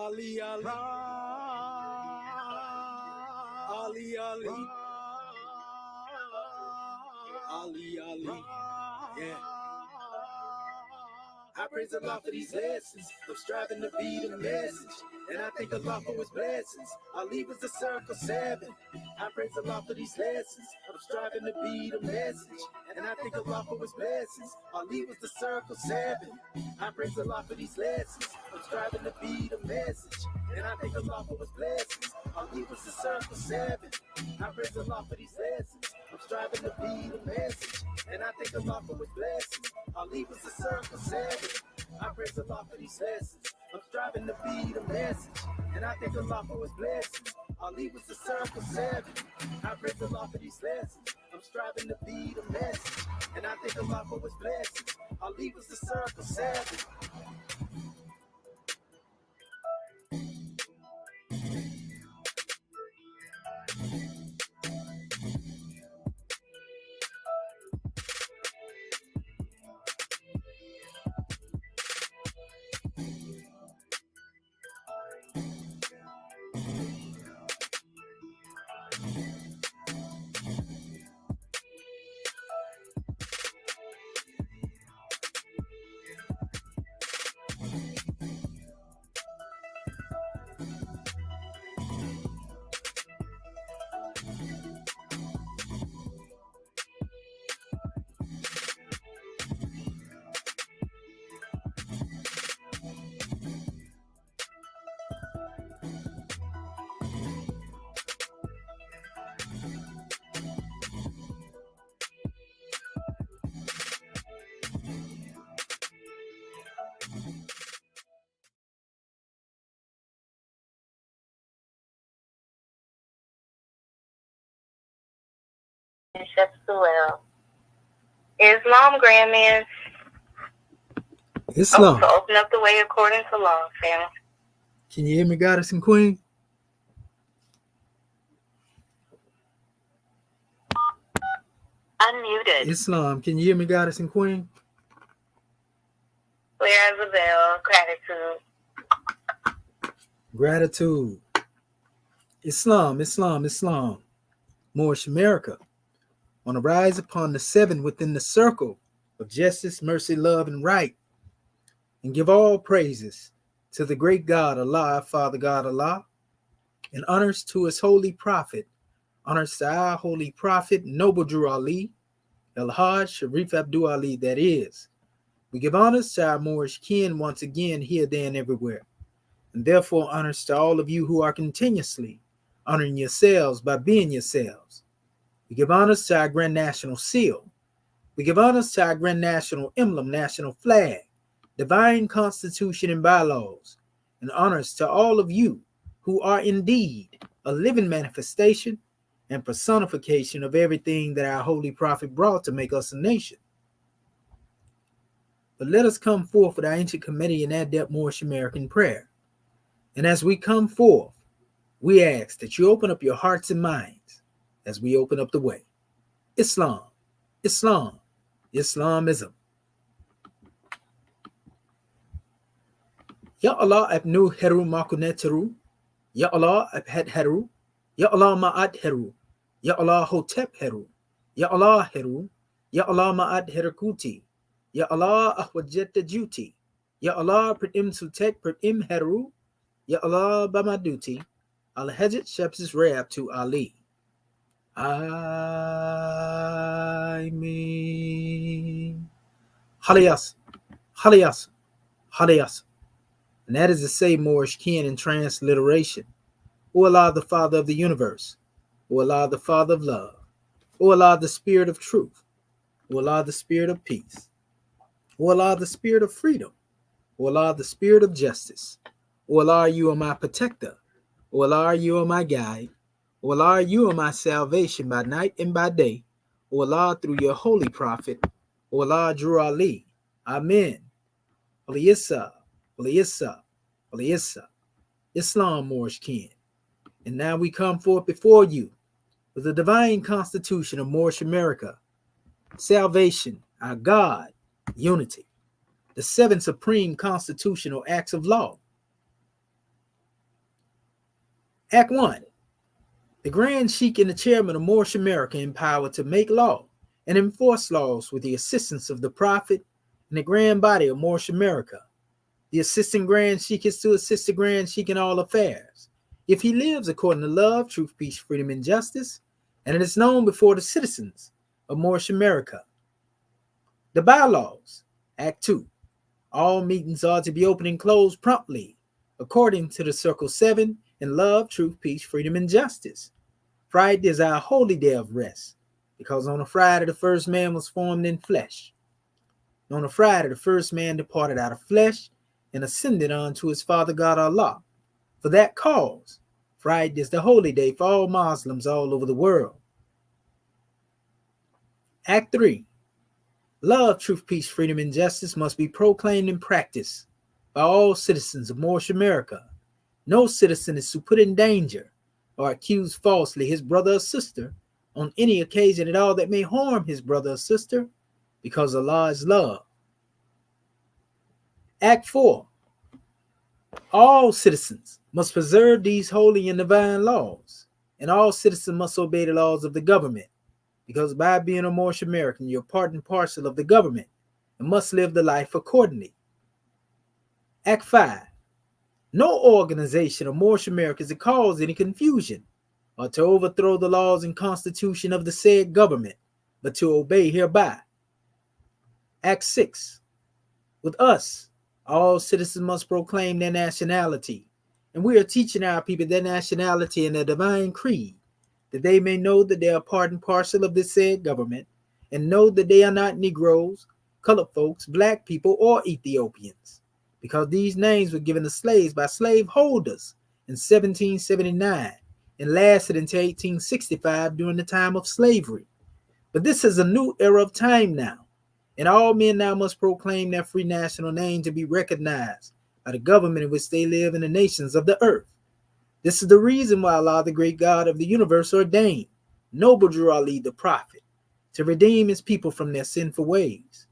Ali, Ali, Ali, Ali, Ali, Ali, yeah. I praise Allah for these lessons. I'm striving to be the message, and I thank Allah for His blessings. Ali was the circle 7. I praise Allah for these lessons. I'm striving to be the message, and I thank Allah for His blessings. Ali was the circle 7. I praise Allah for these lessons. I'm striving to be the message, and I thank Allah for His blessings. Ali was the circle 7. I praise Allah for these lessons. I'm striving to be the message, and I thank Allah for His blessings. Ali was the circle 7. I praise Allah for these lessons. I'm striving to be the message, and I thank Allah for His blessings. Ali was the circle 7. I praise Allah for these lessons. I'm striving to be the message, and I thank Allah for His blessings. Ali was the circle 7. Islam, grandman. Islam. So open up the way according to law, family. Can you hear me, Goddess and Queen? Unmuted. Islam. Can you hear me, Goddess and Queen? Clear as a bell. Gratitude. Gratitude. Islam, Islam, Islam. Moorish America. On the rise upon the 7 within the circle of justice, mercy, love, and right. And give all praises to the great God, Allah, Father God, Allah. And honors to His holy prophet. Honors to our holy prophet, Noble Drew Ali, El-Hajj Sharif Abdul Ali, that is. We give honors to our Moorish kin once again here, there, and everywhere. And therefore honors to all of you who are continuously honoring yourselves by being yourselves. We give honors to our Grand National Seal. We give honors to our Grand National Emblem, National Flag, Divine Constitution and Bylaws, and honors to all of you who are indeed a living manifestation and personification of everything that our Holy Prophet brought to make us a nation. But let us come forth with our ancient committee and adept Moorish American prayer. And as we come forth, we ask that you open up your hearts and minds as we open up the way. Islam, Islam, Islamism. Ya Allah abnu heru makuneteru. Ya Allah abhed heru. Ya Allah ma'ad heru. Ya Allah hotep heru. Ya Allah heru. Ya Allah ma'ad herakuti. Ya Allah ahwajeta duty. Ya Allah pratim sutek pratim heru. Ya Allah bamaduti. Al-Hajjat Shepsis Rab to Ali. I mean, Haliyas, Haliyas, Haliyas. And that is to say, Moorish kin in transliteration. O Allah, the Father of the universe. O Allah, the Father of love. O Allah, the Spirit of truth. O Allah, the Spirit of peace. O Allah, the Spirit of freedom. O Allah, the Spirit of justice. O Allah, you are my protector. O Allah, you are my guide. O Allah, you are my salvation by night and by day. O Allah, through your holy prophet. O Allah, Drew Ali. Amen. Aliyissa, Aliyissa, Aliyissa. Islam, Moorish kin. And now we come forth before you with the divine constitution of Moorish America. Salvation, our God, unity. The 7 supreme constitutional acts of law. Act 1. The Grand Sheik and the Chairman of Moorish America empowered to make law and enforce laws with the assistance of the Prophet and the Grand Body of Moorish America. The Assistant Grand Sheik is to assist the Grand Sheik in all affairs, if he lives according to love, truth, peace, freedom, and justice, and it is known before the citizens of Moorish America. The bylaws. Act 2. All meetings are to be open and closed promptly, according to the Circle 7 in love, truth, peace, freedom, and justice. Friday is our holy day of rest, because on a Friday the first man was formed in flesh. On a Friday the first man departed out of flesh and ascended unto his Father God Allah. For that cause, Friday is the holy day for all Muslims all over the world. Act 3. Love, truth, peace, freedom, and justice must be proclaimed and practiced by all citizens of Moorish America. No citizen is to put in danger or accuse falsely his brother or sister on any occasion at all that may harm his brother or sister, because Allah is love. Act 4. All citizens must preserve these holy and divine laws, and all citizens must obey the laws of the government, because by being a Moorish American, you're part and parcel of the government and must live the life accordingly. Act 5. No organization of Moorish America is to cause any confusion or to overthrow the laws and constitution of the said government, but to obey hereby. Act 6. With us, all citizens must proclaim their nationality, and we are teaching our people their nationality and their divine creed, that they may know that they are part and parcel of this said government, and know that they are not Negroes, colored folks, black people, or Ethiopians, because these names were given to slaves by slaveholders in 1779 and lasted until 1865 during the time of slavery. But this is a new era of time now, and all men now must proclaim their free national name to be recognized by the government in which they live in the nations of the earth. This is the reason why Allah, the great God of the universe, ordained noble Drew Ali the prophet to redeem his people from their sinful ways.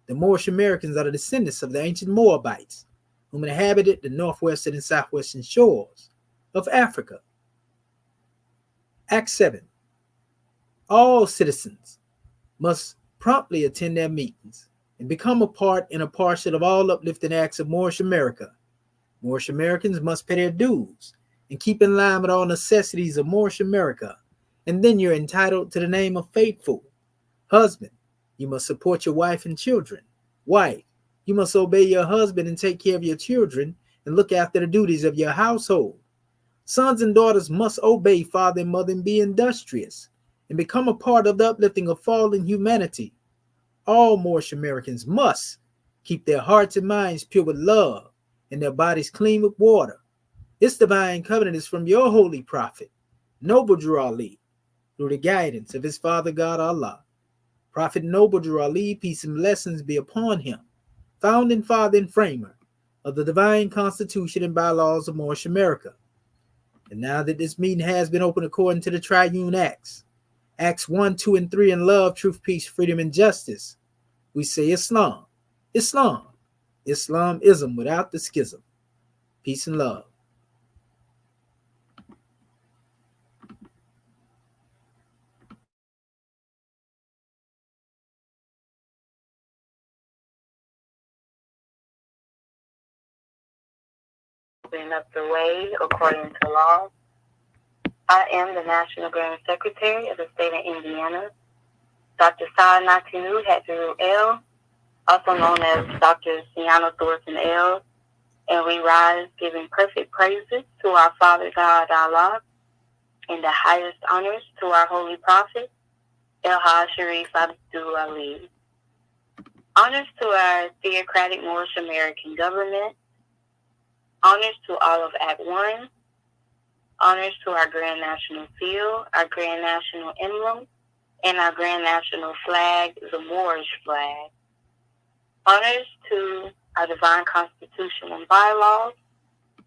The Moorish Americans are the descendants of the ancient Moabites, whom inhabited the northwestern and southwestern shores of Africa. Act 7. All citizens must promptly attend their meetings and become a part and a parcel of all uplifting acts of Moorish America. Moorish Americans must pay their dues and keep in line with all necessities of Moorish America, and then you're entitled to the name of faithful. Husband, you must support your wife and children. Wife, you must obey your husband and take care of your children and look after the duties of your household. Sons and daughters must obey father and mother and be industrious and become a part of the uplifting of fallen humanity. All Moorish Americans must keep their hearts and minds pure with love and their bodies clean with water. This divine covenant is from your holy prophet, Noble Drew Ali, through the guidance of his Father God Allah. Prophet Noble Drew Ali, peace and blessings be upon him, founding father and framer of the divine constitution and bylaws of Moorish America. And now that this meeting has been opened according to the triune acts, Acts 1, 2, and 3 in love, truth, peace, freedom, and justice, we say Islam, Islam, Islamism without the schism. Peace and love. Opening up the way according to law. I am the National Grand Secretary of the state of Indiana, Dr. Saad Natinu Hatfiru L., also known as Dr. Siano Thornton L., and we rise giving perfect praises to our Father God Allah and the highest honors to our Holy Prophet, El Haj Sharif Abdul Ali. Honors to our theocratic Moorish American government. Honors to all of Act 1. Honors to our Grand National Seal, our Grand National Emblem, and our Grand National Flag, the Moorish flag. Honors to our Divine Constitution and bylaws,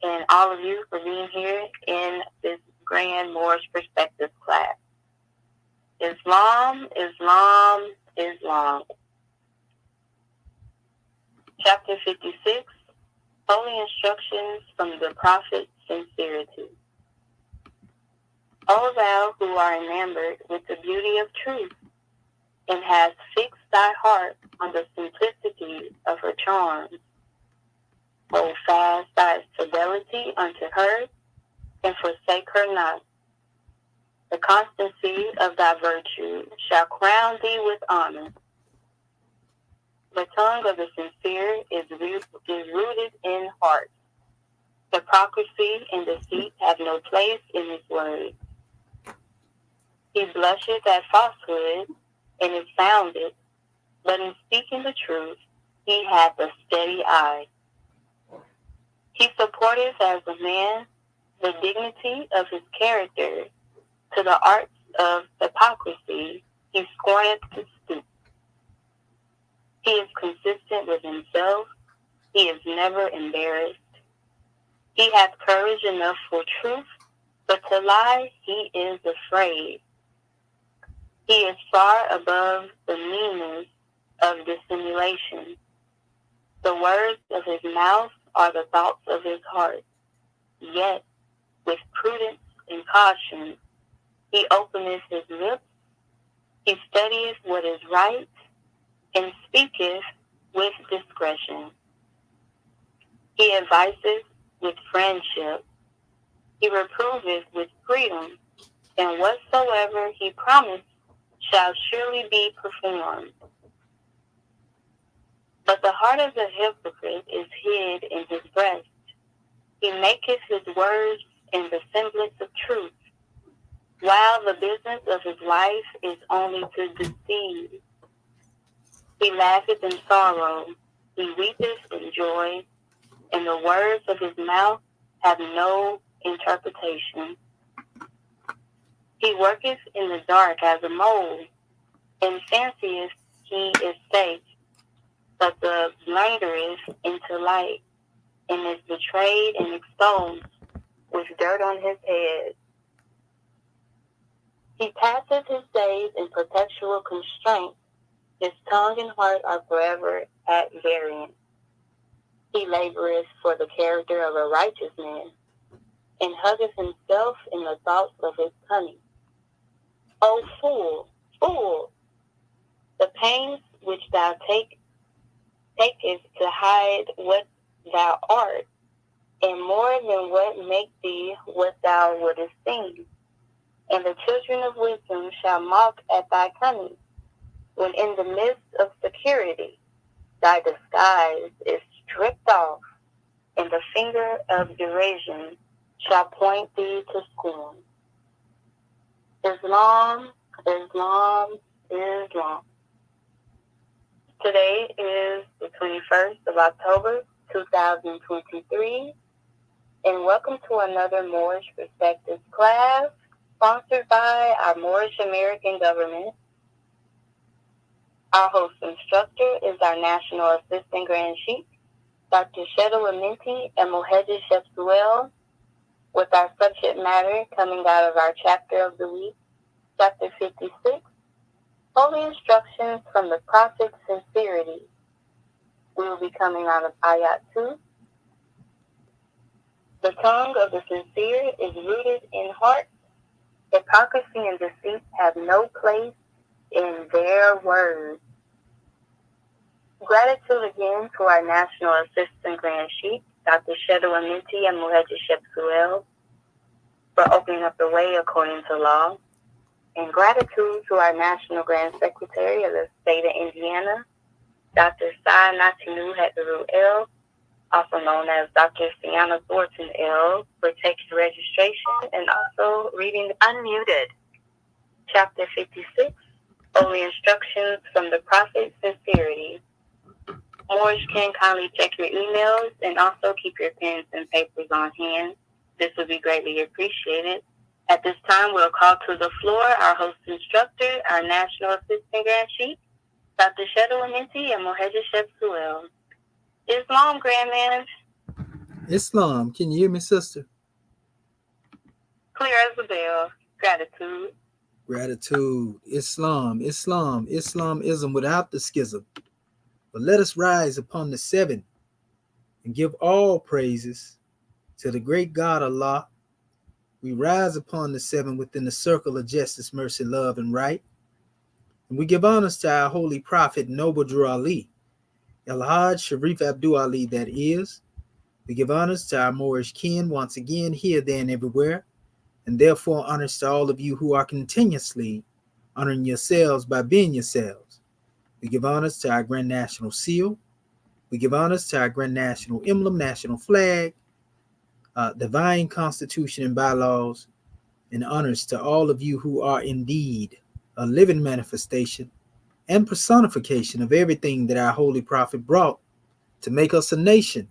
and all of you for being here in this Grand Moorish Perspective class. Islam, Islam, Islam. Chapter 56, Holy Instructions from the Prophet, Sincerity. O thou who art enamored with the beauty of truth, and hast fixed thy heart on the simplicity of her charms, hold fast thy fidelity unto her, and forsake her not. The constancy of thy virtue shall crown thee with honor. The tongue of the sincere is rooted in heart. Hypocrisy and deceit have no place in his words. He blusheth at falsehood and is founded, but in speaking the truth he hath a steady eye. He supporteth as a man the dignity of his character. To the arts of hypocrisy he scorneth to stoop. He is consistent with himself. He is never embarrassed. He hath courage enough for truth, but to lie he is afraid. He is far above the meanness of dissimulation. The words of his mouth are the thoughts of his heart. Yet, with prudence and caution, he openeth his lips. He studieth what is right, and speaketh with discretion. He adviseth with friendship. He reproveth with freedom, and whatsoever he promised shall surely be performed. But the heart of the hypocrite is hid in his breast. He maketh his words in the semblance of truth, while the business of his life is only to deceive. He laugheth in sorrow, he weepeth in joy, and the words of his mouth have no interpretation. He worketh in the dark as a mole, and fancieth he is safe, but the blundereth into light, and is betrayed and exposed, with dirt on his head. He passeth his days in perpetual constraint. His tongue and heart are forever at variance. He laboreth for the character of a righteous man, and huggeth himself in the thoughts of his cunning. O fool, fool! The pains which thou takest to hide what thou art, and more than what make thee what thou wouldest seem. And the children of wisdom shall mock at thy cunning, when in the midst of security thy disguise is stripped off, and the finger of derision shall point thee to scorn. Islam, Islam, Islam. Today is the 21st of October, 2023, and welcome to another Moorish Perspectives class sponsored by our Moorish American government. Our host instructor is our National Assistant Grand Sheikh, Dr. Shedo Aminti and Moheji Shepsuel, with our subject matter coming out of our chapter of the week, chapter 56, Holy Instructions from the Prophet Sincerity. We will be coming out of Ayat 2. The tongue of the sincere is rooted in heart. Hypocrisy and deceit have no place in their words. Gratitude again to our National Assistant Grand Sheikh, Dr. Shedo Aminti and Moheji Shepsuel, for opening up the way according to law. And gratitude to our National Grand Secretary of the State of Indiana, Dr. Sai Natinu Hetaru L., also known as Dr. Sienna Thornton L., for taking registration and also reading the Unmuted. Chapter 56, Holy Instructions from the Prophet Sincerity. Moors can kindly check your emails and also keep your pens and papers on hand. This would be greatly appreciated. At this time, we'll call to the floor our host instructor, our National Assistant Grand Chief, Dr. Shedo Aminti and Moheji Shepsuel. Islam, Grandman. Islam, can you hear me, sister? Clear as a bell. Gratitude. Gratitude. Islam, Islam, Islamism without the schism. But let us rise upon the seven and give all praises to the great God Allah, We rise upon the seven within the circle of justice, mercy, love, and right. And we give honors to our holy prophet, Noble Drew Ali, El Hajj Sharif Abdul Ali, that is. We give honors to our Moorish kin once again, here, there, and everywhere. And therefore, honors to all of you who are continuously honoring yourselves by being yourselves. We give honors to our Grand National Seal. We give honors to our Grand National Emblem, National Flag, Divine Constitution and bylaws, and honors to all of you who are indeed a living manifestation and personification of everything that our Holy Prophet brought to make us a nation.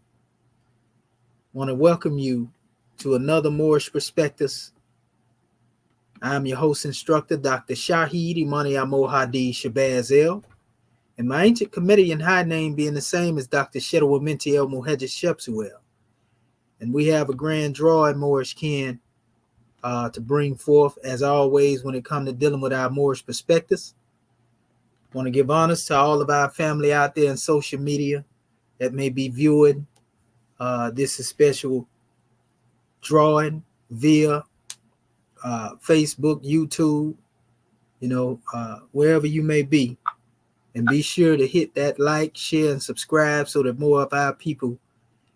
I want to welcome you to another Moorish Perspectives. I'm your host instructor, Dr. Shahid Imani Amohadi Shabazz El, and my ancient committee and high name being the same as Dr. Shedawa Minti El Muhajjid Shepsuel. And we have a grand draw in Moorish kin to bring forth, as always, when it comes to dealing with our Moorish perspectives. I want to give honors to all of our family out there in social media that may be viewing this special drawing via Facebook, YouTube, wherever you may be. And be sure to hit that like, share, and subscribe so that more of our people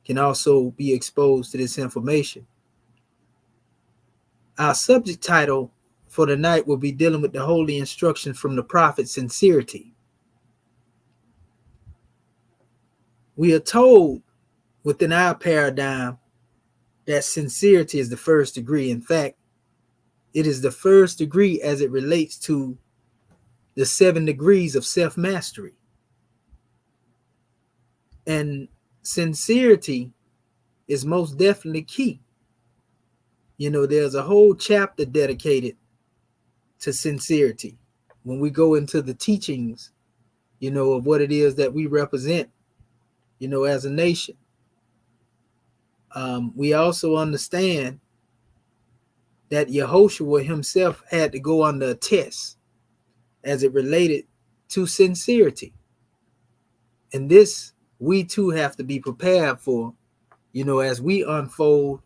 can also be exposed to this information. Our subject title for tonight will be dealing with the holy instruction from the prophet, Sincerity. We are told within our paradigm that sincerity is the first degree. In fact, it is the first degree as it relates to the 7 degrees of self-mastery. And sincerity is most definitely key. There's a whole chapter dedicated to sincerity when we go into the teachings, of what it is that we represent, as a nation. We also understand that Yehoshua himself had to go under a test as it related to sincerity. And this we too have to be prepared for, as we unfold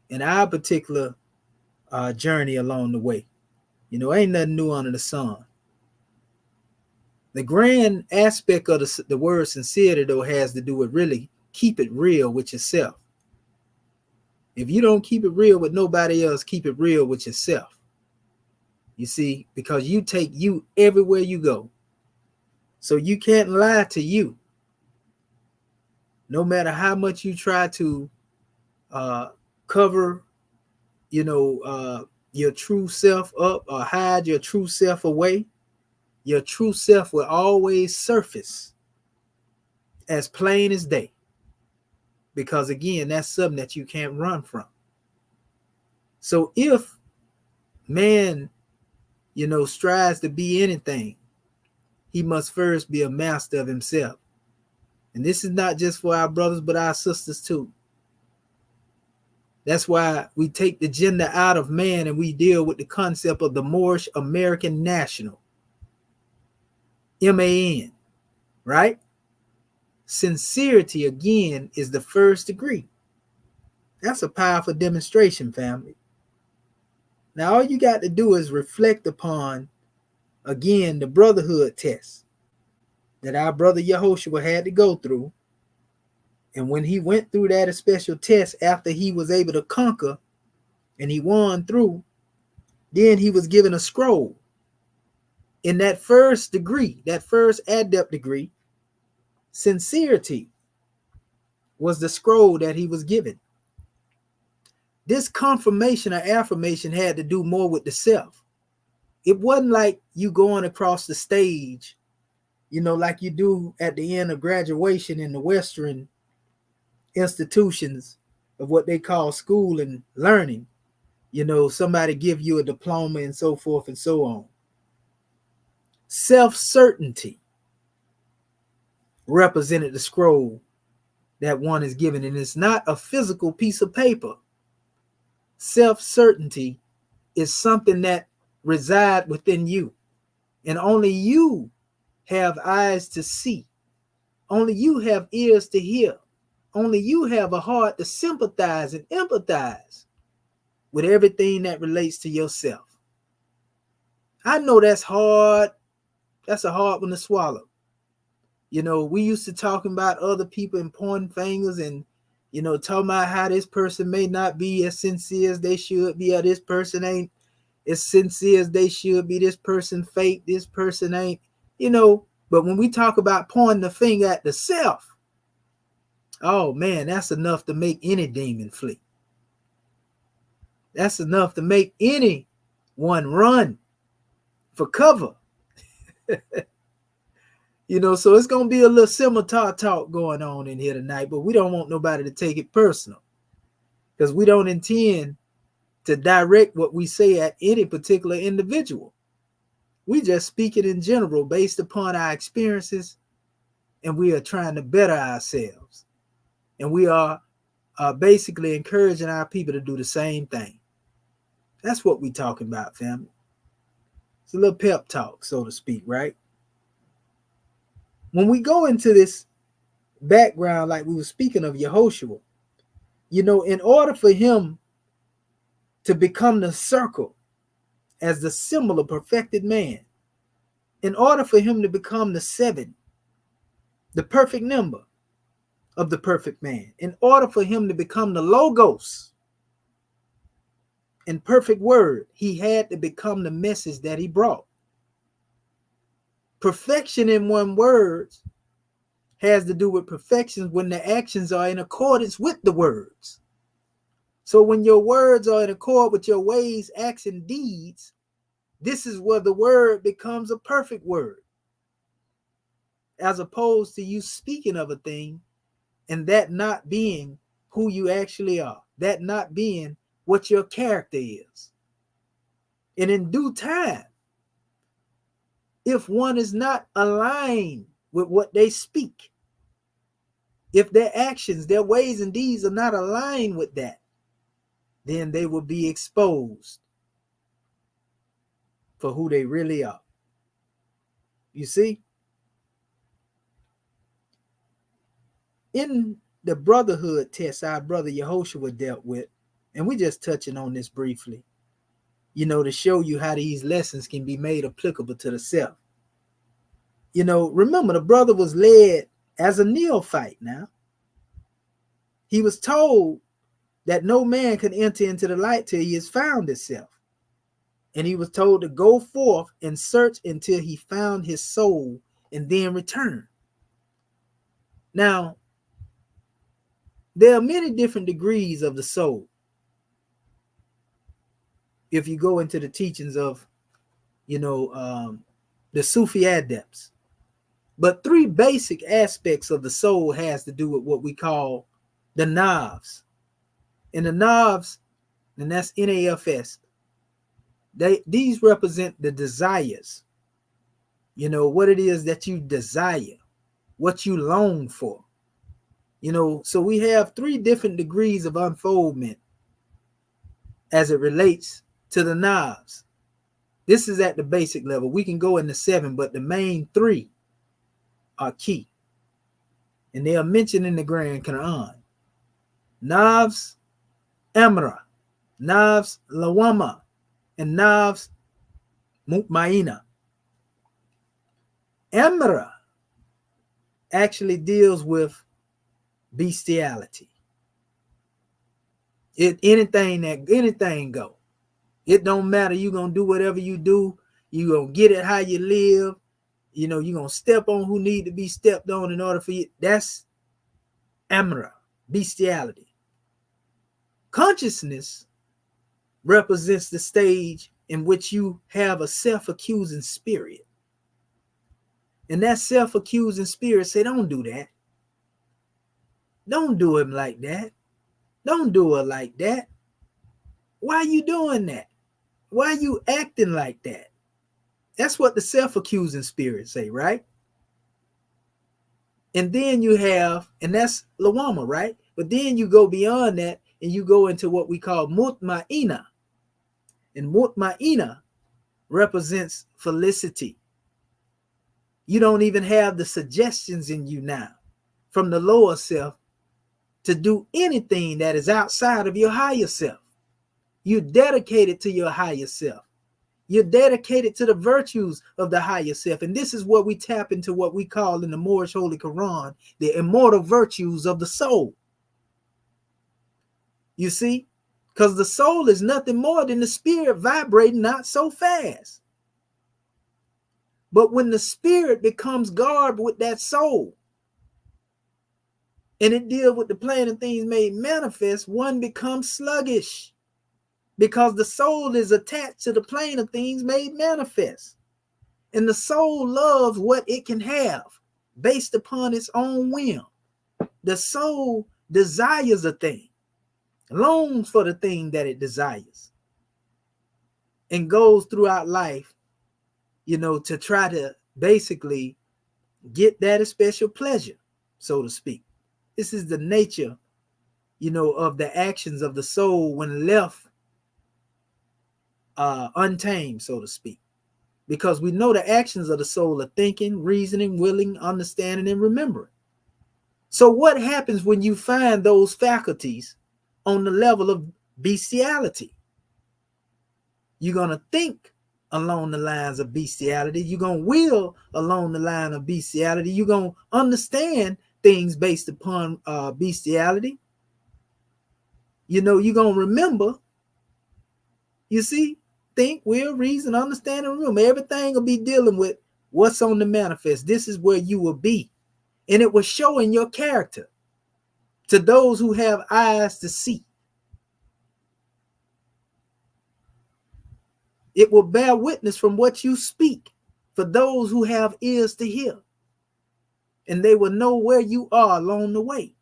in our particular journey along the way. Ain't nothing new under the sun. The grand aspect of the word sincerity, though, has to do with really keep it real with yourself. If you don't keep it real with nobody else, keep it real with yourself. You see, because you take you everywhere you go. So you can't lie to you. No matter how much you try to cover, your true self up or hide your true self away, your true self will always surface as plain as day. Because again, that's something that you can't run from. So if man, strives to be anything, he must first be a master of himself. And this is not just for our brothers, but our sisters too. That's why we take the gender out of man and we deal with the concept of the Moorish American National. MAN, right? Sincerity, again, is the first degree. That's a powerful demonstration, family. Now, all you got to do is reflect upon, again, the brotherhood test that our brother Yehoshua had to go through. And when he went through that special test, after he was able to conquer and he won through, then he was given a scroll. In that first degree, that first adept degree, sincerity was the scroll that he was given. This confirmation or affirmation had to do more with the self. It wasn't like you going across the stage, like you do at the end of graduation in the Western institutions of what they call school and learning. Somebody give you a diploma and so forth and so on. Self-certainty represented the scroll that one is given, and it's not a physical piece of paper. Self-certainty is something that resides within you, and only you have eyes to see. Only you have ears to hear. Only you have a heart to sympathize and empathize with everything that relates to yourself. I know that's hard. That's a hard one to swallow. We used to talking about other people and pointing fingers and, talking about how this person may not be as sincere as they should be, or this person ain't as sincere as they should be. This person fake, this person ain't, But when we talk about pointing the finger at the self, oh man, that's enough to make any demon flee. That's enough to make anyone run for cover. So it's going to be a little similar talk going on in here tonight, but we don't want nobody to take it personal, because we don't intend to direct what we say at any particular individual. We just speak it in general based upon our experiences, and we are trying to better ourselves. And we are basically encouraging our people to do the same thing. That's what we're talking about, family. It's a little pep talk, so to speak, right? When we go into this background, like we were speaking of Yehoshua, in order for him to become the circle as the symbol of perfected man, in order for him to become the 7, the perfect number of the perfect man, in order for him to become the logos and perfect word, he had to become the message that he brought. Perfection in one word has to do with perfection when the actions are in accordance with the words. So when your words are in accord with your ways, acts, and deeds, this is where the word becomes a perfect word, as opposed to you speaking of a thing and that not being who you actually are, that not being what your character is. And in due time, if one is not aligned with what they speak, if their actions, their ways and deeds are not aligned with that, then they will be exposed for who they really are. You see? In the brotherhood test our brother Yehoshua dealt with, and we just touching on this briefly, to show you how these lessons can be made applicable to the self. Remember, the brother was led as a neophyte now. He was told that no man can enter into the light till he has found himself. And he was told to go forth and search until he found his soul and then return. Now, there are many different degrees of the soul. If you go into the teachings of, the Sufi adepts. But 3 basic aspects of the soul has to do with what we call the nafs. And the nafs, and that's NAFS, these represent the desires. What it is that you desire, what you long for. So we have 3 different degrees of unfoldment as it relates to the nafs. This is at the basic level. We can go into 7, but the main 3 are key. And they are mentioned in the Grand Quran. Nafs Amra, Nafs Lawama, and Nafs Mutmaina. Amra actually deals with bestiality. Anything go. It don't matter. You're going to do whatever you do. You're going to get it how you live. You're going to step on who need to be stepped on in order for you. That's Amra, bestiality. Consciousness represents the stage in which you have a self-accusing spirit. And that self-accusing spirit say, don't do that. Don't do him like that. Don't do it like that. Why are you doing that? Why are you acting like that? That's what the self-accusing spirit say, right? And then you have, and that's Lawama, right? But then you go beyond that and you go into what we call Mutmaina. And Mutmaina represents felicity. You don't even have the suggestions in you now from the lower self to do anything that is outside of your higher self. You're dedicated to your higher self. You're dedicated to the virtues of the higher self. And this is what we tap into, what we call in the Moorish Holy Quran, the immortal virtues of the soul. You see? Because the soul is nothing more than the spirit vibrating not so fast. But when the spirit becomes garbed with that soul, and it deals with the plane of things made manifest, one becomes sluggish because the soul is attached to the plane of things made manifest. And the soul loves what it can have based upon its own whim. The soul desires a thing, longs for the thing that it desires, and goes throughout life, to try to basically get that special pleasure, so to speak. This is the nature, of the actions of the soul when left untamed, so to speak. Because we know the actions of the soul are thinking, reasoning, willing, understanding, and remembering. So what happens when you find those faculties on the level of bestiality? You're going to think along the lines of bestiality. You're going to will along the line of bestiality. You're going to understand things based upon bestiality. You're going to remember. You see, think, will, reason, understand, and remember. Everything will be dealing with what's on the manifest. This is where you will be. And it will show in your character to those who have eyes to see. It will bear witness from what you speak for those who have ears to hear. And they will know where you are along the way.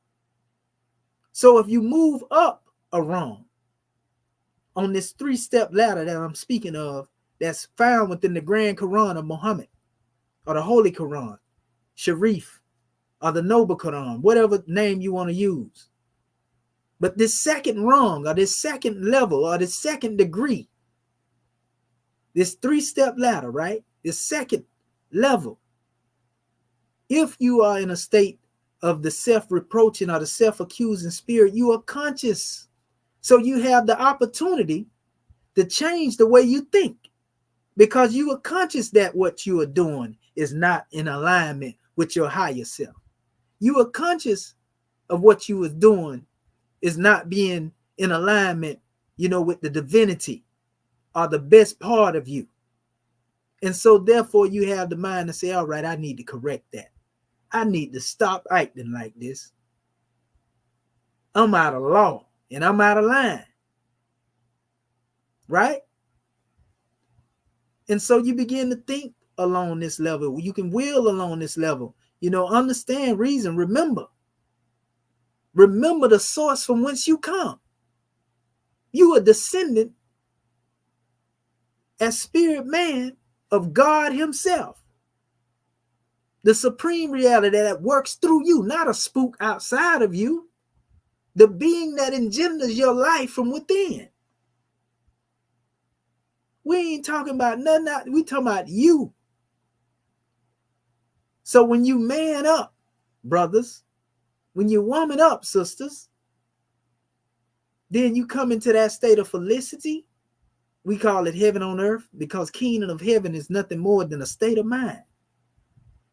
So if you move up a rung on this 3-step ladder that I'm speaking of, that's found within the Grand Quran of Muhammad, or the Holy Quran, Sharif, or the Noble Quran, whatever name you want to use. But this second rung, or this second level, or this second degree, this 3-step ladder, right? This second level, if you are in a state of the self-reproaching or the self-accusing spirit, you are conscious. So you have the opportunity to change the way you think, because you are conscious that what you are doing is not in alignment with your higher self. You are conscious of what you are doing is not being in alignment, with the divinity or the best part of you. And so therefore you have the mind to say, all right, I need to correct that. I need to stop acting like this. I'm out of law and I'm out of line. Right? And so you begin to think along this level. You can will along this level. Understand, reason, remember. Remember the source from whence you come. You are descendant as spirit man of God himself. The supreme reality that works through you, not a spook outside of you. The being that engenders your life from within. We ain't talking about nothing. We talking about you. So when you man up, brothers, when you woman up, sisters, then you come into that state of felicity. We call it heaven on earth, because kingdom of heaven is nothing more than a state of mind.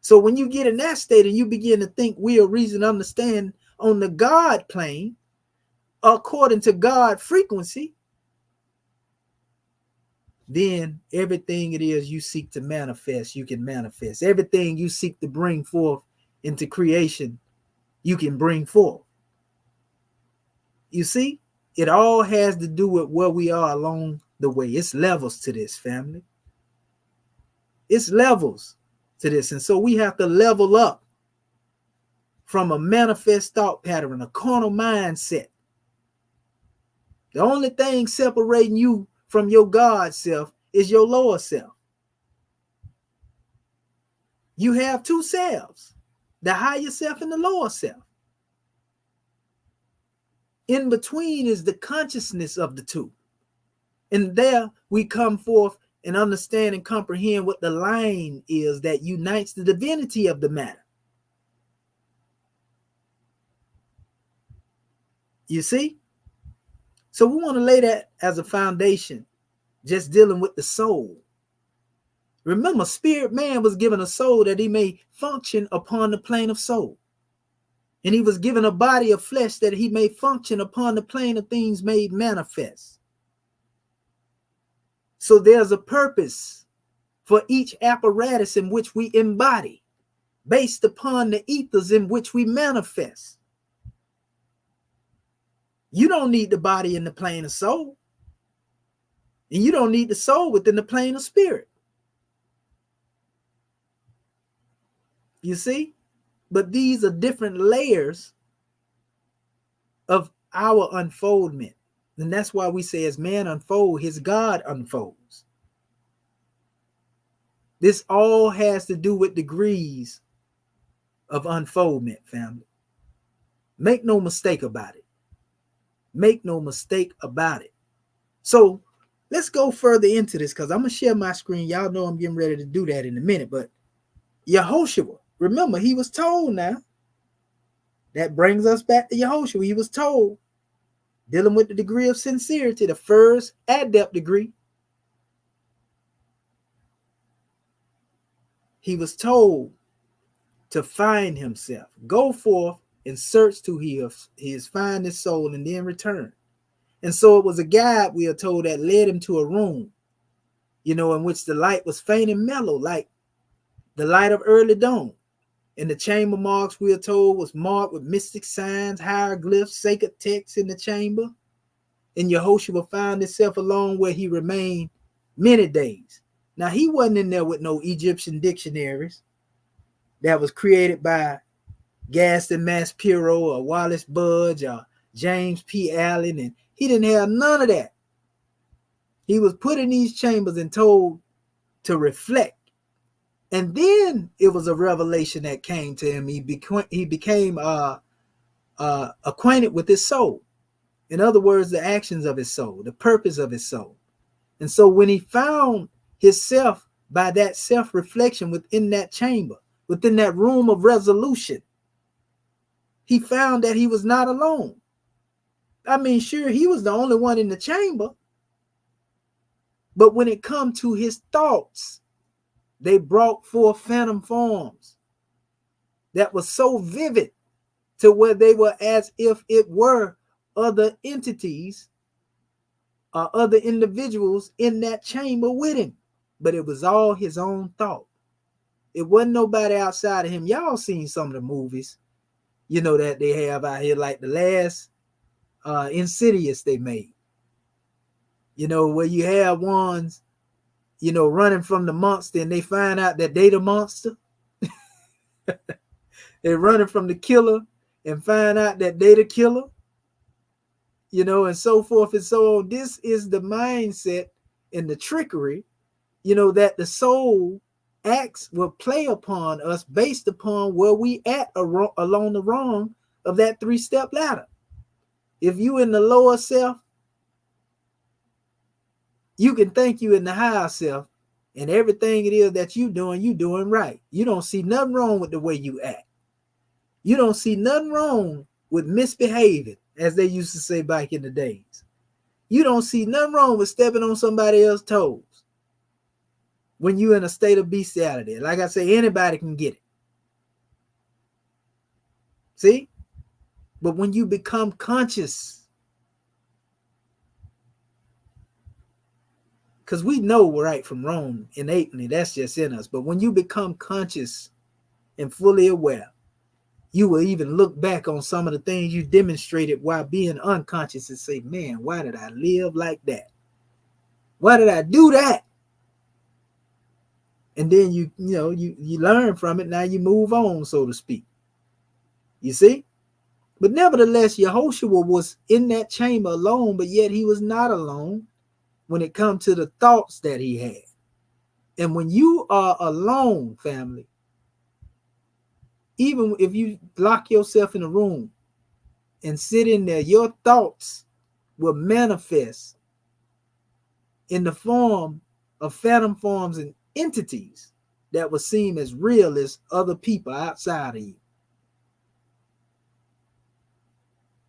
So when you get in that state and you begin to think, will, reason, understand on the God plane, according to God frequency, then everything it is you seek to manifest, you can manifest. Everything you seek to bring forth into creation, you can bring forth. You see, it all has to do with where we are along the way. It's levels to this, family. It's levels to this. And so we have to level up from a manifest thought pattern, a carnal mindset. The only thing separating you from your God self is your lower self. You have two selves, the higher self and the lower self. In between is the consciousness of the two. And there we come forth and understand and comprehend what the line is that unites the divinity of the matter. You see? So we want to lay that as a foundation, just dealing with the soul. Remember, spirit man was given a soul that he may function upon the plane of soul. And he was given a body of flesh that he may function upon the plane of things made manifest. So there's a purpose for each apparatus in which we embody, based upon the ethers in which we manifest. You don't need the body in the plane of soul, and you don't need the soul within the plane of spirit. You see? But these are different layers of our unfoldment. And that's why we say, as man unfolds, his God unfolds. This all has to do with degrees of unfoldment, family. Make no mistake about it. Make no mistake about it. So let's go further into this, because I'm going to share my screen. Y'all know I'm getting ready to do that in a minute. But Yehoshua, remember, he was told now. That brings us back to Yehoshua. He was told, dealing with the degree of sincerity, the first adept degree. He was told to find himself. Go forth and search to his find his soul, and then return. And so it was a guide, we are told, that led him to a room, in which the light was faint and mellow, like the light of early dawn. And the chamber marks, we are told, was marked with mystic signs, hieroglyphs, sacred texts in the chamber. And Yehoshua found himself alone, where he remained many days. Now, he wasn't in there with no Egyptian dictionaries that was created by Gaston Maspero or Wallace Budge or James P. Allen, and he didn't have none of that. He was put in these chambers and told to reflect. And then it was a revelation that came to him. He became acquainted with his soul. In other words, the actions of his soul, the purpose of his soul. And so when he found himself by that self-reflection within that chamber, within that room of resolution, he found that he was not alone. I mean, sure, he was the only one in the chamber. But when it come to his thoughts, they brought forth phantom forms that was so vivid to where they were as if it were other entities or other individuals in that chamber with him. But it was all his own thought. It wasn't nobody outside of him. Y'all seen some of the movies, that they have out here, like the last Insidious they made. Where you have ones, running from the monster, and they find out that they the monster. They're running from the killer and find out that they the killer, and so forth and so on. This is the mindset and the trickery, that the soul acts will play upon us based upon where we at along the rung of that 3-step ladder. If you in the lower self, you can think you in the higher self, and everything it is that you doing right. You don't see nothing wrong with the way you act. You don't see nothing wrong with misbehaving, as they used to say back in the days. You don't see nothing wrong with stepping on somebody else's toes when you're in a state of bestiality. Like I say, anybody can get it. See? But when you become conscious, because we know right from wrong innately, that's just in us. But when you become conscious and fully aware, you will even look back on some of the things you demonstrated while being unconscious and say, man, why did I live like that? Why did I do that? And then you learn from it. Now you move on, so to speak. You see? But nevertheless, Yehoshua was in that chamber alone, but yet he was not alone when it comes to the thoughts that he had. And when you are alone, family, even if you lock yourself in a room and sit in there, your thoughts will manifest in the form of phantom forms and entities that will seem as real as other people outside of you.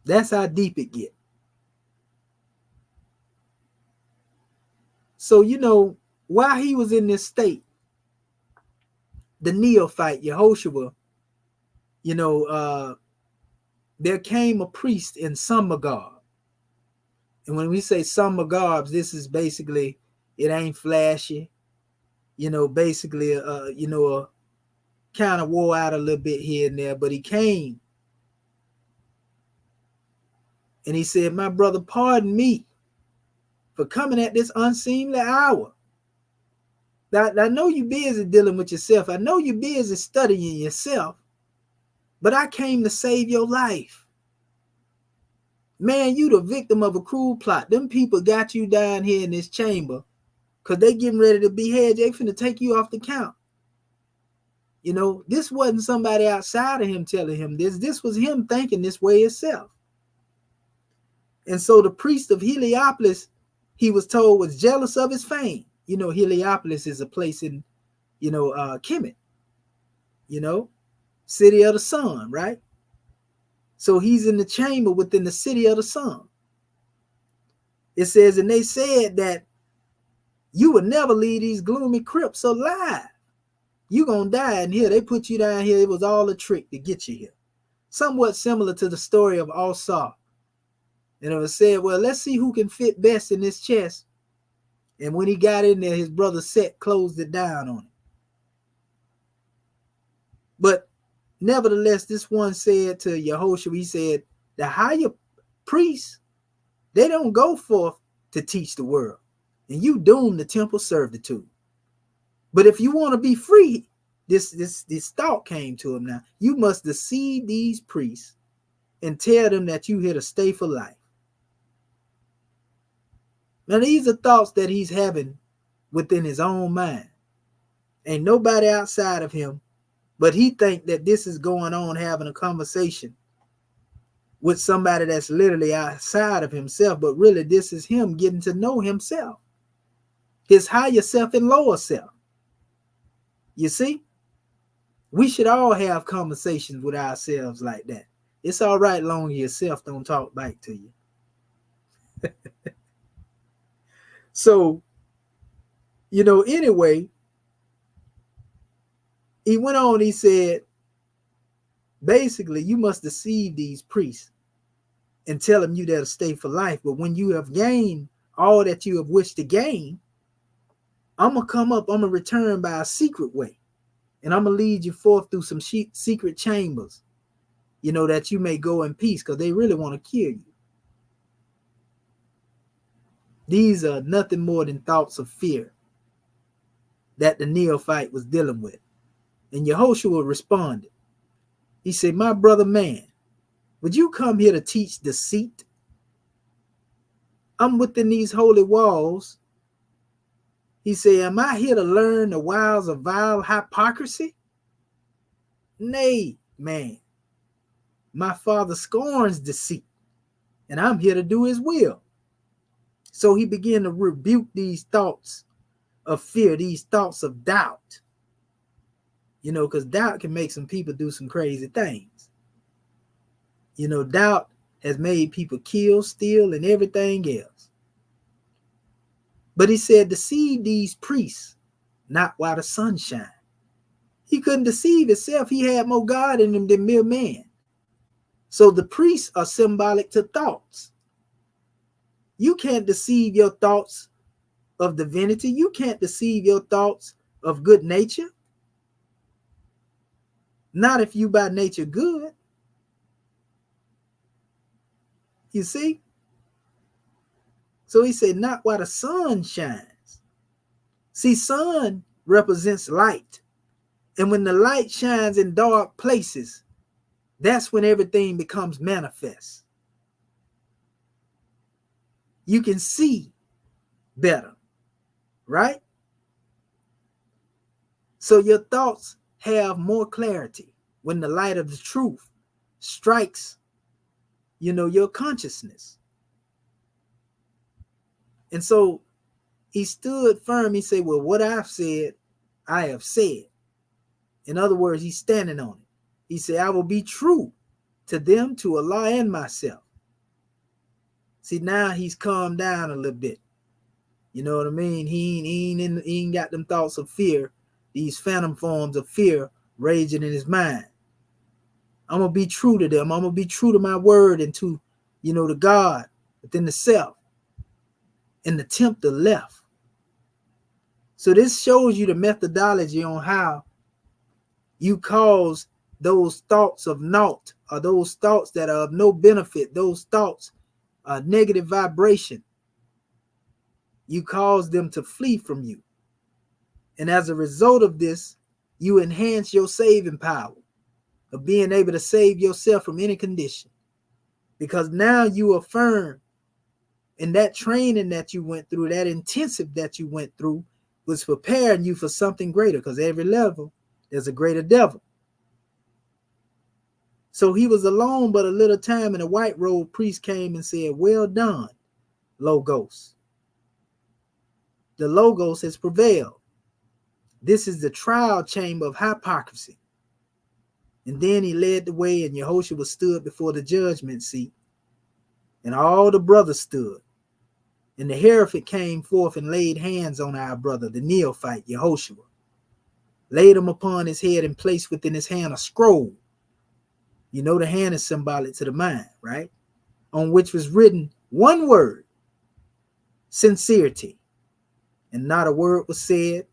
That's how deep it gets. So, while he was in this state, the neophyte, Yehoshua, you know, uh, there came a priest in some garb. And when we say some garbs, this is basically, it ain't flashy, basically, kind of wore out a little bit here and there, but he came and he said, my brother, pardon me for coming at this unseemly hour. I know you're busy dealing with yourself. I know you're busy studying yourself, but I came to save your life. Man, you the victim of a cruel plot. Them people got you down here in this chamber because they getting ready to behead you. They finna take you off the count. This wasn't somebody outside of him telling him this. This was him thinking this way himself. And so the priest of Heliopolis, he was told, was jealous of his fame. Heliopolis is a place in, Kemet, city of the sun, right? So he's in the chamber within the city of the sun. It says, and they said that you would never leave these gloomy crypts alive. You gonna die in here. They put you down here. It was all a trick to get you here. Somewhat similar to the story of Asa. And it was said, well, let's see who can fit best in this chest. And when he got in there, his brother Set closed it down on him. But nevertheless, this one said to Yehoshua, he said, the higher priests, they don't go forth to teach the world. And you doom the temple servitude. But if you want to be free, this thought came to him now. You must deceive these priests and tell them that you here to stay for life. Now, these are thoughts that he's having within his own mind. Ain't nobody outside of him, but he think that this is going on, having a conversation with somebody that's literally outside of himself, but really this is him getting to know himself, his higher self and lower self. You see, we should all have conversations with ourselves like that. It's all right long as yourself don't talk back to you. So, anyway, he went on, he said, basically, you must deceive these priests and tell them you there to stay for life. But when you have gained all that you have wished to gain, I'm going to come up, I'm going to return by a secret way. And I'm going to lead you forth through some secret chambers, that you may go in peace, because they really want to kill you. These are nothing more than thoughts of fear that the neophyte was dealing with. And Yehoshua responded. He said, my brother man, would you come here to teach deceit? I'm within these holy walls. He said, am I here to learn the wiles of vile hypocrisy? Nay, man. My father scorns deceit, and I'm here to do his will. So he began to rebuke these thoughts of fear, these thoughts of doubt. Because doubt can make some people do some crazy things. Doubt has made people kill, steal, and everything else. But he said, deceive these priests, not while the sun shines. He couldn't deceive himself. He had more God in him than mere man. So the priests are symbolic to thoughts. You can't deceive your thoughts of divinity. You can't deceive your thoughts of good nature. Not if you by nature good. You see? So he said, not while the sun shines. See, sun represents light. And when the light shines in dark places, that's when everything becomes manifest. You can see better, right? So your thoughts have more clarity when the light of the truth strikes, your consciousness. And so he stood firm. He said, well, what I've said, I have said. In other words, he's standing on it. He said, I will be true to them, to Allah and myself. See, now he's calmed down a little bit. You know what I mean? He ain't got them thoughts of fear, these phantom forms of fear raging in his mind. I'm gonna be true to them. I'm gonna be true to my word and to, the God within the self and the tempter left. So this shows you the methodology on how you cause those thoughts of naught, or those thoughts that are of no benefit, those thoughts are negative vibration. You cause them to flee from you. And as a result of this, you enhance your saving power of being able to save yourself from any condition. Because now you affirm, and that training that you went through, that intensive that you went through, was preparing you for something greater, because every level there's a greater devil. So he was alone but a little time, and a white robe priest came and said, "Well done, Logos. The Logos has prevailed. This is the trial chamber of hypocrisy." And then he led the way, and Yehoshua stood before the judgment seat, and all the brothers stood. And the Herod came forth and laid hands on our brother, the neophyte, Yehoshua, laid him upon his head, and placed within his hand a scroll. You know the hand is symbolic to the mind, right? On which was written one word: sincerity. And not a word was said.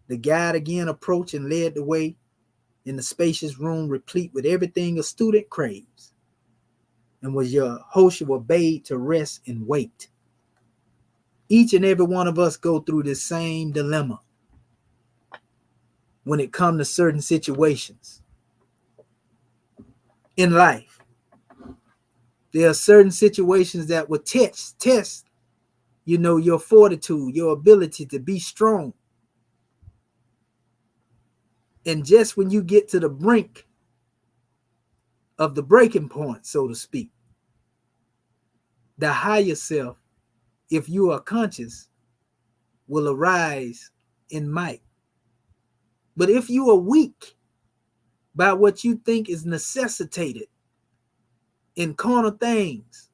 The guide again approached and led the way in the spacious room, replete with everything a student craves. And was Yehoshua bade to rest and wait. Each and every one of us go through this same dilemma when it comes to certain situations in life. There are certain situations that will test, your fortitude, your ability to be strong. And just when you get to the brink of the breaking point, so to speak, the higher self, if you are conscious, will arise in might. But if you are weak by what you think is necessitated in carnal things,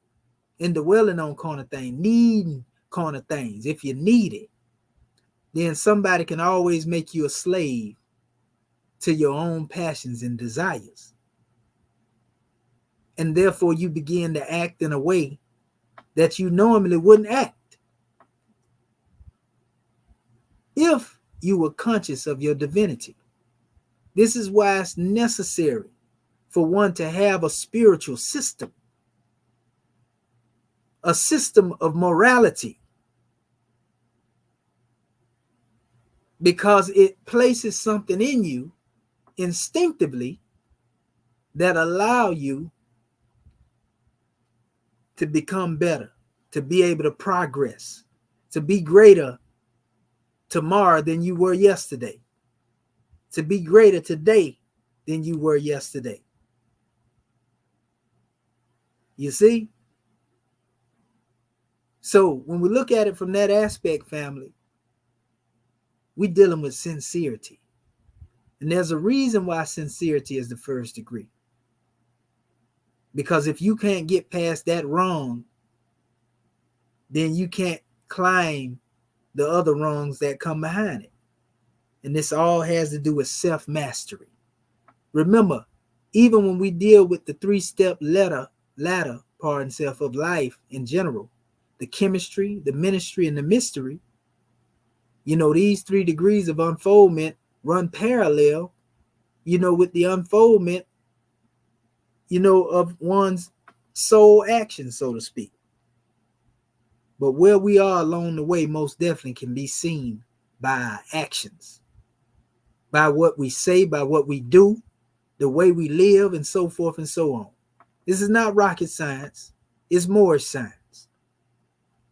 in dwelling on carnal things, needing carnal things, if you need it, then somebody can always make you a slave to your own passions and desires. And therefore you begin to act in a way that you normally wouldn't act if you were conscious of your divinity. This is why it's necessary for one to have a spiritual system, a system of morality, because it places something in you instinctively that allow you to become better, to be able to progress, to be greater tomorrow than you were yesterday, to be greater today than you were yesterday. You see? So when we look at it from that aspect, family, we're dealing with sincerity. And there's a reason why sincerity is the first degree. Because if you can't get past that wrong, then you can't climb the other wrongs that come behind it. And this all has to do with self-mastery. Remember, even when we deal with the three-step ladder, of life in general, the chemistry, the ministry, and the mystery, these 3 degrees of unfoldment run parallel, with the unfoldment, of one's soul action, so to speak. But where we are along the way most definitely can be seen by our actions, by what we say, by what we do, the way we live, and so forth and so on. This is not rocket science. It's Moorish science.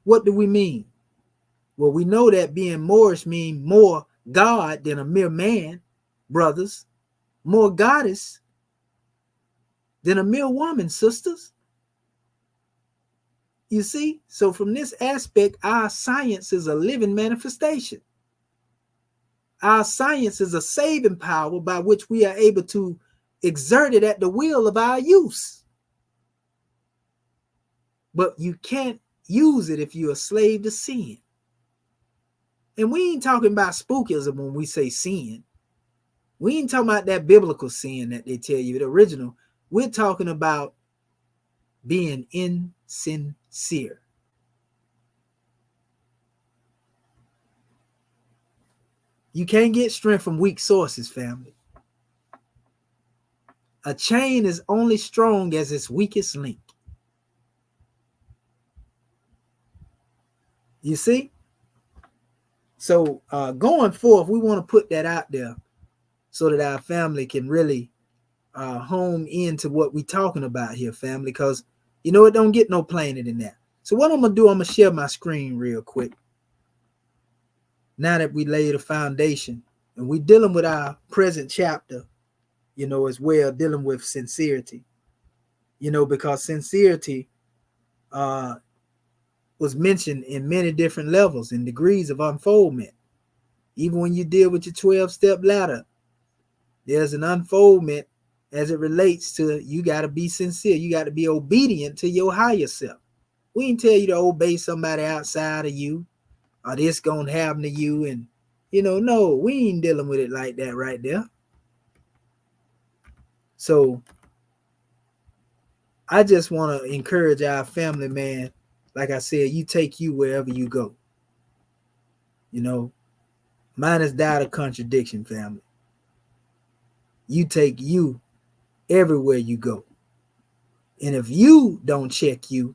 What do we mean? Well, we know that being Moorish means more God than a mere man, brothers. More goddess than a mere woman, sisters. You see? So from this aspect, our science is a living manifestation. Our science is a saving power by which we are able to exert it at the will of our use. But you can't use it if you're a slave to sin. And we ain't talking about spookism when we say sin. We ain't talking about that biblical sin that they tell you, the original. We're talking about being insincere. You can't get strength from weak sources, family. A chain is only strong as its weakest link. You see? So going forth, we want to put that out there so that our family can really home into what we're talking about here, family, because you know it don't get no plainer than that. So what I'm gonna do, I'm gonna share my screen real quick. Now that we laid a foundation and we dealing with our present chapter, you know, as well, dealing with sincerity, you know, because sincerity uh, was mentioned in many different levels and degrees of unfoldment. Even when you deal with your 12-step ladder, there's an unfoldment as it relates to you got to be sincere. You got to be obedient to your higher self. We ain't tell you to obey somebody outside of you or this gonna happen to you. And, you know, no, we ain't dealing with it like that right there. So I just want to encourage our family, man. Like I said, you take you wherever you go. You know, mine has died of contradiction, family. You take you everywhere you go. And if you don't check you,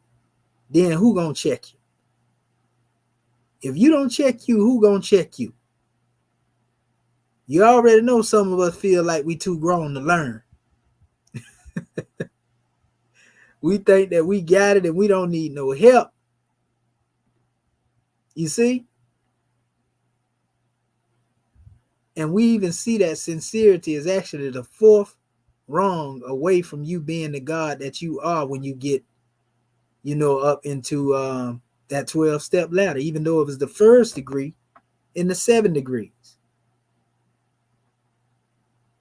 then who gonna check you? If you don't check you, who gonna check you? You already know some of us feel like we too grown to learn. We think that we got it and we don't need no help. You see? And we even see that sincerity is actually the fourth wrong away from you being the God that you are when you get, you know, up into that 12-step ladder, even though it was the first degree in the 7 degrees.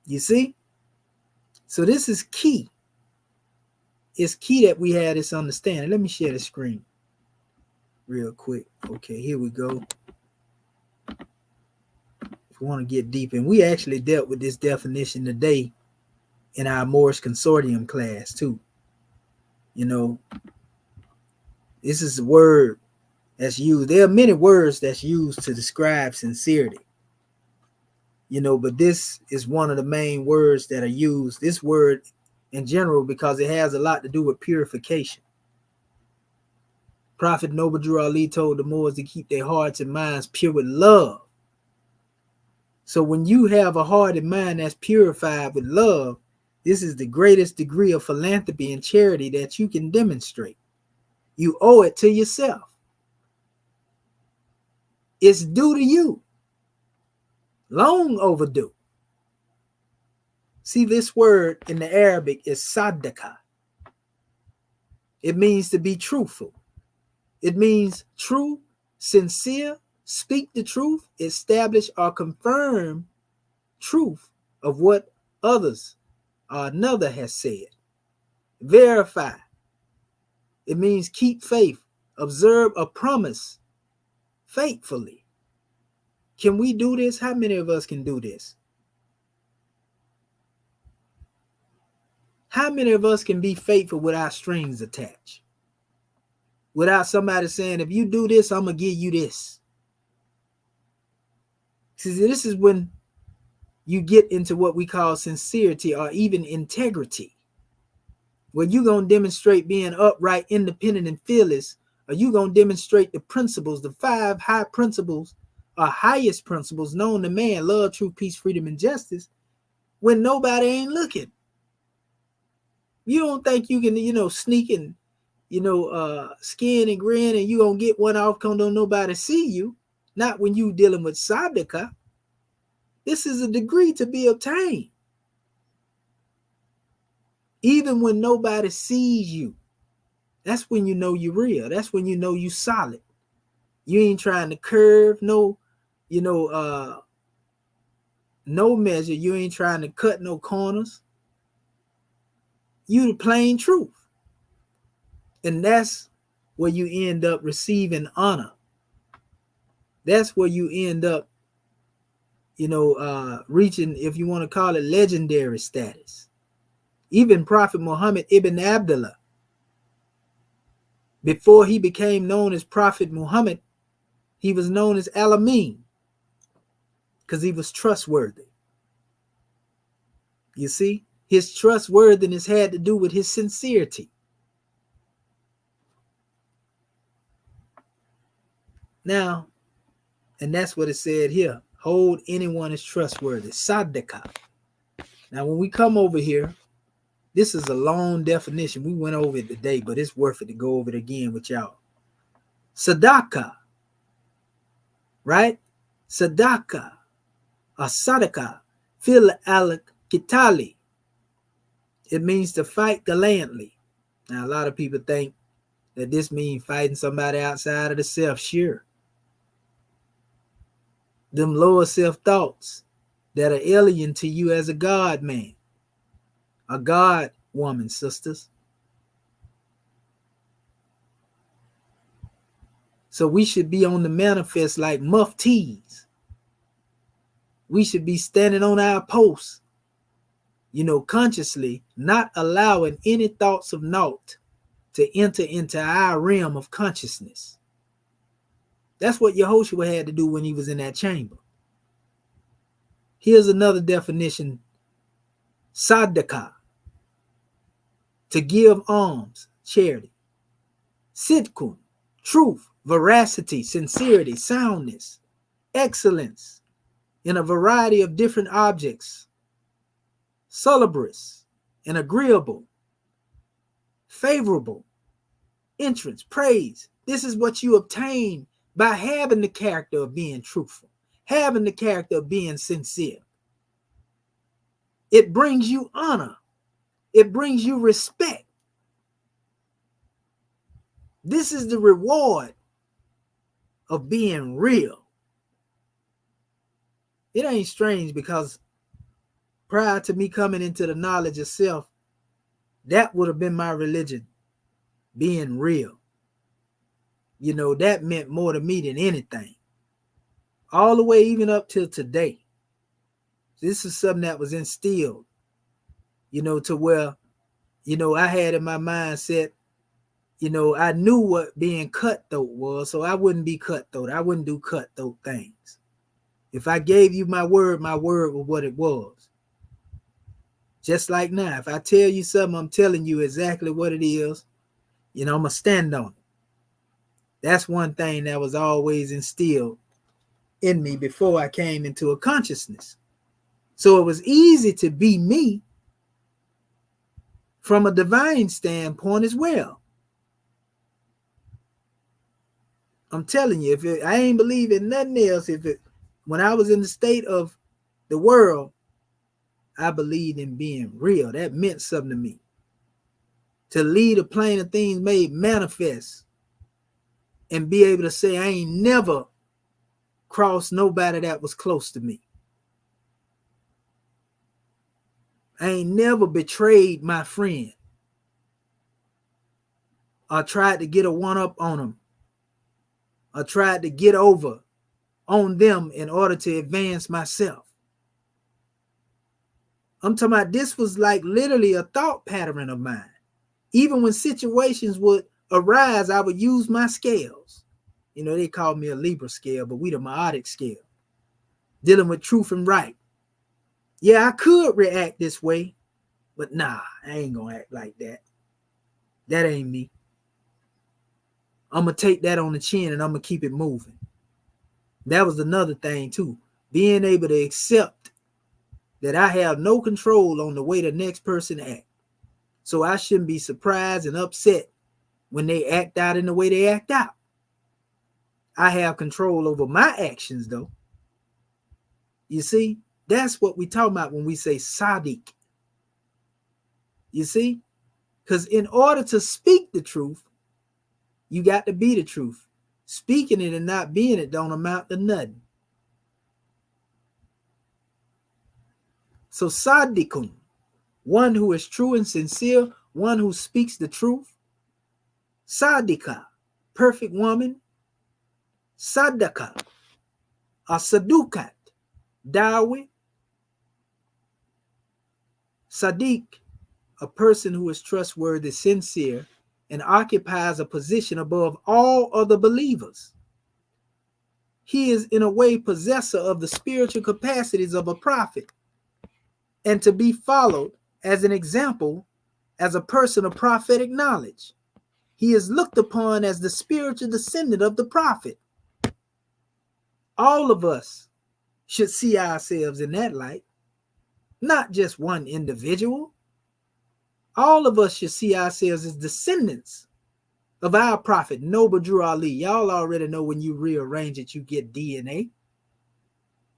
You see? So this is key. It's key that we have this understanding. Let me share the screen real quick. Okay, here we go. If we want to get deep in, we actually dealt with this definition today in our Morse Consortium class too. You know, this is a word that's used. There are many words that's used to describe sincerity. You know, but this is one of the main words that are used. This word in general, because it has a lot to do with purification. Prophet Noble Drew Ali told the Moors to keep their hearts and minds pure with love. So when you have a heart and mind that's purified with love, this is the greatest degree of philanthropy and charity that you can demonstrate. You owe it to yourself. It's due to you. Long overdue. See, this word in the Arabic is sadaka. It means to be truthful. It means true, sincere, speak the truth, establish or confirm truth of what others or another has said. Verify. It means keep faith, observe a promise faithfully. Can we do this? How many of us can do this? How many of us can be faithful without strings attached? Without somebody saying, if you do this, I'm going to give you this. See, this is when you get into what we call sincerity or even integrity, where you're going to demonstrate being upright, independent, and fearless, or you're going to demonstrate the principles, the 5 high principles, or highest principles known to man: love, truth, peace, freedom, and justice, when nobody ain't looking. You don't think you can, sneak and, skin and grin and you gonna get one off because don't nobody see you. Not when you dealing with Sadaka. This is a degree to be obtained. Even when nobody sees you, that's when you know you're real. That's when you know you solid. You ain't trying to curve no measure. You ain't trying to cut no corners. You the plain truth. And that's where you end up receiving honor. That's where you end up, reaching, if you want to call it, legendary status. Even Prophet Muhammad ibn Abdullah, before he became known as Prophet Muhammad, he was known as Al-Amin because he was trustworthy. You see, his trustworthiness had to do with his sincerity. Now, and that's what it said here. Hold anyone as trustworthy. Sadaka. Now, when we come over here, this is a long definition. We went over it today, but it's worth it to go over it again with y'all. Sadaka, right? Sadaka, or sadaka, fil al-kitali. It means to fight gallantly. Now, a lot of people think that this means fighting somebody outside of the self. Sure. Them lower self thoughts that are alien to you as a God man, a God woman, sisters. So we should be on the manifest like muftis. We should be standing on our posts, consciously, not allowing any thoughts of naught to enter into our realm of consciousness. That's what Yehoshua had to do when he was in that chamber. Here's another definition. Sadaka, to give alms, charity. Sidkun, truth, veracity, sincerity, soundness, excellence in a variety of different objects. Salubrious and agreeable, favorable, entrance, praise. This is what you obtain by having the character of being truthful, having the character of being sincere. It brings you honor. It brings you respect. This is the reward of being real. It ain't strange because prior to me coming into the knowledge of self, that would have been my religion, being real. That meant more to me than anything. All the way even up till today. This is something that was instilled, to where, I had in my mindset, I knew what being cutthroat was, so I wouldn't be cutthroat. I wouldn't do cutthroat things. If I gave you my word was what it was. Just like now, if I tell you something, I'm telling you exactly what it is. I'm going to stand on it. That's one thing that was always instilled in me before I came into a consciousness. So it was easy to be me from a divine standpoint as well. I'm telling you, I ain't believe in nothing else. When I was in the state of the world, I believed in being real. That meant something to me. To lead a plane of things made manifest and be able to say, I ain't never crossed nobody that was close to me. I ain't never betrayed my friend or tried to get a one-up on them or tried to get over on them in order to advance myself. I'm talking about this was like literally a thought pattern of mine. Even when situations would arise, I would use my scales. They call me a Libra scale, but we the Ma'atic scale. Dealing with truth and right. Yeah, I could react this way, but nah, I ain't gonna act like that. That ain't me. I'm gonna take that on the chin and I'm gonna keep it moving. That was another thing too. Being able to accept that I have no control on the way the next person acts. So I shouldn't be surprised and upset when they act out in the way they act out. I have control over my actions though. You see, that's what we talk about when we say Sadiq. You see, because in order to speak the truth, you got to be the truth. Speaking it and not being it don't amount to nothing. So Sadiqun, one who is true and sincere, one who speaks the truth. Sadika, perfect woman. Sadaka, a sadukat, dawi, sadiq, a person who is trustworthy, sincere, and occupies a position above all other believers. He is in a way possessor of the spiritual capacities of a prophet and to be followed as an example as a person of prophetic knowledge. He is looked upon as the spiritual descendant of the prophet. All of us should see ourselves in that light, not just one individual. All of us should see ourselves as descendants of our prophet, Noble Drew Ali. Y'all already know when you rearrange it, you get DNA.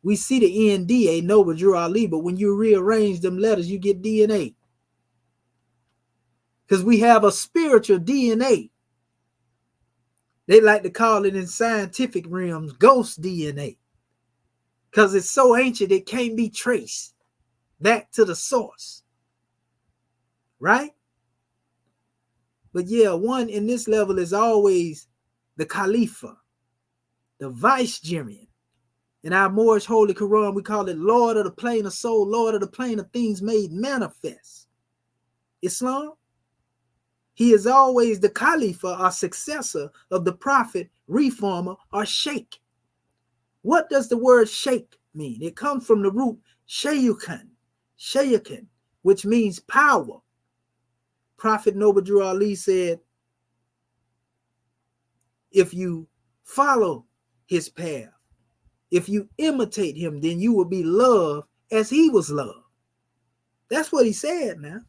We see the NDA, Noble Drew Ali, but when you rearrange them letters, you get DNA. Because we have a spiritual DNA. They like to call it in scientific realms ghost DNA. Because it's so ancient, it can't be traced back to the source. Right? But yeah, one in this level is always the Khalifa, the vicegerent. In our Moorish Holy Quran, we call it Lord of the plane of soul, Lord of the plane of things made manifest. Islam, he is always the Khalifa or successor of the prophet, reformer, or sheikh. What does the word sheikh mean? It comes from the root shayukan, which means power. Prophet Noble Drew Ali said, if you follow his path, if you imitate him, then you will be loved as he was loved. That's what he said now.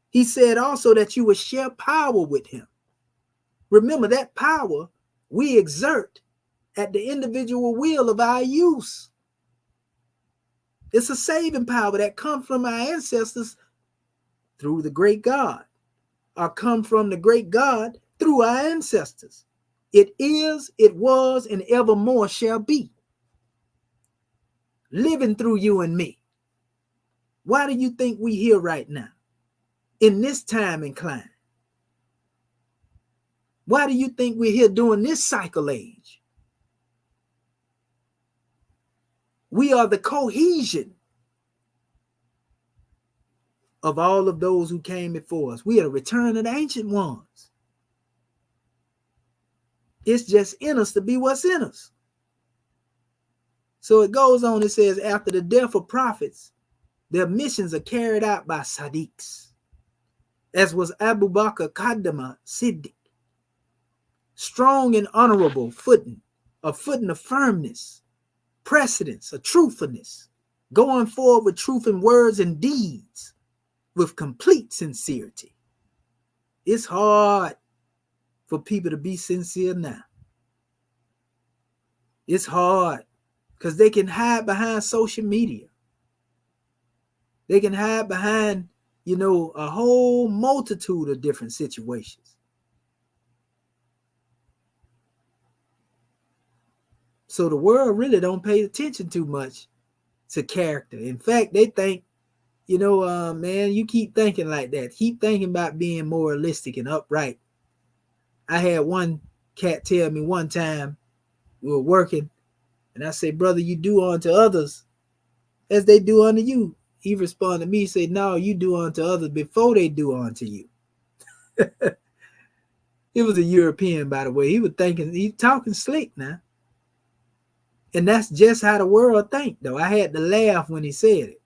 He said also that you will share power with him. Remember, that power we exert at the individual will of our use. It's a saving power that comes from our ancestors through the great God, or come from the great God through our ancestors. It is, it was, and evermore shall be. Living through you and me. Why do you think we here right now? In this time and climate? Why do you think we're here during this cycle age? We are the cohesion of all of those who came before us. We are the return of the ancient ones. It's just in us to be what's in us. So it goes on, it says, after the death of prophets, their missions are carried out by Sadiqs, as was Abu Bakr Qaddama Siddiq. Strong and honorable footing, a footing of firmness, precedence, a truthfulness, going forward with truth in words and deeds, with complete sincerity. It's hard for people to be sincere now. It's hard because they can hide behind social media. They can hide behind, a whole multitude of different situations. So the world really don't pay attention too much to character. In fact, they think, man, you keep thinking like that. Keep thinking about being moralistic and upright. I had one cat tell me one time, we were working, and I said, brother, you do unto others as they do unto you. He responded to me, said, no, you do unto others before they do unto you. He was a European, by the way. He was thinking, he's talking slick now. And that's just how the world think, though. I had to laugh when he said it.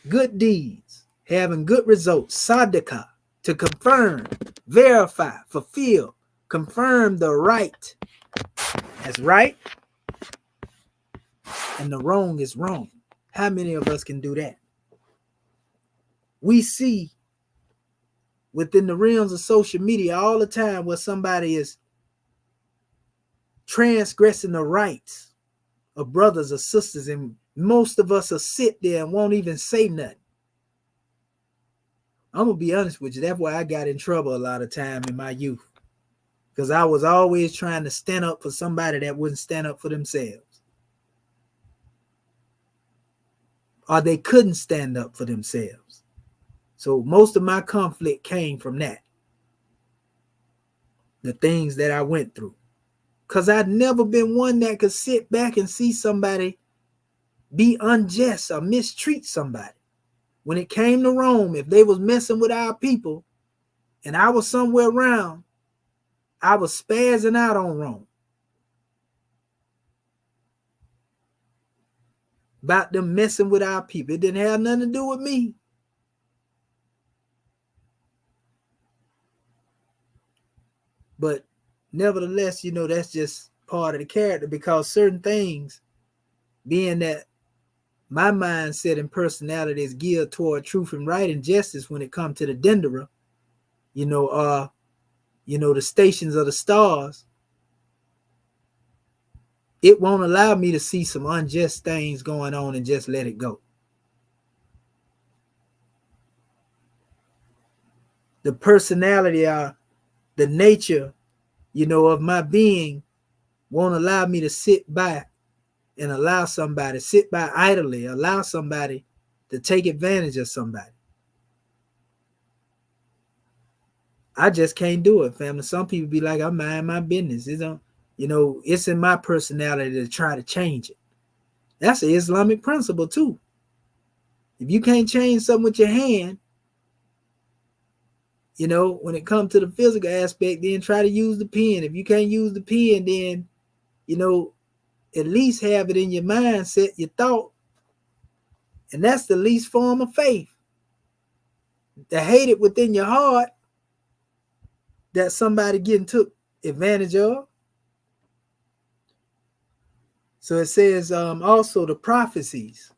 Good deeds, having good results, sadaqah, to confirm, verify, fulfill, confirm the right as right and the wrong is wrong. How many of us can do that? We see within the realms of social media all the time where somebody is transgressing the rights of brothers or sisters, and most of us will sit there and won't even say nothing. I'm going to be honest with you. That's why I got in trouble a lot of time in my youth, because I was always trying to stand up for somebody that wouldn't stand up for themselves, or they couldn't stand up for themselves. So most of my conflict came from that. the things that I went through. Because I'd never been one that could sit back and see somebody be unjust or mistreat somebody. When it came to Rome, if they was messing with our people and I was somewhere around, I was spazzing out on Rome about them messing with our people. It didn't have nothing to do with me. But nevertheless, that's just part of the character, because certain things, being that my mindset and personality is geared toward truth and right and justice when it comes to the Dendera, the stations of the stars, it won't allow me to see some unjust things going on and just let it go. The personality or the nature, of my being won't allow me to sit by and allow somebody, sit by idly, allow somebody to take advantage of somebody. I just can't do it, family. Some people be like, I mind my business. It's in my personality to try to change it. That's an Islamic principle too. If you can't change something with your hand, when it comes to the physical aspect, then try to use the pen. If you can't use the pen, then, at least have it in your mindset, your thought. And that's the least form of faith. To hate it within your heart that somebody getting took advantage of. So it says also the prophecies,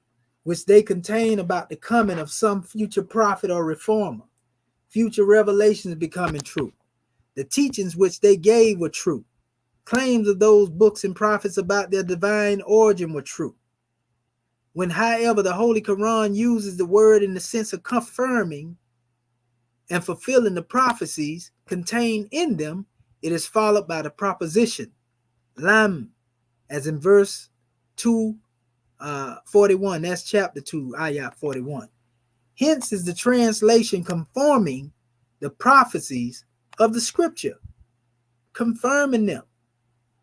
which they contain about the coming of some future prophet or reformer, future revelations becoming true. The teachings which they gave were true. Claims of those books and prophets about their divine origin were true. When, however, the Holy Quran uses the word in the sense of confirming and fulfilling the prophecies contained in them, it is followed by the proposition, lam, as in verse 241. That's chapter 2, ayah 41. Hence is the translation conforming the prophecies of the scripture, confirming them,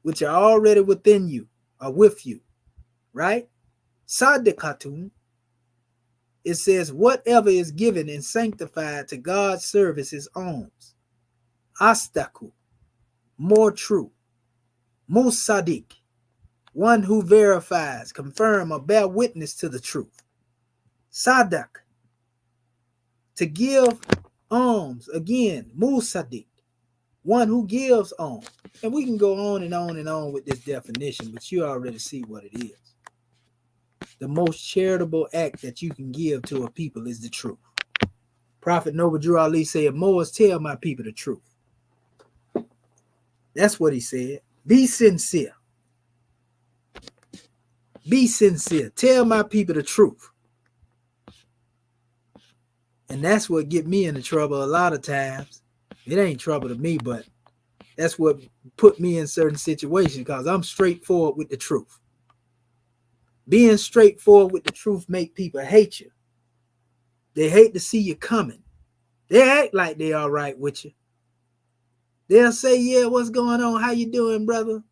which are already within you or with you, right? Sadaqatun, it says, whatever is given and sanctified to God's service is alms. Astaku, more true. Musadik, one who verifies, confirm, or bear witness to the truth. Sadak, to give alms. Again, Musadik, one who gives alms. And we can go on and on and on with this definition, but you already see what it is. The most charitable act that you can give to a people is the truth. Prophet Noble Drew Ali said, Moors, tell my people the truth. That's what he said. Be sincere. Be sincere. Tell my people the truth. And that's what get me into trouble a lot of times. It ain't trouble to me, but that's what put me in certain situations, because I'm straightforward with the truth. Being straightforward with the truth make people hate you. They hate to see you coming. They act like they all right with you. They'll say, yeah, what's going on? How you doing, brother?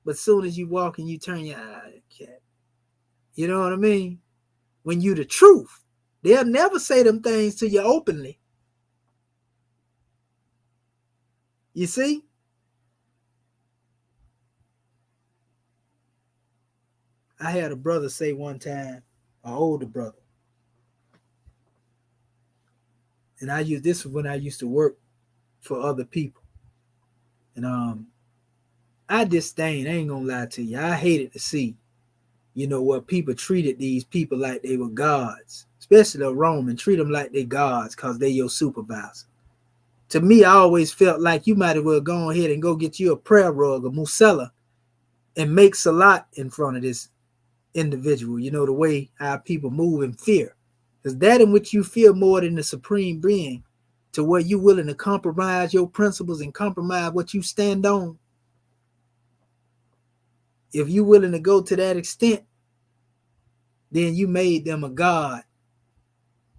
But soon as you walk and you turn your eye, cat. You know what I mean? When you the truth, they'll never say them things to you openly. You see? I had a brother say one time, an older brother, and this was when I used to work for other people. And I disdain, I ain't gonna lie to you, I hated to see, what people treated these people like they were gods, especially the Roman, treat them like they gods because they your supervisor. To me, I always felt like you might as well go ahead and go get you a prayer rug, a musalla, and make salat in front of this individual, the way our people move in fear. Because that in which you fear more than the supreme being, to where you willing to compromise your principles and compromise what you stand on. If you willing to go to that extent, then you made them a god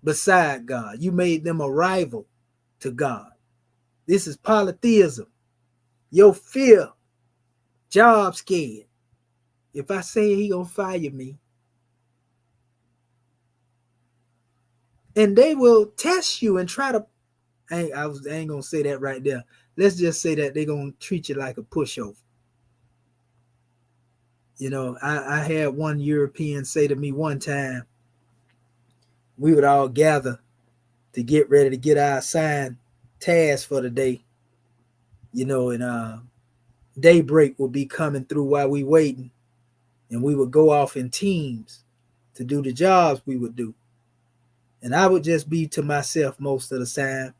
beside God. You made them a rival to God. This is polytheism. Your fear, job scared. If I say he gonna fire me, and they will test you and try to. I ain't gonna say that right there. Let's just say that they gonna treat you like a pushover. I had one European say to me one time, we would all gather to get ready to get our assigned task for the day, and daybreak would be coming through while we waiting, and we would go off in teams to do the jobs we would do. And I would just be to myself most of the time,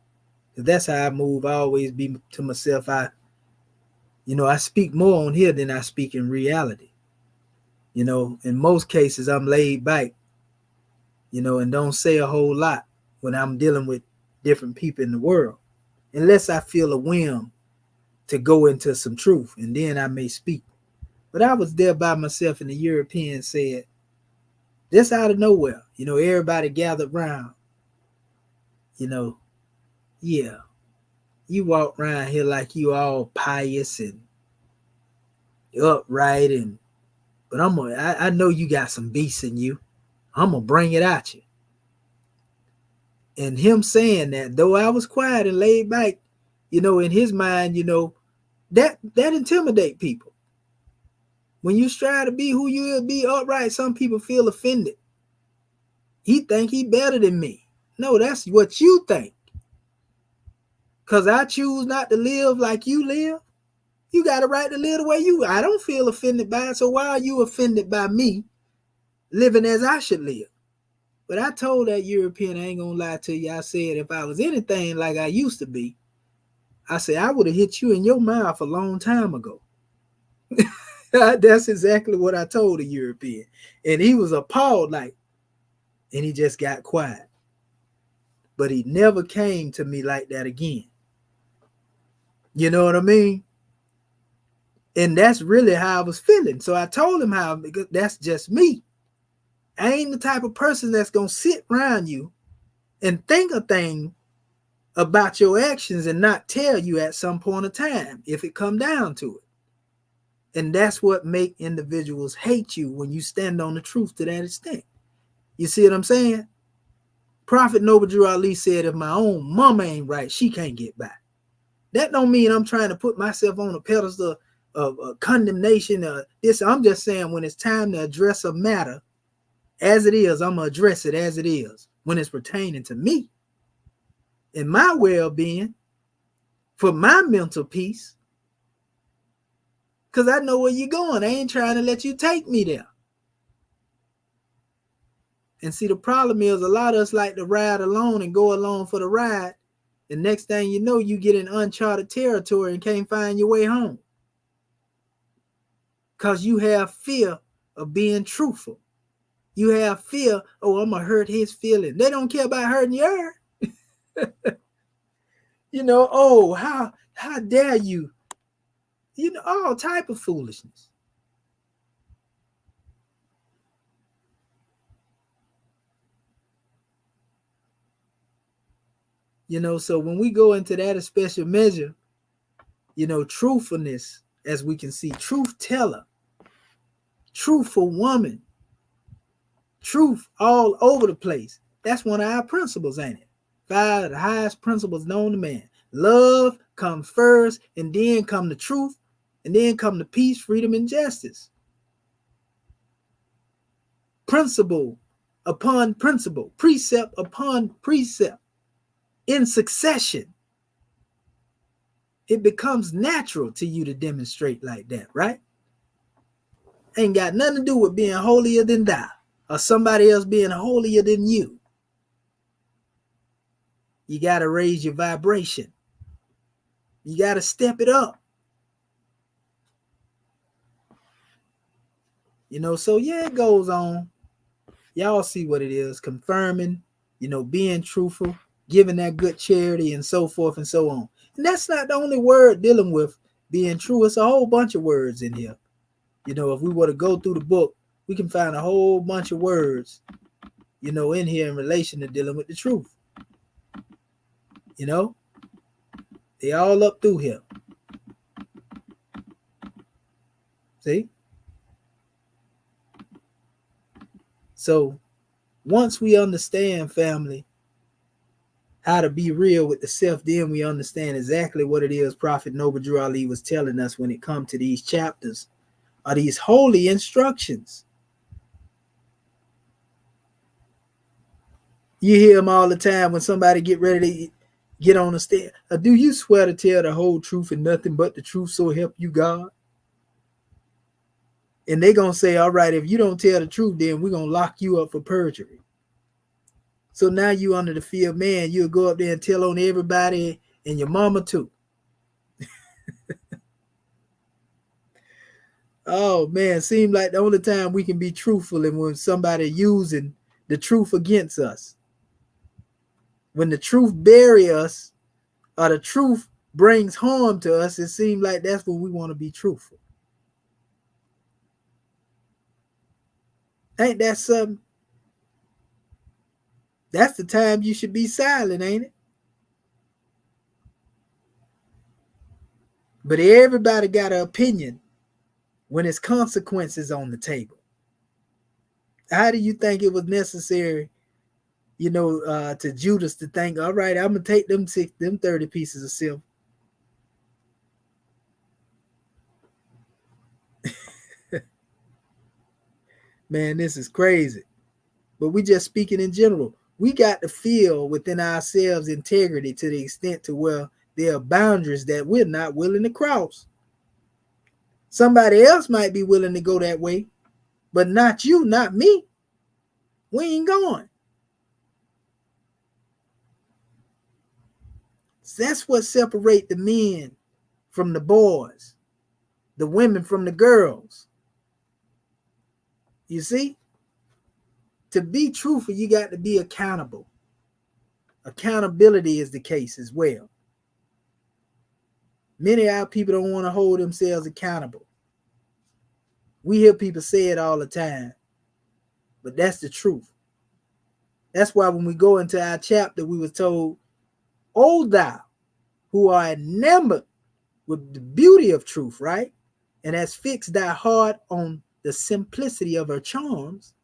because that's how I move. I always be to myself. I speak more on here than I speak in reality. In most cases, I'm laid back, and don't say a whole lot when I'm dealing with different people in the world, unless I feel a whim to go into some truth, and then I may speak. But I was there by myself, and the European said, just out of nowhere, everybody gathered around, you know, yeah, you walk around here like you all pious and upright, but I know you got some beast in you. I'm gonna bring it at you. And him saying that, though I was quiet and laid back, in his mind, that intimidate people. When you strive to be who you is, be upright, some people feel offended. He think he better than me. No, that's what you think. Because I choose not to live like you live. You got a right to live the way you. I don't feel offended by it, so why are you offended by me living as I should live? But I told that European, I ain't gonna lie to you, I said if I was anything like I used to be, I said I would have hit you in your mouth a long time ago. That's exactly what I told the European. And he was appalled, and he just got quiet. But he never came to me like that again. You know what I mean? And that's really how I was feeling. So I told him how, because that's just me. I ain't the type of person that's going to sit around you and think a thing about your actions and not tell you at some point of time if it come down to it. And that's what make individuals hate you when you stand on the truth to that extent. You see what I'm saying? Prophet Noble Drew Ali said, if my own mama ain't right, she can't get by. That don't mean I'm trying to put myself on a pedestal of condemnation. I'm just saying when it's time to address a matter as it is, I'm going to address it as it is when it's pertaining to me and my well-being, for my mental peace, because I know where you're going. I ain't trying to let you take me there. And see, the problem is a lot of us like to ride alone and go along for the ride. The next thing you know, you get in uncharted territory and can't find your way home. Because you have fear of being truthful. You have fear, oh, I'm going to hurt his feeling. They don't care about hurting yours. Oh, how dare you? All type of foolishness. So when we go into that special measure, truthfulness, as we can see, truth teller, truthful woman, truth all over the place. That's one of our principles, ain't it? 5 of the highest principles known to man. Love comes first, and then come the truth, and then come the peace, freedom, and justice. Principle upon principle, precept upon precept, in succession. It becomes natural to you to demonstrate like that, right? Ain't got nothing to do with being holier than thou or somebody else being holier than you. You got to raise your vibration. You got to step it up. So yeah, it goes on. Y'all see what it is, confirming, being truthful, giving that good charity, and so forth and so on. And that's not the only word dealing with being true. It's a whole bunch of words in here. If we were to go through the book, we can find a whole bunch of words, in here in relation to dealing with the truth. They all up through here. See? So once we understand, family, how to be real with the self, then we understand exactly what it is Prophet Noble Drew Ali was telling us when it comes to these chapters, or these holy instructions. You hear him all the time when somebody get ready to get on the stand. Do you swear to tell the whole truth and nothing but the truth, so help you God? And they gonna say, all right, if you don't tell the truth, then we're gonna lock you up for perjury. So now you under the fear of man, you'll go up there and tell on everybody and your mama too. Oh man, seems like the only time we can be truthful is when somebody using the truth against us. When the truth bury us, or the truth brings harm to us, it seems like that's when we want to be truthful. Ain't that something? That's the time you should be silent, ain't it? But everybody got an opinion when it's consequences on the table. How do you think it was necessary, to Judas to think, all right, I'm gonna take them 30 pieces of silver. Man, this is crazy. But we just speaking in general. We got to feel within ourselves integrity to the extent to where there are boundaries that we're not willing to cross. Somebody else might be willing to go that way, but not you, not me. We ain't going. So that's what separates the men from the boys, the women from the girls. You see? To be truthful, you got to be accountable. Accountability is the case as well. Many of our people don't want to hold themselves accountable. We hear people say it all the time, but that's the truth. That's why when we go into our chapter, we were told, O thou who are enamored with the beauty of truth, right? And has fixed thy heart on the simplicity of her charms.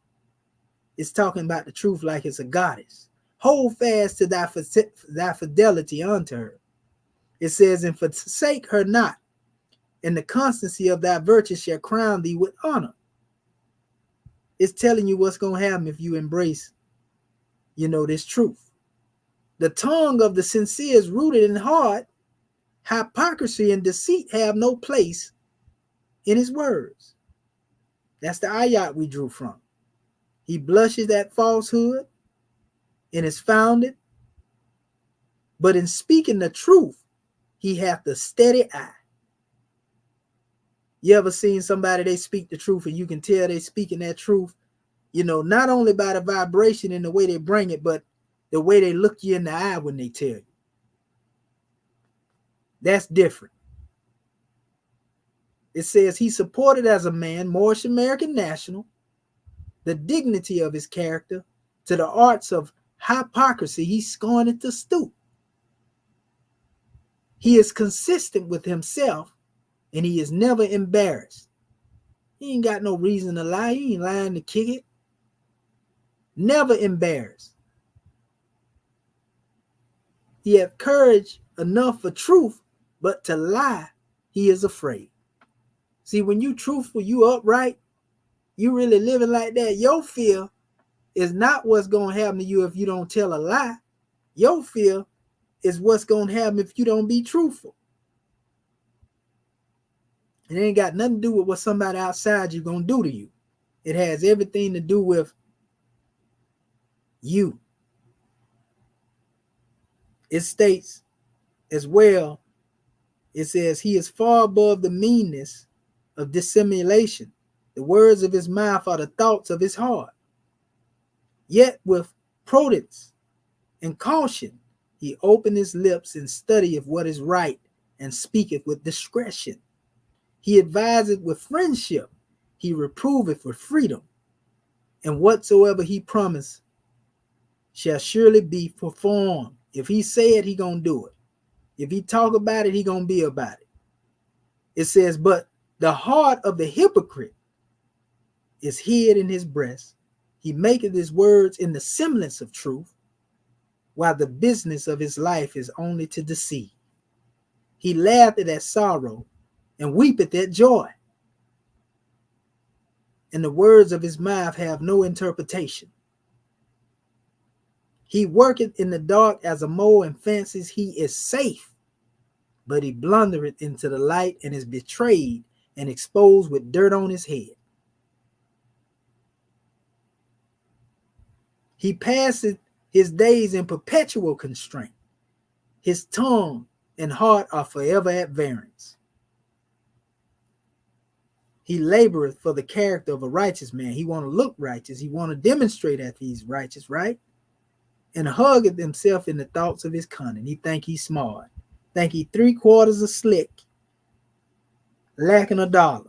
It's talking about the truth like it's a goddess. Hold fast to thy fidelity unto her. It says, and forsake her not, and the constancy of thy virtue shall crown thee with honor. It's telling you what's going to happen if you embrace, this truth. The tongue of the sincere is rooted in heart. Hypocrisy and deceit have no place in his words. That's the ayat we drew from. He blushes at falsehood and is founded, but in speaking the truth, he hath the steady eye. You ever seen somebody, they speak the truth and you can tell they speaking that truth, not only by the vibration and the way they bring it, but the way they look you in the eye when they tell you. That's different. It says he supported as a man, Moorish American national, the dignity of his character, to the arts of hypocrisy he scorned to stoop. He is consistent with himself and he is never embarrassed. He ain't got no reason to lie. He ain't lying to kick it. Never embarrassed. He hath courage enough for truth, but to lie, he is afraid. See, when you truthful, you upright, you really living like that, your fear is not what's going to happen to you if you don't tell a lie. Your fear is what's going to happen if you don't be truthful. It ain't got nothing to do with what somebody outside you going to do to you. It has everything to do with you. It states as well, it says, he is far above the meanness of dissimulation. The words of his mouth are the thoughts of his heart. Yet with prudence and caution, he opened his lips in study of what is right and speaketh with discretion. He adviseth with friendship. He reproveth with freedom. And whatsoever he promised shall surely be performed. If he say it, he gonna do it. If he talk about it, he gonna be about it. It says, but The heart of the hypocrite is hid in his breast. He maketh his words in the semblance of truth, while the business of his life is only to deceive. He laugheth at sorrow and weepeth at joy, and the words of his mouth have no interpretation. He worketh in the dark as a mole and fancies he is safe, but he blundereth into the light and is betrayed and exposed with dirt on his head. He passeth his days in perpetual constraint. His tongue and heart are forever at variance. He laboreth for the character of a righteous man. He want to look righteous. He want to demonstrate that he's righteous, right? And huggeth himself in the thoughts of his cunning. He think he's smart. Think he 3/4 of slick, lacking $1.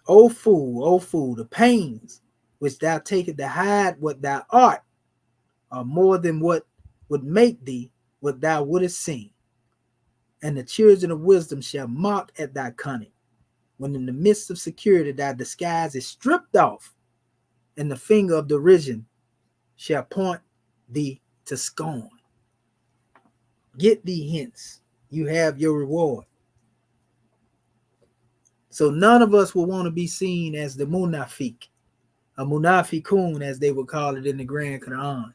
O fool, the pains which thou takest to hide what thou art are more than what would make thee what thou wouldest see. And the children of wisdom shall mock at thy cunning, when in the midst of security thy disguise is stripped off, and the finger of derision shall point thee to scorn. Get thee hence, you have your reward. So none of us will want to be seen as the munafiq, a munafiqun as they would call it in the Grand Quran,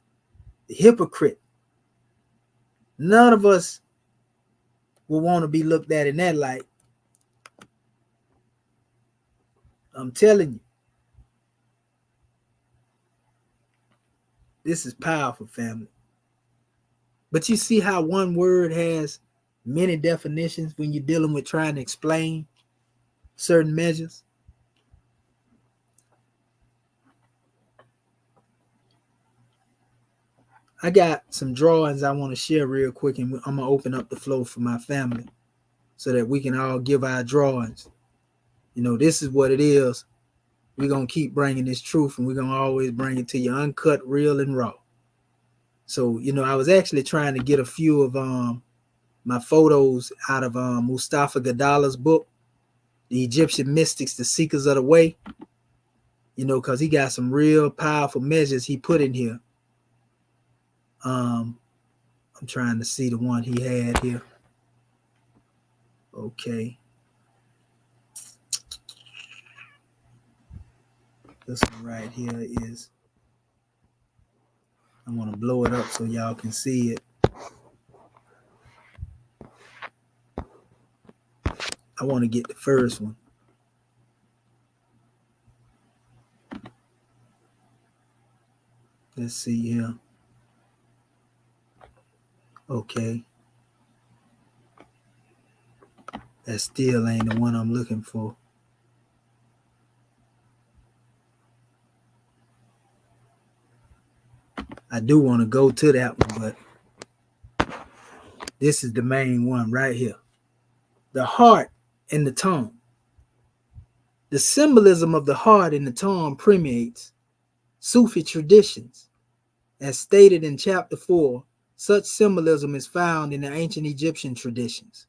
the hypocrite. None of us will want to be looked at in that light. I'm telling you, this is powerful, family. But you see how one word has many definitions when you're dealing with trying to explain certain measures. I got some drawings I want to share real quick, and I'm going to open up the floor for my family so that we can all give our drawings. You know, this is what it is. We're going to keep bringing this truth, and we're going to always bring it to you uncut, real, and raw. So, you know, I was actually trying to get a few of my photos out of Mustafa Gadala's book, The Egyptian Mystics, The Seekers of the Way, you know, because he got some real powerful measures he put in here. I'm trying to see the one he had here. Okay. This one right here is, I'm going to blow it up so y'all can see it. I want to get the first one. Let's see here. Okay. That still ain't the one I'm looking for. I do want to go to that one, but this is the main one right here. The heart and the tongue. The symbolism of the heart and the tongue permeates Sufi traditions. As stated in chapter 4, such symbolism is found in the ancient Egyptian traditions,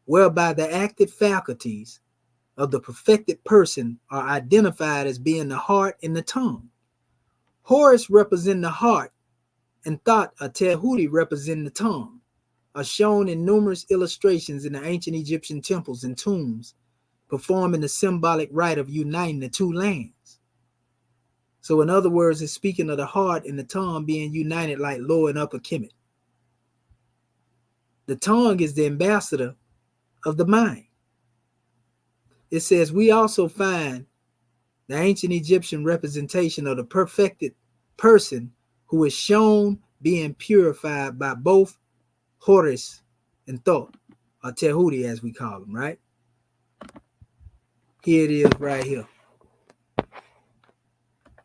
whereby the active faculties of the perfected person are identified as being the heart and the tongue. Horus represents the heart, and Thoth or Tehuti represent the tongue, are shown in numerous illustrations in the ancient Egyptian temples and tombs, performing the symbolic rite of uniting the two lands. So in other words, it's speaking of the heart and the tongue being united like Lower and Upper Kemet. The tongue is the ambassador of the mind. It says, we also find the ancient Egyptian representation of the perfected person who is shown being purified by both Horus and Thoth, or Tehuti as we call them, right? Here it is right here.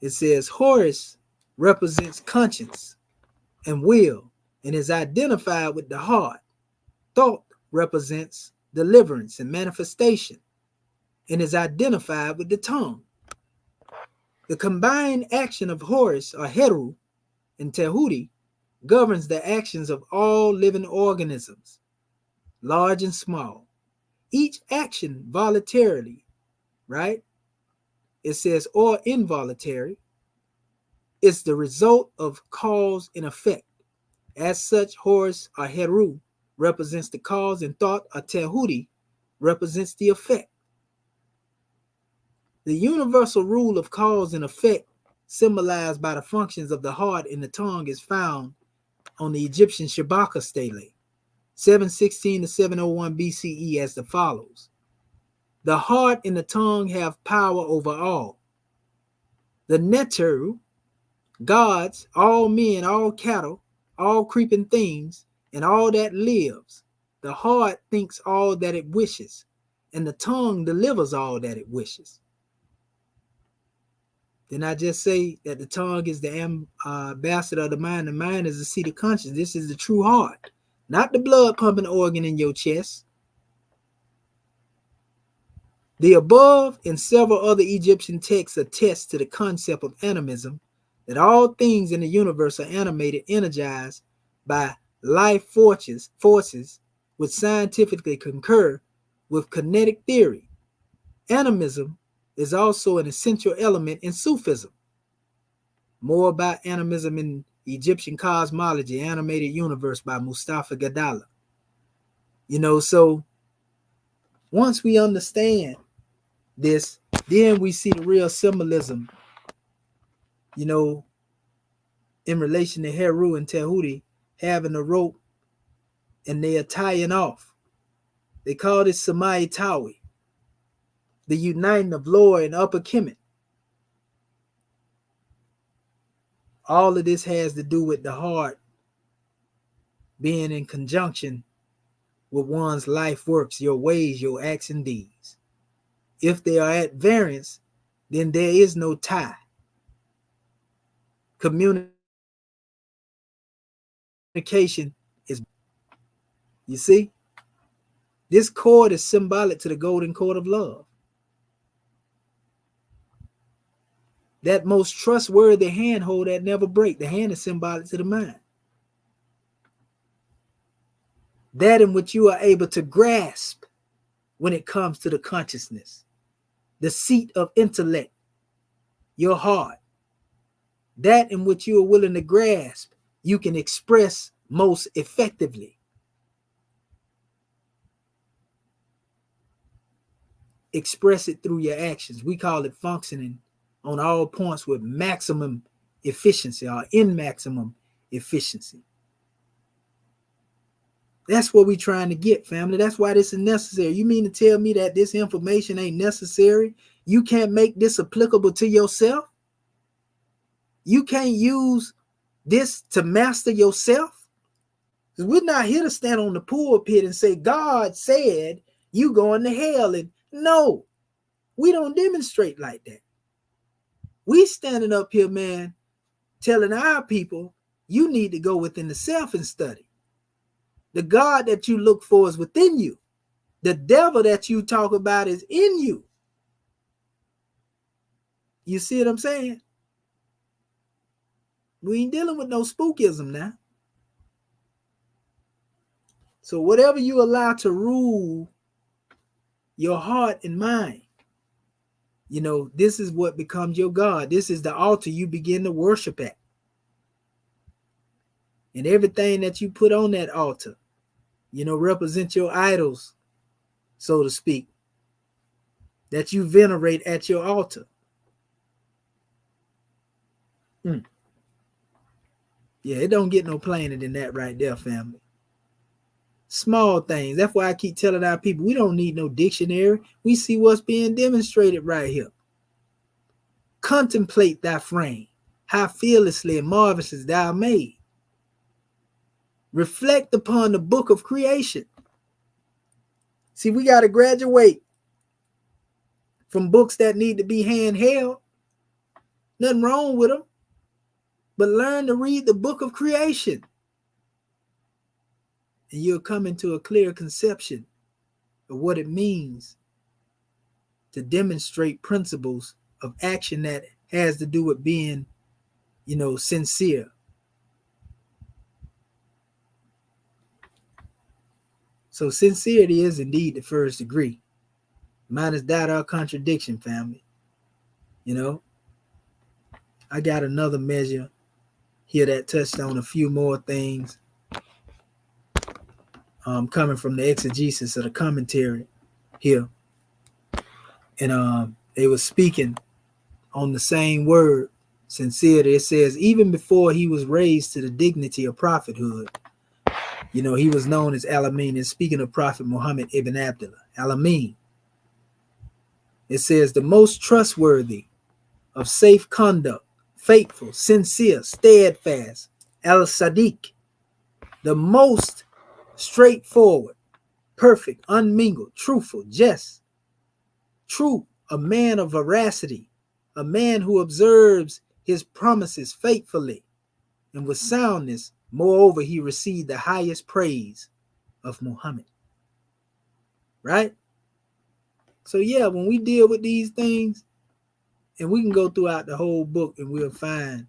It says Horus represents conscience and will and is identified with the heart. Thoth represents deliverance and manifestation and is identified with the tongue. The combined action of Horus or Heru and Tehuti governs the actions of all living organisms, large and small. Each action voluntarily, right? It says, or involuntary, is the result of cause and effect. As such, Horus or Heru represents the cause and thought, or Tehuti represents the effect. The universal rule of cause and effect, symbolized by the functions of the heart and the tongue, is found on the Egyptian Shabaka stele, 716 to 701 BCE, as the follows. The heart and the tongue have power over all. The Neteru, gods, all men, all cattle, all creeping things, and all that lives. The heart thinks all that it wishes, and the tongue delivers all that it wishes. Didn't I just say that the tongue is the ambassador of the mind is the seat of conscience? This is the true heart, not the blood pumping organ in your chest. The above and several other Egyptian texts attest to the concept of animism, that all things in the universe are animated, energized by life forces, which scientifically concur with kinetic theory. Animism is also an essential element in Sufism. More about animism in Egyptian cosmology, Animated Universe by Mustafa Gadala. So once we understand this, then we see the real symbolism, in relation to Heru and Tehuti having a rope and they are tying off. They call this Samai Tawi, the uniting of lower and upper Kemet. All of this has to do with the heart being in conjunction with one's life works, your ways, your acts and deeds. If they are at variance, then there is no tie. Communication is, you see, this cord is symbolic to the golden cord of love. That most trustworthy handhold that never break. The hand is symbolic to the mind. That in which you are able to grasp when it comes to the consciousness, the seat of intellect, your heart. That in which you are willing to grasp, you can express most effectively. Express it through your actions. We call it functioning on all points with maximum efficiency or in maximum efficiency. That's what we're trying to get, family. That's why this is necessary. You mean to tell me that this information ain't necessary? You can't make this applicable to yourself? You can't use this to master yourself? Because we're not here to stand on the pulpit and say, God said you going to hell. And no, we don't demonstrate like that. We standing up here, man, telling our people, you need to go within the self and study. The God that you look for is within you. The devil that you talk about is in you. You see what I'm saying? We ain't dealing with no spookism now. So whatever you allow to rule your heart and mind, this is what becomes your God. This is the altar you begin to worship at. And everything that you put on that altar, represent your idols, so to speak, that you venerate at your altar. Yeah, it don't get no plainer than that right there, family. Small things. That's why I keep telling our people, we don't need no dictionary. We see what's being demonstrated right here. Contemplate thy frame, how fearlessly and marvelously thou made. Reflect upon the book of creation. See, we got to graduate from books that need to be handheld. Nothing wrong with them. But learn to read the book of creation. And you'll come into a clear conception of what it means to demonstrate principles of action that has to do with being, sincere. So sincerity is indeed the first degree. Minus doubt or contradiction, family. You know, I got another measure here that touched on a few more things coming from the exegesis of the commentary here. And they were speaking on the same word, sincerity. It says, even before he was raised to the dignity of prophethood, you know, he was known as Al-Amin. And speaking of Prophet Muhammad ibn Abdullah, Al-Amin, it says, the most trustworthy, of safe conduct, faithful, sincere, steadfast, Al-Sadiq, the most straightforward, perfect, unmingled, truthful, just, true, a man of veracity, a man who observes his promises faithfully and with soundness. Moreover, he received the highest praise of Muhammad. Right? So yeah, when we deal with these things, and we can go throughout the whole book and we'll find,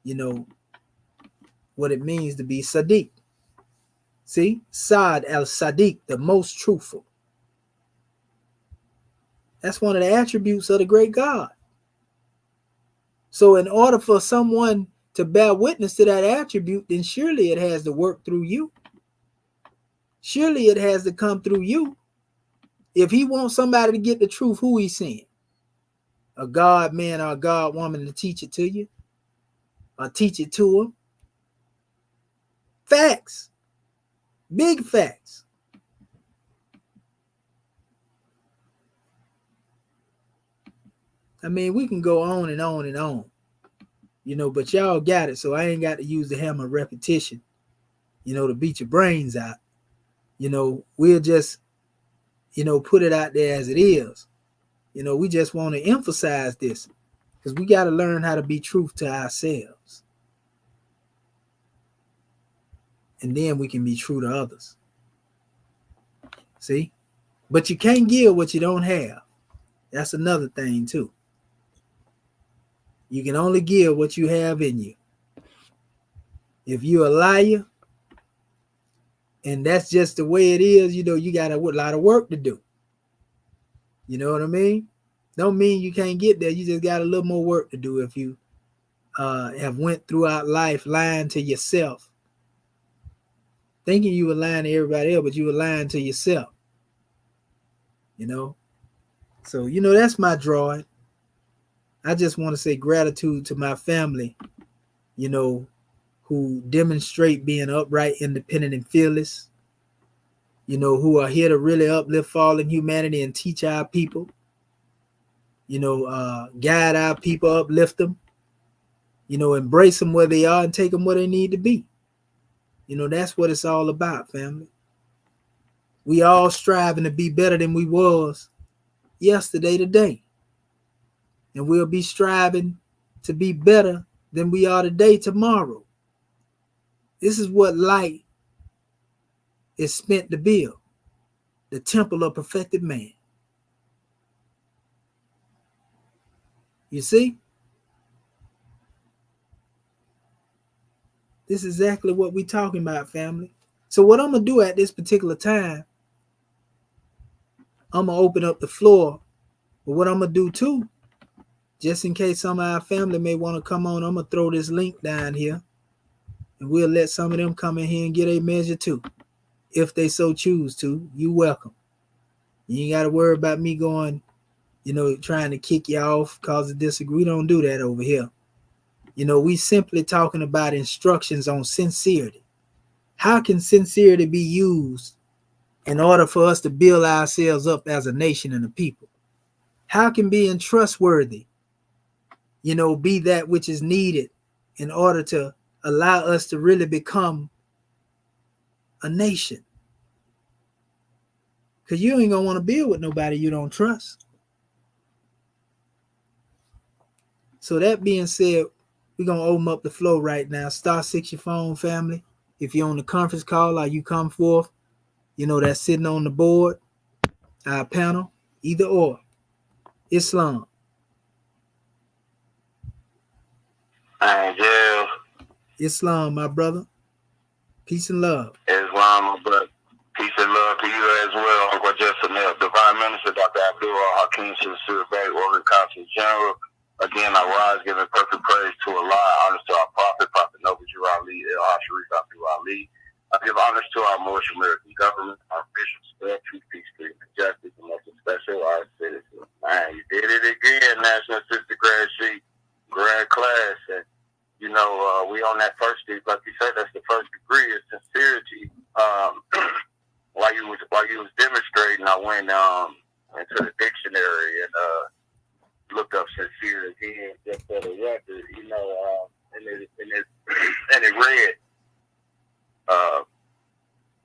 you know, what it means to be Sadiq. See? Saad al-Sadiq, the most truthful. That's one of the attributes of the great God. So in order for someone to bear witness to that attribute, then surely it has to work through you. Surely it has to come through you. If he wants somebody to get the truth, who he's seeing? A God man or a God woman to teach it to you? Or teach it to him? Facts. Big facts. I mean, we can go on and on and on, you know, but y'all got it. So I ain't got to use the hammer of repetition, you know, to beat your brains out. You know, we'll just, you know, put it out there as it is. You know, we just want to emphasize this because we got to learn how to be truth to ourselves. And then we can be true to others. See? But you can't give what you don't have. That's another thing, too. You can only give what you have in you. If you're a liar, and that's just the way it is, you know, you got a lot of work to do. You know what I mean? Don't mean you can't get there. You just got a little more work to do if you have went throughout life lying to yourself. Thinking you were lying to everybody else, but you were lying to yourself. You know? So, you know, that's my drawing. I just want to say gratitude to my family, you know, who demonstrate being upright, independent, and fearless, you know, who are here to really uplift fallen humanity and teach our people, you know, guide our people, uplift them, you know, embrace them where they are and take them where they need to be. You know, that's what it's all about, family. We all striving to be better than we was yesterday, today. And we'll be striving to be better than we are today, tomorrow. This is what light is spent to build, the temple of perfected man. You see? This is exactly what we're talking about, family. So what I'm going to do at this particular time, I'm going to open up the floor. But what I'm going to do too, just in case some of our family may want to come on, I'm going to throw this link down here. And we'll let some of them come in here and get a measure too. If they so choose to, you welcome. You ain't got to worry about me going, you know, trying to kick you off because of disagree. We don't do that over here. You know, we simply talking about instructions on sincerity. How can sincerity be used in order for us to build ourselves up as a nation and a people? How can being trustworthy, you know, be that which is needed in order to allow us to really become a nation? Because you ain't going to want to build with nobody you don't trust. So that being said, we're going to open up the flow right now. *6 your phone, family. If you're on the conference call or you come forth, you know, that's sitting on the board, our panel, either or. Islam. Yeah. Islam, my brother. Peace and love. Islam, my brother. Peace and love to you as well, Uncle Justin, Divine Minister, Dr. Abdul Hakeem, Sincere Bay, Oregon Consul General. Again, I rise giving perfect praise to Allah, honors to our prophet, Prophet Noble Jurah Ali, El Sharif Abdul Ali. I give honors to our Moorish American government, our bishops, truth, peace, freedom, and justice, and most especially our citizens. Man, you did it again, National Sister Grad Sheet, grad class. And, you know, we on that first degree, like you said, that's the first degree is sincerity. While you was demonstrating, I went into the dictionary and looked up sincere again just for the record, you know, and it read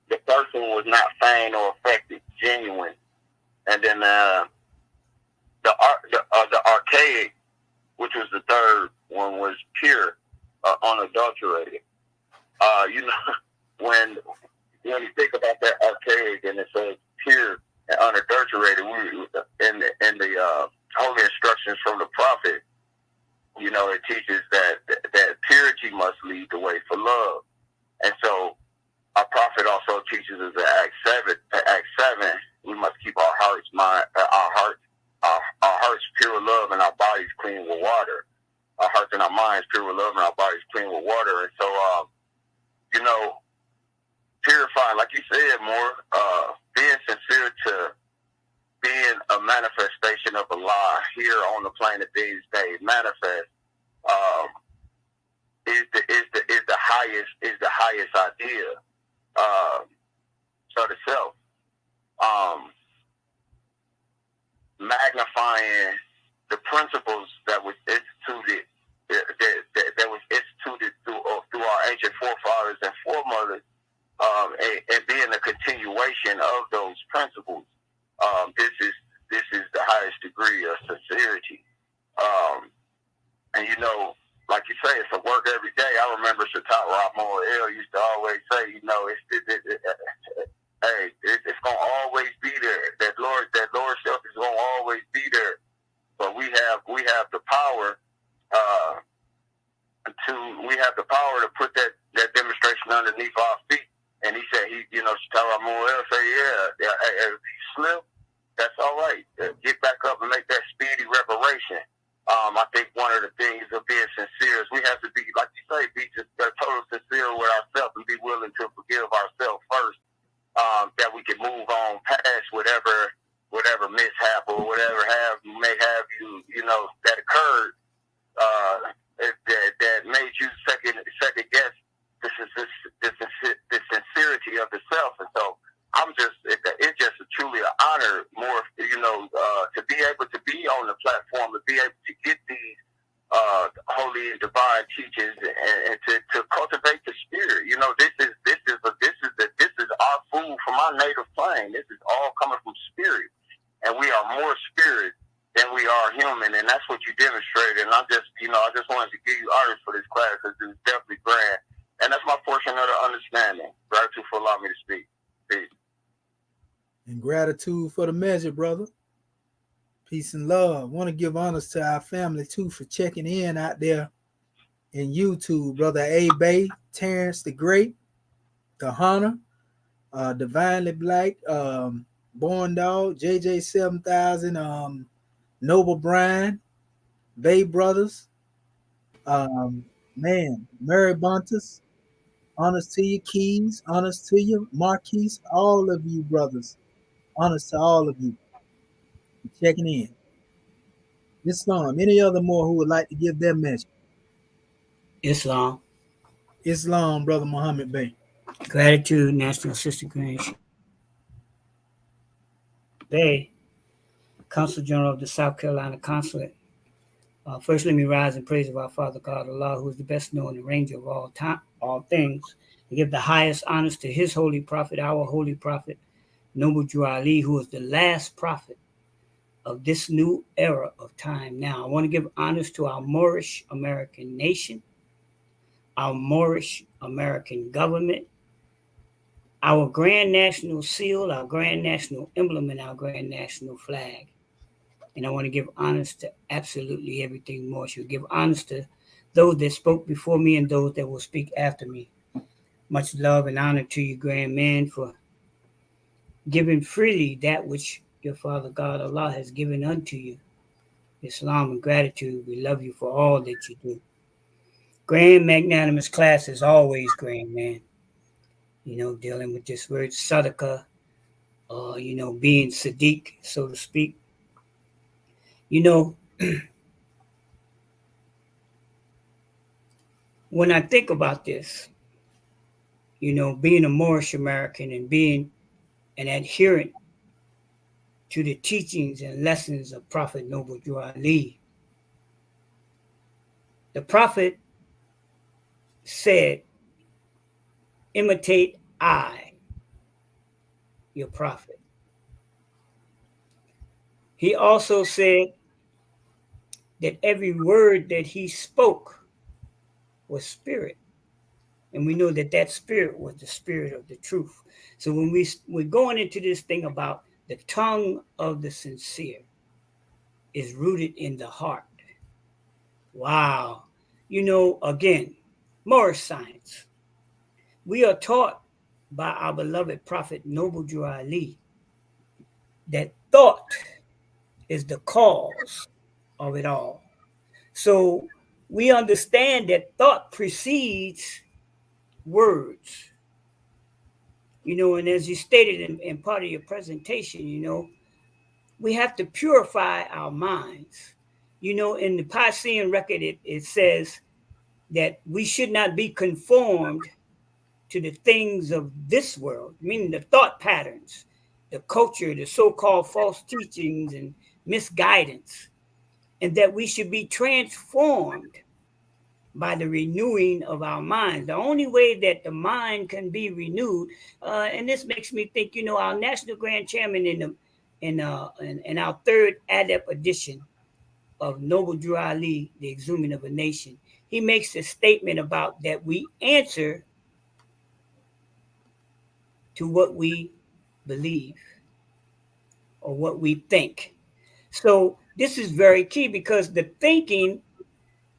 the first one was not feigned or affected, genuine, and then the archaic, which was the third one, was pure, unadulterated. You know, when you think about that archaic and it says pure and unadulterated, in the holy instructions from the prophet, you know, it teaches that purity must lead the way for love. And so our prophet also teaches us in Acts 7, we must keep our hearts pure with love and our bodies clean with water. Our hearts and our minds pure with love and our bodies clean with water. And so, you know, purifying, like you said, more being sincere to being a manifestation of Allah here on the plane of these days, manifest is the highest idea. So the self, magnifying the principles that was instituted through our ancient forefathers and foremothers, and being a continuation of those principles. This is the highest degree of sincerity. And you know, like you say, it's a work every day. I remember Shatat Rahman El used to always say, you know, it's gonna always be there. That Lord self is gonna always be there. But we have the power to put that demonstration underneath our feet. And he said, Shatat Rahman El say, if you slip, that's all right. Get back up and make that speedy reparation. I think one of the things of being sincere is we have to be, like you say, be just total sincere with ourselves and be willing to forgive ourselves first, that we can move on past whatever mishap or whatever may have you know, that occurred, that made you second guess the sincerity of the self. And so it's just truly an honor, more, you know, to be able to be on the platform, to be able to get these holy and divine teachings, and to cultivate the spirit. You know, this is our food from our native plane. This is all coming from spirit, and we are more spirit than we are human, and that's what you demonstrated. And I just wanted to give you honors for this class because it was definitely grand, and that's my portion of the understanding. Gratitude for allowing me to speak. Peace. And gratitude for the measure, brother. Peace and love. Want to give honors to our family too for checking in out there in YouTube. Brother A Bay, Terrence the Great, the Hunter, Divinely Black, Born Dog, JJ 7000, Noble Brian, Bay Brothers, Mary Buntus, honors to you, Keys, honors to you, Marquise, all of you brothers, honors to all of you for checking in. Islam, any other more who would like to give their message? Islam, Brother Muhammad Bey. Gratitude, National Sister Grand Bay, Consul General of the South Carolina Consulate. First, let me rise in praise of our Father God, Allah, who is the best known and ranger of all things, and give the highest honors to His holy prophet, our holy prophet, Noble Jurah Ali, who is the last prophet of this new era of time. Now, I want to give honors to our Moorish American nation, our Moorish American government, our grand national seal, our grand national emblem, and our grand national flag. And I want to give honors to absolutely everything more. Should give honors to those that spoke before me and those that will speak after me. Much love and honor to you, grand man, for giving freely that which your Father God Allah has given unto you. Islam and gratitude. We love you for all that you do. Grand magnanimous class is always grand, man. Dealing with this word sadaqah, being Sadiq, so to speak. You know, when I think about this, being a Moorish American and being an adherent to the teachings and lessons of Prophet Noble Drew Ali, the Prophet said, imitate I, your Prophet. He also said that every word that he spoke was spirit. And we know that that spirit was the spirit of the truth. So when we're going into this thing about the tongue of the sincere is rooted in the heart. Wow. Again, Moorish science. We are taught by our beloved Prophet Noble Drew Ali that thought is the cause of it all. So we understand that thought precedes words. And as you stated in part of your presentation, we have to purify our minds. In the Piscean record, it says that we should not be conformed to the things of this world, meaning the thought patterns, the culture, the so called false teachings and misguidance, and that we should be transformed by the renewing of our minds. The only way that the mind can be renewed, and this makes me think, our National Grand Chairman in our third adept edition of Noble Drew Ali, The Exhuming of a Nation, he makes a statement about that we answer to what we believe or what we think. So this is very key because the thinking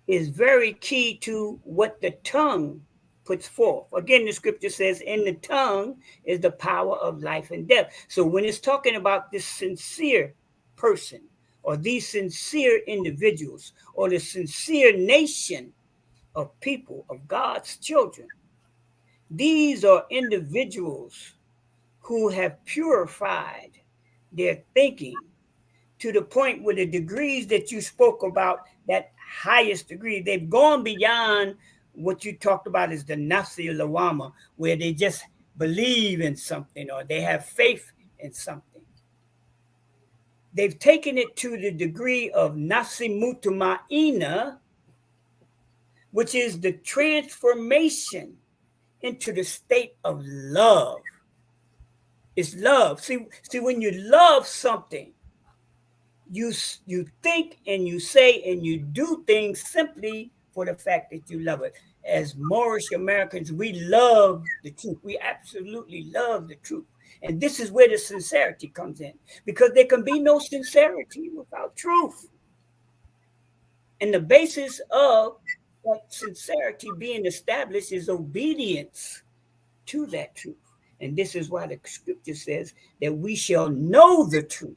is very key to what the tongue puts forth. Again, the scripture says, in the tongue is the power of life and death. So when it's talking about this sincere person or these sincere individuals or the sincere nation of people, of God's children, these are individuals who have purified their thinking to the point where the degrees that you spoke about, that highest degree, they've gone beyond what you talked about as the nafsi lawama, where they just believe in something or they have faith in something. They've taken it to the degree of nafsi mutuma'ina, which is the transformation into the state of love. It's love. See, when you love something, you think and you say and you do things simply for the fact that you love it. As Moorish Americans, we love the truth. We absolutely love the truth. And this is where the sincerity comes in, because there can be no sincerity without truth. And the basis of that sincerity being established is obedience to that truth. And this is why the scripture says that we shall know the truth,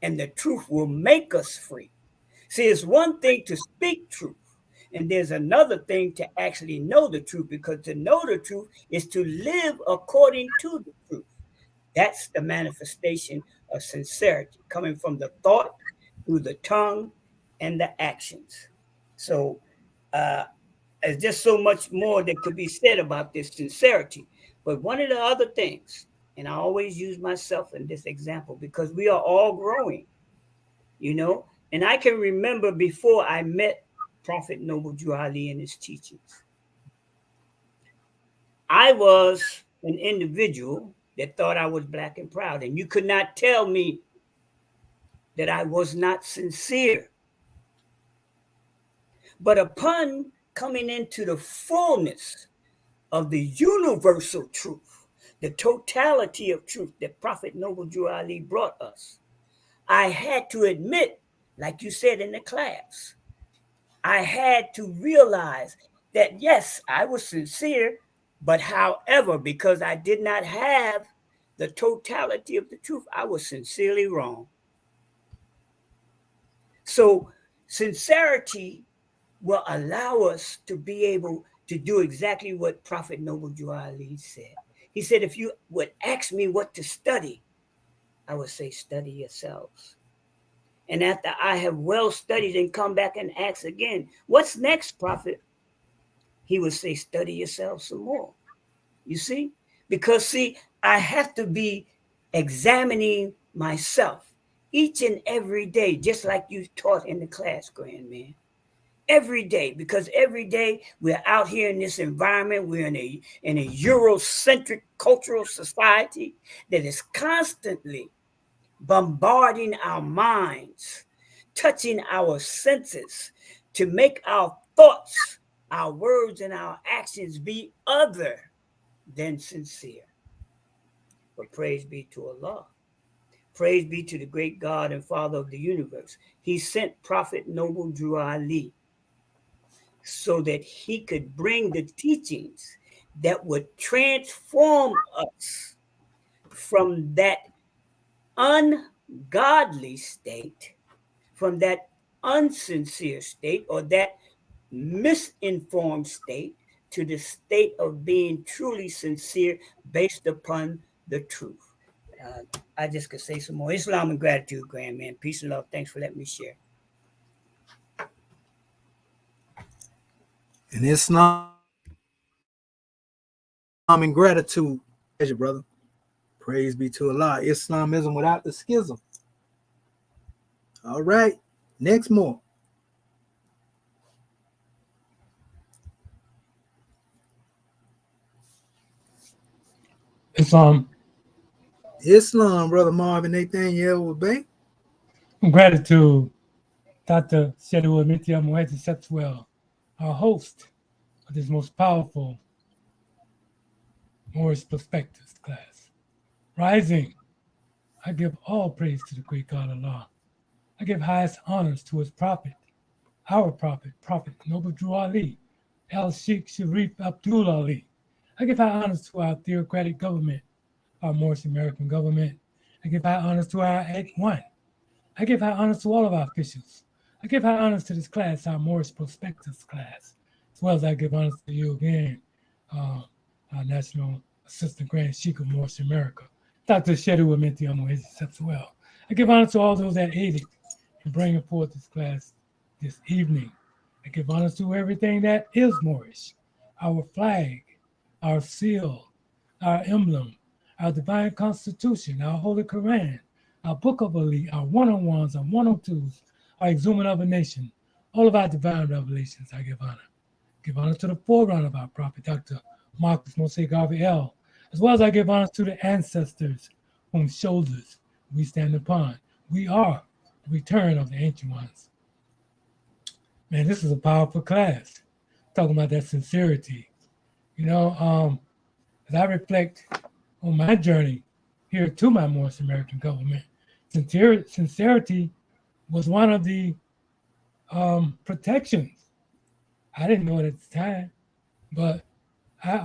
and the truth will make us free. See, it's one thing to speak truth, and there's another thing to actually know the truth, because to know the truth is to live according to the truth. That's the manifestation of sincerity, coming from the thought through the tongue and the actions. So, uh, there's just so much more that could be said about this sincerity. But one of the other things, and I always use myself in this example because we are all growing, and I can remember before I met Prophet Noble Drew Ali and his teachings, I was an individual that thought I was black and proud, and you could not tell me that I was not sincere. But upon coming into the fullness of the universal truth, the totality of truth that Prophet Noble Drew Ali brought us, I had to admit, like you said in the class, I had to realize that yes, I was sincere, but however, because I did not have the totality of the truth, I was sincerely wrong. So sincerity will allow us to be able to do exactly what Prophet Noble Drew Ali said. He said, if you would ask me what to study, I would say, study yourselves. And after I have well studied and come back and ask again, what's next, Prophet? He would say, study yourself some more. You see? Because, see, I have to be examining myself each and every day, just like you taught in the class, Grand Man. Every day, because every day we're out here in this environment, we're in a Eurocentric cultural society that is constantly bombarding our minds, touching our senses to make our thoughts, our words, and our actions be other than sincere. But praise be to Allah. Praise be to the great God and Father of the universe. He sent Prophet Noble Drew Ali so that he could bring the teachings that would transform us from that ungodly state, from that unsincere state, or that misinformed state, to the state of being truly sincere based upon the truth. I just could say some more. Islam and gratitude, Grand Man. Peace and love. Thanks for letting me share. And Islam and gratitude. Pleasure, brother. Praise be to Allah. Islamism without the schism. All right. Next more. Islam. Islam, brother Marvin Nathaniel Bay. Gratitude, Dr. Shedua Mitia Moeti Sepswell, our host of this most powerful Moorish Perspectives class. Rising, I give all praise to the great God Allah. I give highest honors to his prophet, our prophet, Prophet Noble Drew Ali, Al Sheikh Sharif Abdul Ali. I give high honors to our theocratic government, our Moorish American government. I give high honors to our Act 1. I give high honors to all of our officials. I give high honors to this class, our Moorish Perspectives class, as well as I give honors to you again, our National Assistant Grand Sheikh of Moorish America, Dr. Shedu Amenti Amoezi as well. I give honor to all those that aided in bringing forth this class this evening. I give honors to everything that is Moorish, our flag, our seal, our emblem, our divine constitution, our holy Quran, our book of Ali, our one-on-ones, our one-on-twos, our exhuming of a nation, all of our divine revelations, I give honor. Give honor to the forerunner of our prophet, Dr. Marcus Mose Garvey L., as well as I give honor to the ancestors whose shoulders we stand upon. We are the return of the ancient ones. Man, this is a powerful class. Talking about that sincerity. As I reflect on my journey here to my Moorish American government, sincerity was one of the protections. I didn't know it at the time, but I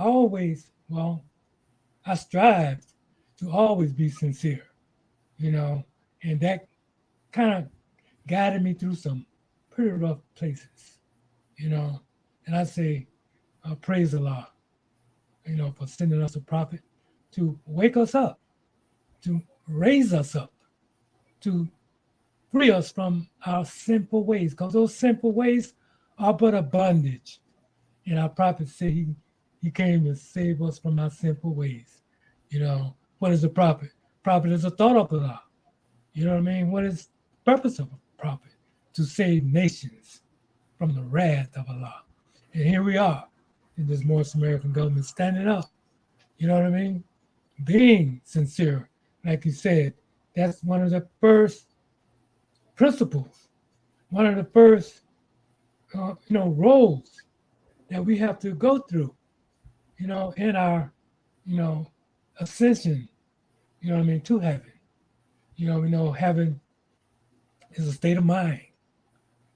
strived to always be sincere, and that kind of guided me through some pretty rough places, and I say, praise Allah, for sending us a prophet to wake us up, to raise us up, to free us from our sinful ways, because those sinful ways are but a bondage. And our prophet said he came to save us from our sinful ways. What is a prophet? Prophet is a thought of Allah. You know what I mean? What is the purpose of a prophet? To save nations from the wrath of Allah. And here we are in this Moorish American government standing up. You know what I mean? Being sincere, like you said, that's one of the first principles, one of the first, roles that we have to go through, in our, ascension, to heaven. We know heaven is a state of mind.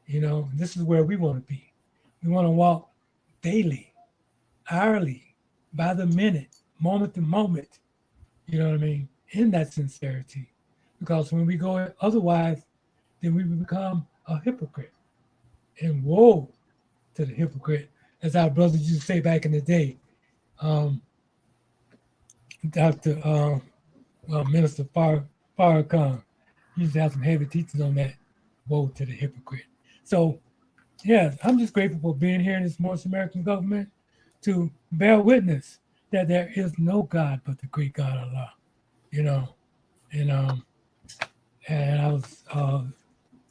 This is where we want to be. We want to walk daily, hourly, by the minute, moment to moment, You know what I mean? In that sincerity. Because when we go otherwise, then we become a hypocrite. And woe to the hypocrite, as our brothers used to say back in the day. Um, Dr. Minister Farrakhan used to have some heavy teachings on that. Woe to the hypocrite. So, yeah, I'm just grateful for being here in this Morris American government to bear witness that there is no God but the great God Allah. You know, and and I was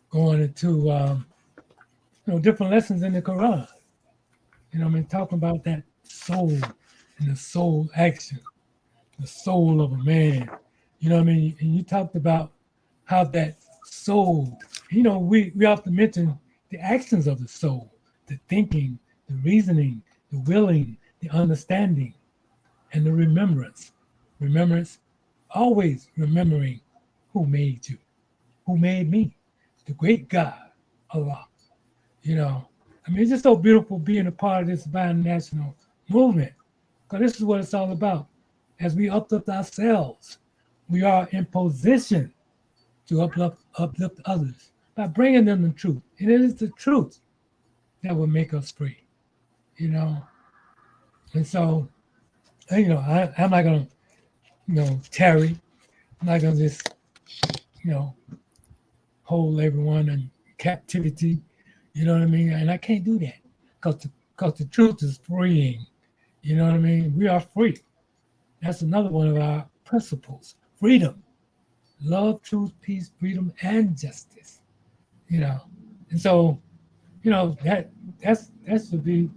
going into different lessons in the Quran. I mean, talking about that soul and the soul action, the soul of a man. You know what I mean? And you talked about how that soul, we often mention the actions of the soul, the thinking, the reasoning, the willing, the understanding, and the remembrance. Remembrance, always remembering who made you, who made me, the great God, Allah. I mean, it's just so beautiful being a part of this binational movement, because this is what it's all about. As we uplift ourselves, we are in position to uplift others by bringing them the truth. And it is the truth that will make us free, you know. And so, I'm not going to, tarry. I'm not going to just, you know, hold everyone in captivity. You know what I mean? And I can't do that because the truth is freeing. You know what I mean? We are free. That's another one of our principles: freedom, love, truth, peace, freedom, and justice. You know, and so that should be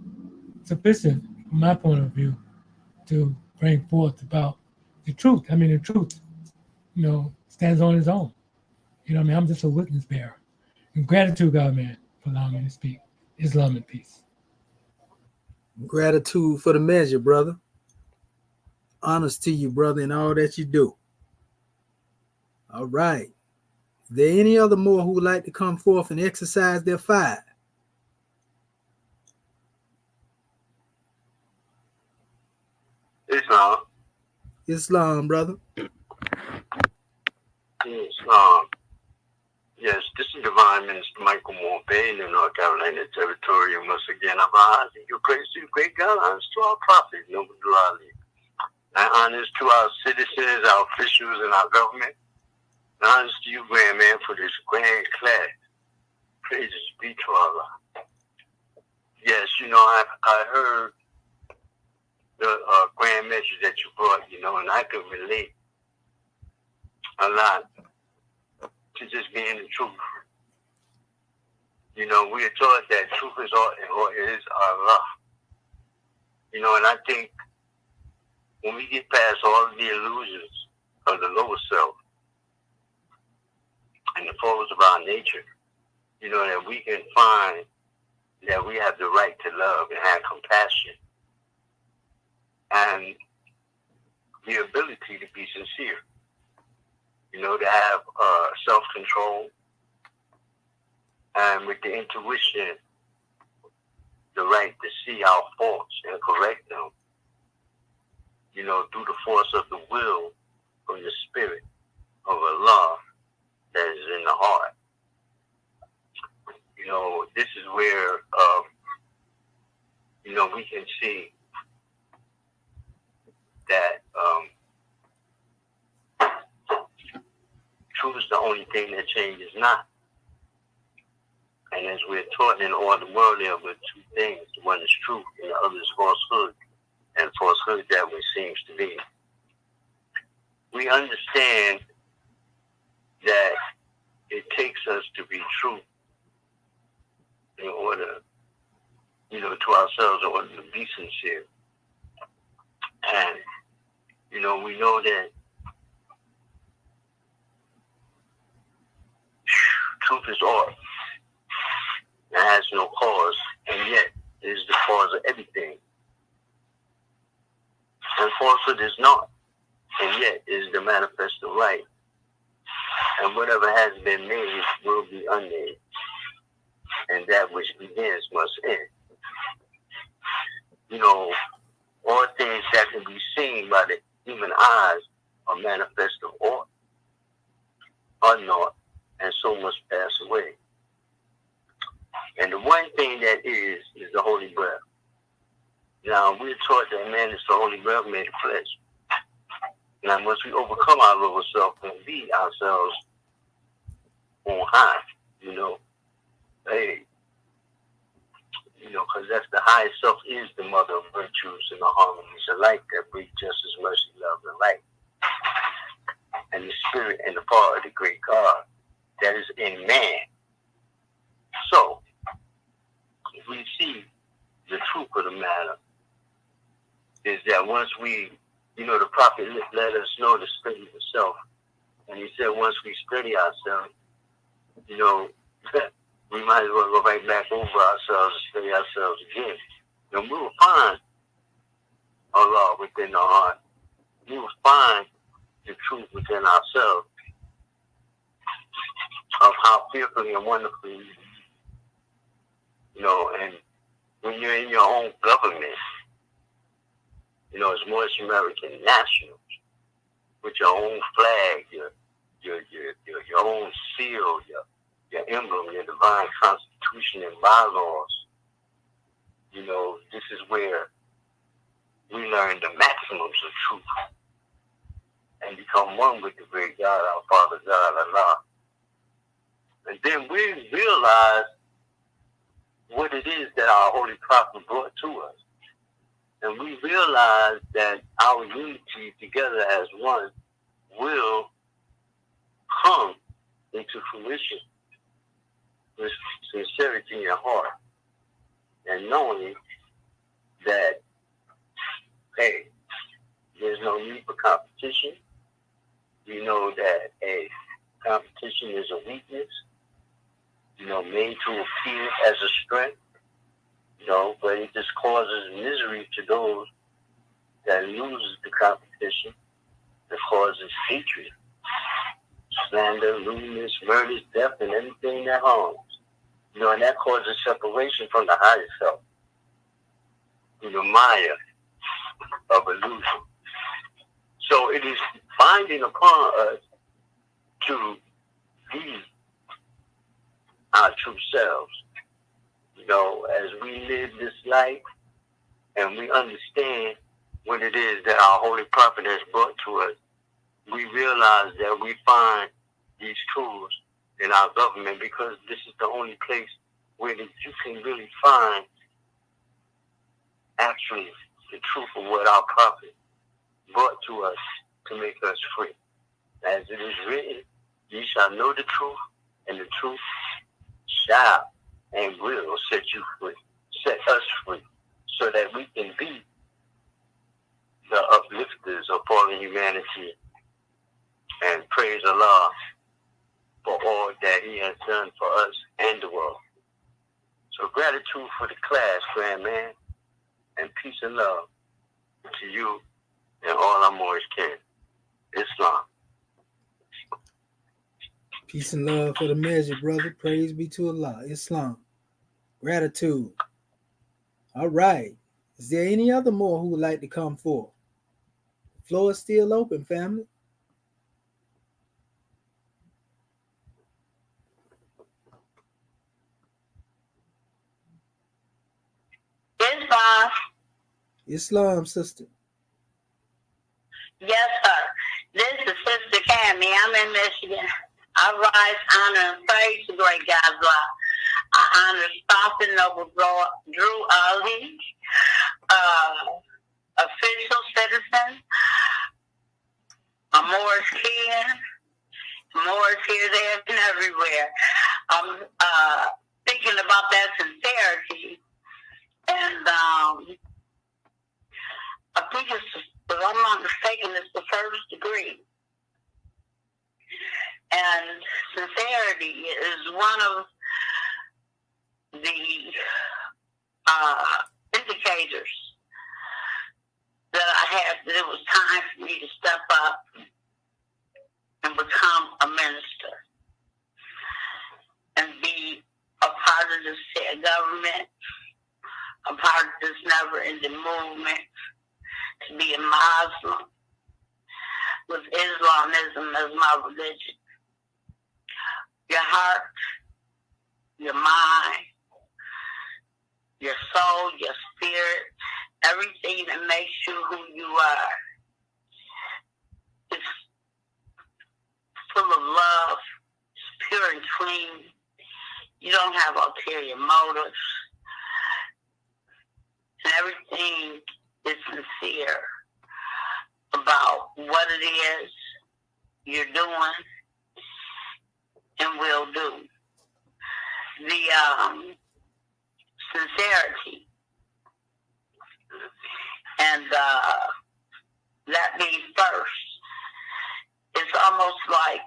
sufficient from my point of view to bring forth about the truth. I mean, the truth, stands on its own. I mean, I'm just a witness bearer. And gratitude, God, man, for allowing me to speak. Islam and peace. Gratitude for the measure, brother. Honors to you, brother, in all that you do. All right. Is there any other more who would like to come forth and exercise their fire? Islam. Islam, brother. Islam. Yes, this is Divine Minister Michael Moore Bay in the North Carolina Territorial. Once again, I rise in your praise to the great God, honors to our prophet, Noble Durali. And honors to our citizens, our officials, and our government. And honors to you, grand man, for this grand class. Praises be to Allah. Yes, I heard the grand message that you brought, and I could relate a lot to just being the truth. We are taught that truth is all, or is Allah. And I think when we get past all of the illusions of the lower self and the forms of our nature, that we can find that we have the right to love and have compassion and the ability to be sincere, to have self-control, and with the intuition, the right to see our faults and correct them, through the force of the will from the spirit of Allah that is in the heart. This is where, we can see that truth is the only thing that changes not. And as we're taught in all the world, there are two things. One is truth and the other is falsehood. And falsehood that way seems to be. We understand that it takes us to be true in order, to ourselves, in order to be sincere. And, we know that truth is all. It has no cause, and yet it is the cause of everything. And falsehood is not, and yet is the manifest of right. And whatever has been made will be unmade. And that which begins must end. All things that can be seen by the human eyes or manifest of aught or naught, and so must pass away. And the one thing that is the holy breath. Now, we're taught that man is the holy breath made of flesh. Now, once we overcome our lower self and be ourselves on high, hey, because that's the highest self is the mother of virtues and the harmonies alike that breed justice, mercy, love, and light. And the spirit and the power of the great God that is in man. So, if we see the truth of the matter, is that once we, the prophet let us know to study the self. And he said once we study ourselves, we might as well go right back over ourselves and study ourselves again. And we will find Allah within our heart. We will find the truth within ourselves of how fearfully and wonderfully, and when you're in your own government, as Moorish American nationals, with your own flag, your own seal, your emblem, your divine constitution and bylaws, this is where we learn the maximums of truth and become one with the great God, our Father God, Allah. And then we realize what it is that our Holy Prophet brought to us. And we realize that our unity together as one will come into fruition with sincerity in your heart. And knowing that, hey, there's no need for competition. We know that, competition is a weakness, made to appear as a strength, but it just causes misery to those that loses the competition, that causes hatred, slander, lewdness, murders, death, and anything that harms. And that causes separation from the higher self, Maya of illusion. So it is binding upon us to be our true selves. As we live this life and we understand what it is that our Holy Prophet has brought to us, we realize that we find these tools in our government because this is the only place where you can really find actually the truth of what our Prophet brought to us to make us free. As it is written, ye shall know the truth, and the truth shall and will set you free, set us free, so that we can be the uplifters of fallen humanity and praise Allah for all that He has done for us and the world. So gratitude for the class, Grand Man, and peace and love to you and all our Moorish kin. Islam. Peace and love for the measure, brother. Praise be to Allah. Islam. Gratitude. All right. Is there any other more who would like to come forth? The floor is still open, family. Islam. Islam, sister. Yes, sir. This is Sister Cammy. I'm in Michigan. I rise, honor, and praise the great God's law. I honor Stockton Noble Drew Ali, official citizen, a Morris kid, Morris here, there, and everywhere. I'm thinking about that sincerity, and I think it's, if I'm not mistaken, it's the first degree. And sincerity is one of the indicators that I had that it was time for me to step up and become a minister and be a part of this government, a part of this never-ending movement, to be a Muslim with Islamism as my religion. Your heart, your mind, your soul, your spirit, everything that makes you who you are is full of love, it's pure and clean. You don't have ulterior motives. And everything is sincere about what it is you're doing and will do. The sincerity and that being first, it's almost like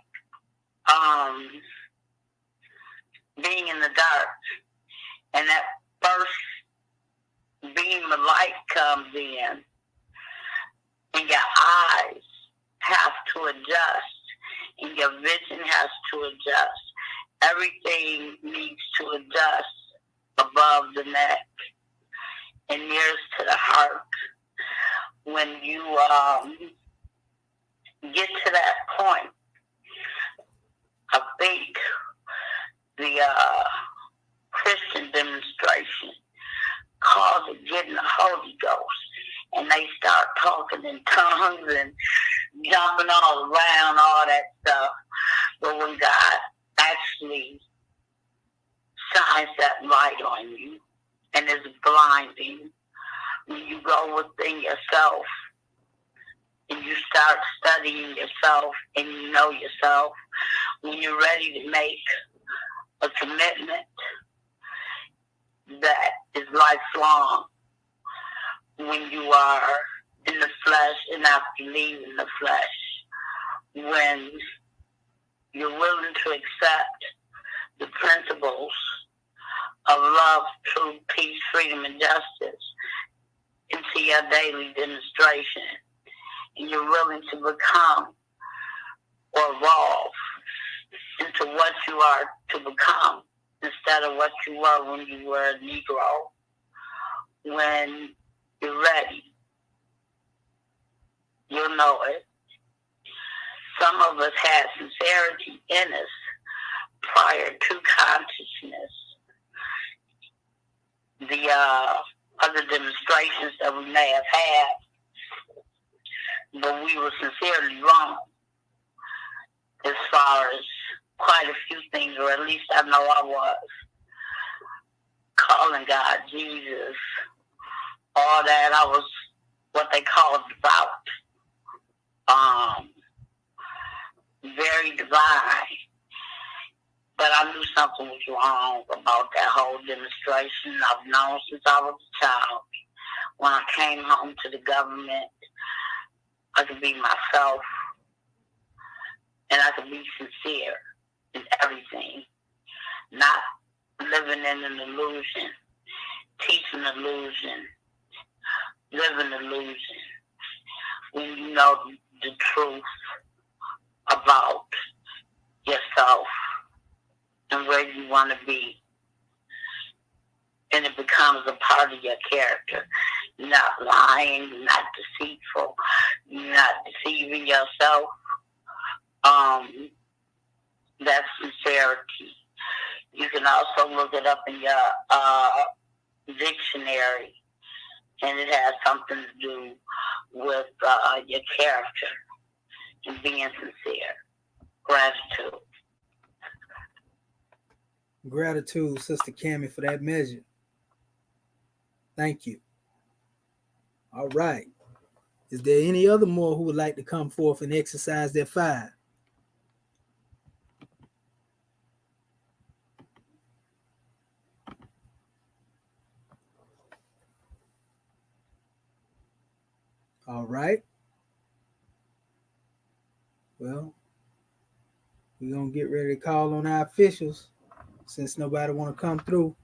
being in the dark, and that first beam of light comes in, and your eyes have to adjust, and your vision has to adjust. Everything needs to adjust above the neck and nearest to the heart. When you get to that point, I think the Christian demonstration calls it getting the Holy Ghost, and they start talking in tongues and jumping all around, all that stuff. But when God actually shines that light on you and is blinding, when you go within yourself and you start studying yourself and you know yourself, when you're ready to make a commitment that is lifelong, when you are in the flesh and after leaving the flesh, when you're willing to accept the principles of love, truth, peace, freedom, and justice into your daily demonstration, and you're willing to become or evolve into what you are to become instead of what you were when you were a Negro. When you're ready, you'll know it. Some of us had sincerity in us prior to consciousness. The other demonstrations that we may have had, but we were sincerely wrong as far as quite a few things, or at least I know I was. Calling God Jesus, all that, I was what they call devout. Very divine. But I knew something was wrong about that whole demonstration. I've known since I was a child. When I came home to the government, I could be myself, and I could be sincere in everything. Not living in an illusion, teaching illusion, living illusion. When you know the truth about yourself and where you want to be, and it becomes a part of your character. You're not lying, you're not deceitful, you're not deceiving yourself. That's sincerity. You can also look it up in your dictionary, and it has something to do with your character and being sincere. Gratitude. Gratitude, Sister Cammie, for that measure. Thank you. All right. Is there any other more who would like to come forth and exercise their fire? All right. Well, we're going to get ready to call on our officials since nobody want to come through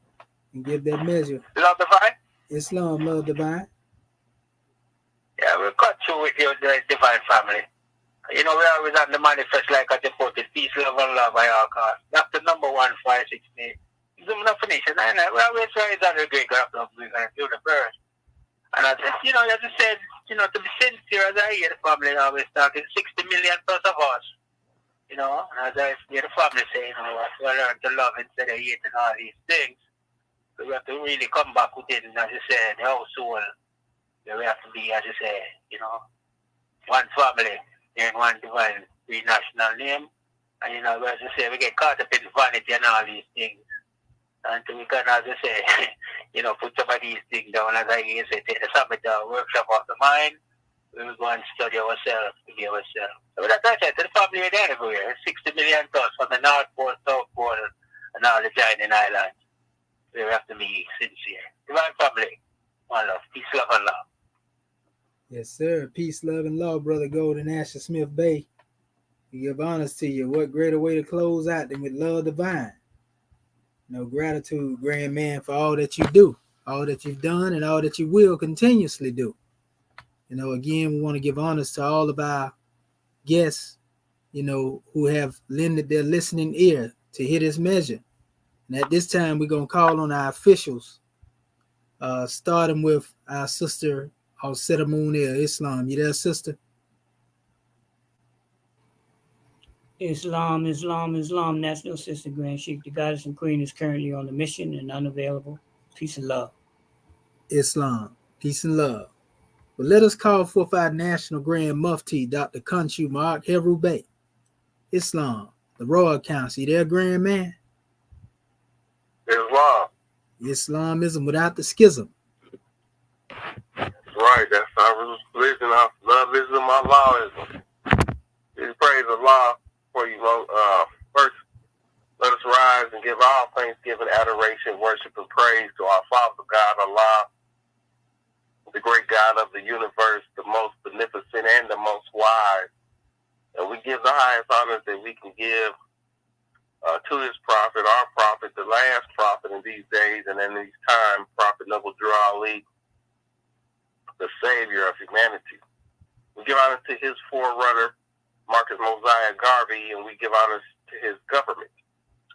and give their measure. Love Divine? Islam, love divine. Yeah, we'll cut through with your Divine family. You know, we always on the manifest like I devoted peace, love, and love by all costs. That's the number 1568. Zoom definition. We always try to the great God of we going to do the first. And I said, you know, as I said, to be sincere, as I hear the family always talking, 60 million plus of us. As I hear the family saying, we learn to love instead of hating all these things. So we have to really come back within, as you said, the household. We have to be, as you say, one family, in one divine, three national name. And, as you say, we get caught up in vanity and all these things. Until we can, as you say, put some of these things down, as I say, take the summit workshop of the mind. We will go and study ourselves, to be ourselves. So that's what I said, to the family are there everywhere. 60 million plus from the North Pole, South Pole, and all the joining islands. We have to be sincere. Divine family, one love, peace, love, and love. Yes, sir. Peace, love, and love, Brother Golden Asher Smith Bay. We give honors to you. What greater way to close out than with love divine? Gratitude, grand man, for all that you do, all that you've done, and all that you will continuously do. Again, we want to give honors to all of our guests, who have lended their listening ear to hear this measure. And at this time, we're going to call on our officials, starting with our sister, Al-Seta Moon Islam. You there, sister? Islam, Islam, Islam, National Sister Grand Sheikh, the goddess and queen, is currently on a mission and unavailable. Peace and love. Islam, peace and love. But let us call forth our National Grand Mufti, Dr. Khonshu Mark Heru Bey. Islam, the Royal Council. You there, grand man? Islam. Islamism without the schism. Right, that's our religion. Our love Islam, our Allahism. We praise Allah for you. First, let us rise and give all thanksgiving, adoration, worship, and praise to our Father God, Allah, the great God of the universe, the most beneficent and the most wise. And we give the highest honors that we can give to his prophet, our prophet, the last prophet in these days and in these times, Prophet Noble Drew Ali, the savior of humanity. We give honor to his forerunner, Marcus Mosiah Garvey, and we give honor to his government,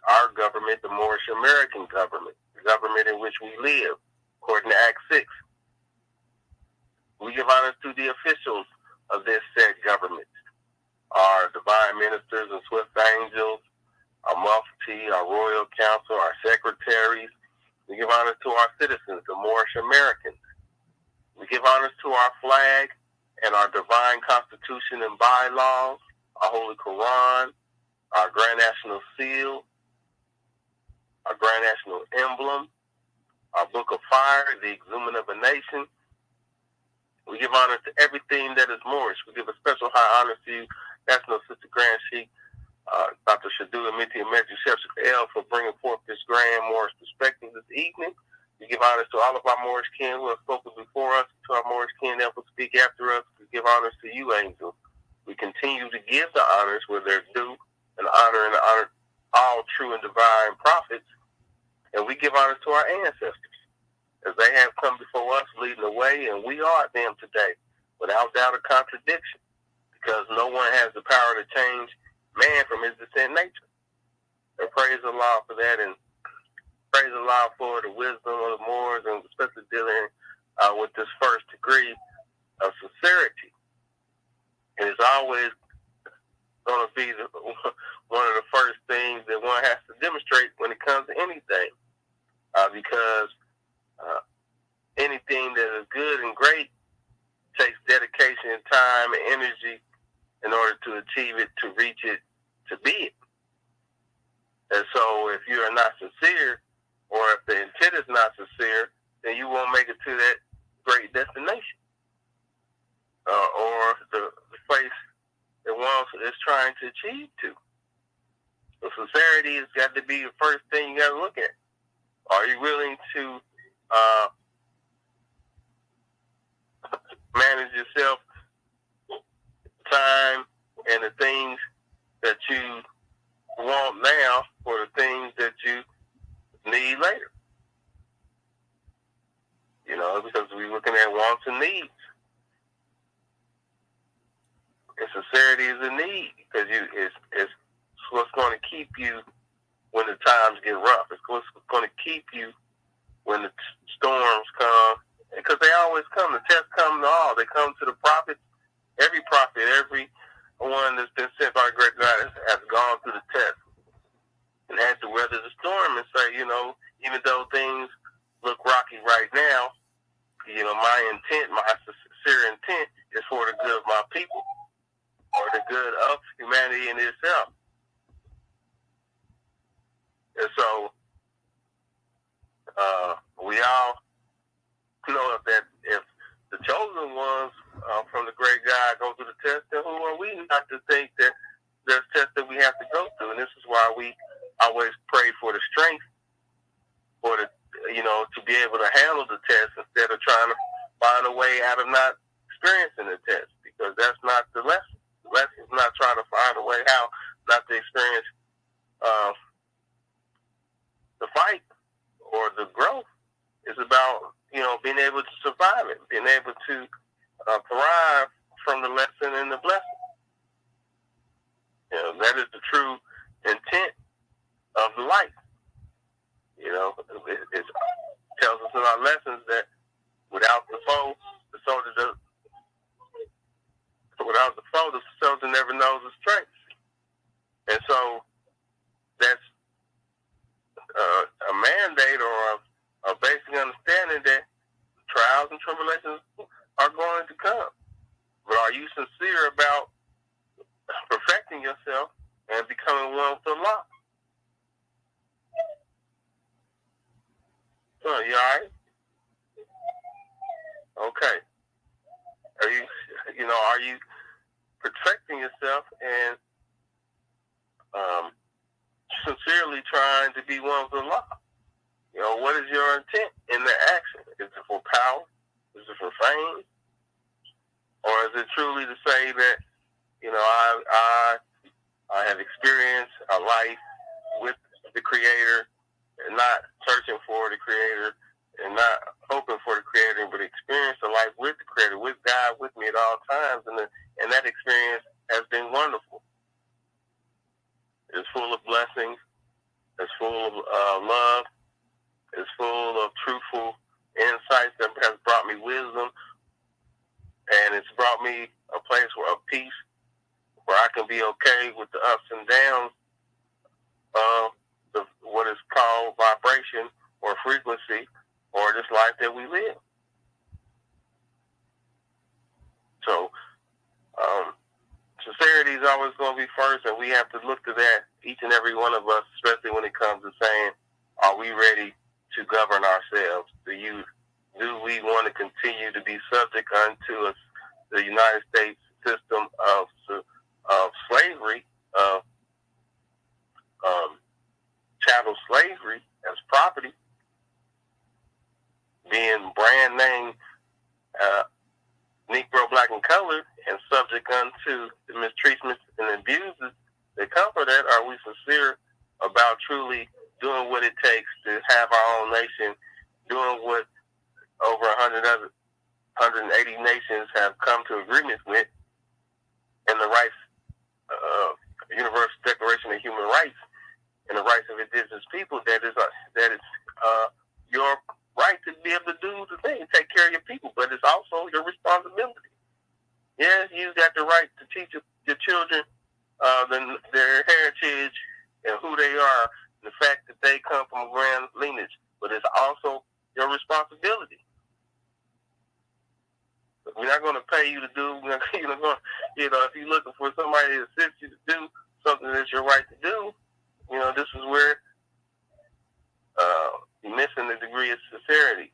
our government, the Moorish American government, the government in which we live, according to Act 6. We give honor to the officials of this said government, our divine ministers and swift angels, our mufti, our royal council, our secretaries. We give honor to our citizens, the Moorish Americans. We give honors to our flag and our divine constitution and bylaws, our Holy Quran, our Grand National Seal, our Grand National Emblem, our Book of Fire, the Exhument of a Nation. We give honor to everything that is Moorish. We give a special high honor to you, National Sister Grand Sheikh, Dr. Shadu Amiti Ametu Shep El, for bringing forth this grand Moorish perspective this evening. We give honors to all of our Moorish kin who have spoken before us, to our Moorish kin that will speak after us. We give honors to you, angels. We continue to give the honors where they're due, and honor all true and divine prophets. And we give honors to our ancestors, as they have come before us, leading the way, and we are them today, without doubt or contradiction, because no one has the power to change man from his descent nature. And praise Allah for that, and praise Allah for the wisdom of the Moors, and especially dealing with this first degree of sincerity. And it's always going to be one of the first things that one has to demonstrate when it comes to anything, because anything that is good and great takes dedication, time, and energy in order to achieve it, to reach it, to be it. And so if you are not sincere, or if the intent is not sincere, then you won't make it to that great destination, or the place that one is trying to achieve to. So sincerity has got to be the first thing you got to look at. Are you willing to manage yourself, time, and the things that you want now for the things that you need later? Because we're looking at wants and needs. And sincerity is a need, because it's what's going to keep you when the times get rough. It's what's going to keep you when the storms come because they always come. The tests come to all. They come to the prophets. Every prophet, every one that's been sent by great God has gone through the test and had to weather the storm and say, even though things look rocky right now, my intent, my sincere intent is for the good of my people or the good of humanity in itself. And so we all know that if the chosen ones from the great God go through the test, then who are we not to think that there's tests that we have to go through? And this is why we always pray for the strength, for the to be able to handle the test instead of trying to find a way out of not experiencing the test, because that's not the lesson. The lesson is not trying to find a way how not to experience the fight or the growth. It's about being able to survive it, being able to thrive from the lesson and the blessing. That is the true intent of the life. It tells us in our lessons that without the foe, the soldier never knows his strength. And so that's a mandate or a basic understanding that trials and tribulations are going to come. But are you sincere about perfecting yourself and becoming one with the law? So, you all right? Okay. Are you perfecting yourself and sincerely trying to be one with the law? What is your intent in the action? Is it for power? Is it for fame? Or is it truly to say that, I have experienced a life with the Creator and not searching for the Creator and not hoping for the Creator, but experience a life with the Creator, with God, with me at all times. And that experience has been wonderful. It's full of blessings. It's full of love. It's full of truthful insights that has brought me wisdom. And it's brought me a place of peace where I can be okay with the ups and downs of what is called vibration or frequency or this life that we live. So, sincerity is always going to be first, and we have to look to that, each and every one of us, especially when it comes to saying, are we ready to govern ourselves? Do we want to continue to be subject unto the United States system of slavery, of chattel slavery as property, being brand name Negro, Black, and Colored, and subject unto the mistreatments and abuses that come from that? Are we sincere about truly doing what it takes to have our own nation, doing what over 180 nations have come to agreements with, and the rights, Universal Declaration of Human Rights, and the rights of indigenous people, that is your right to be able to do the thing, take care of your people, but it's also your responsibility. Yes, you got the right to teach your children their heritage and who they are, and the fact that they come from a grand lineage, but it's also your responsibility. We're not going to pay you to do, if you're looking for somebody to assist you to do something that's your right to do, this is where you're missing the degree of sincerity.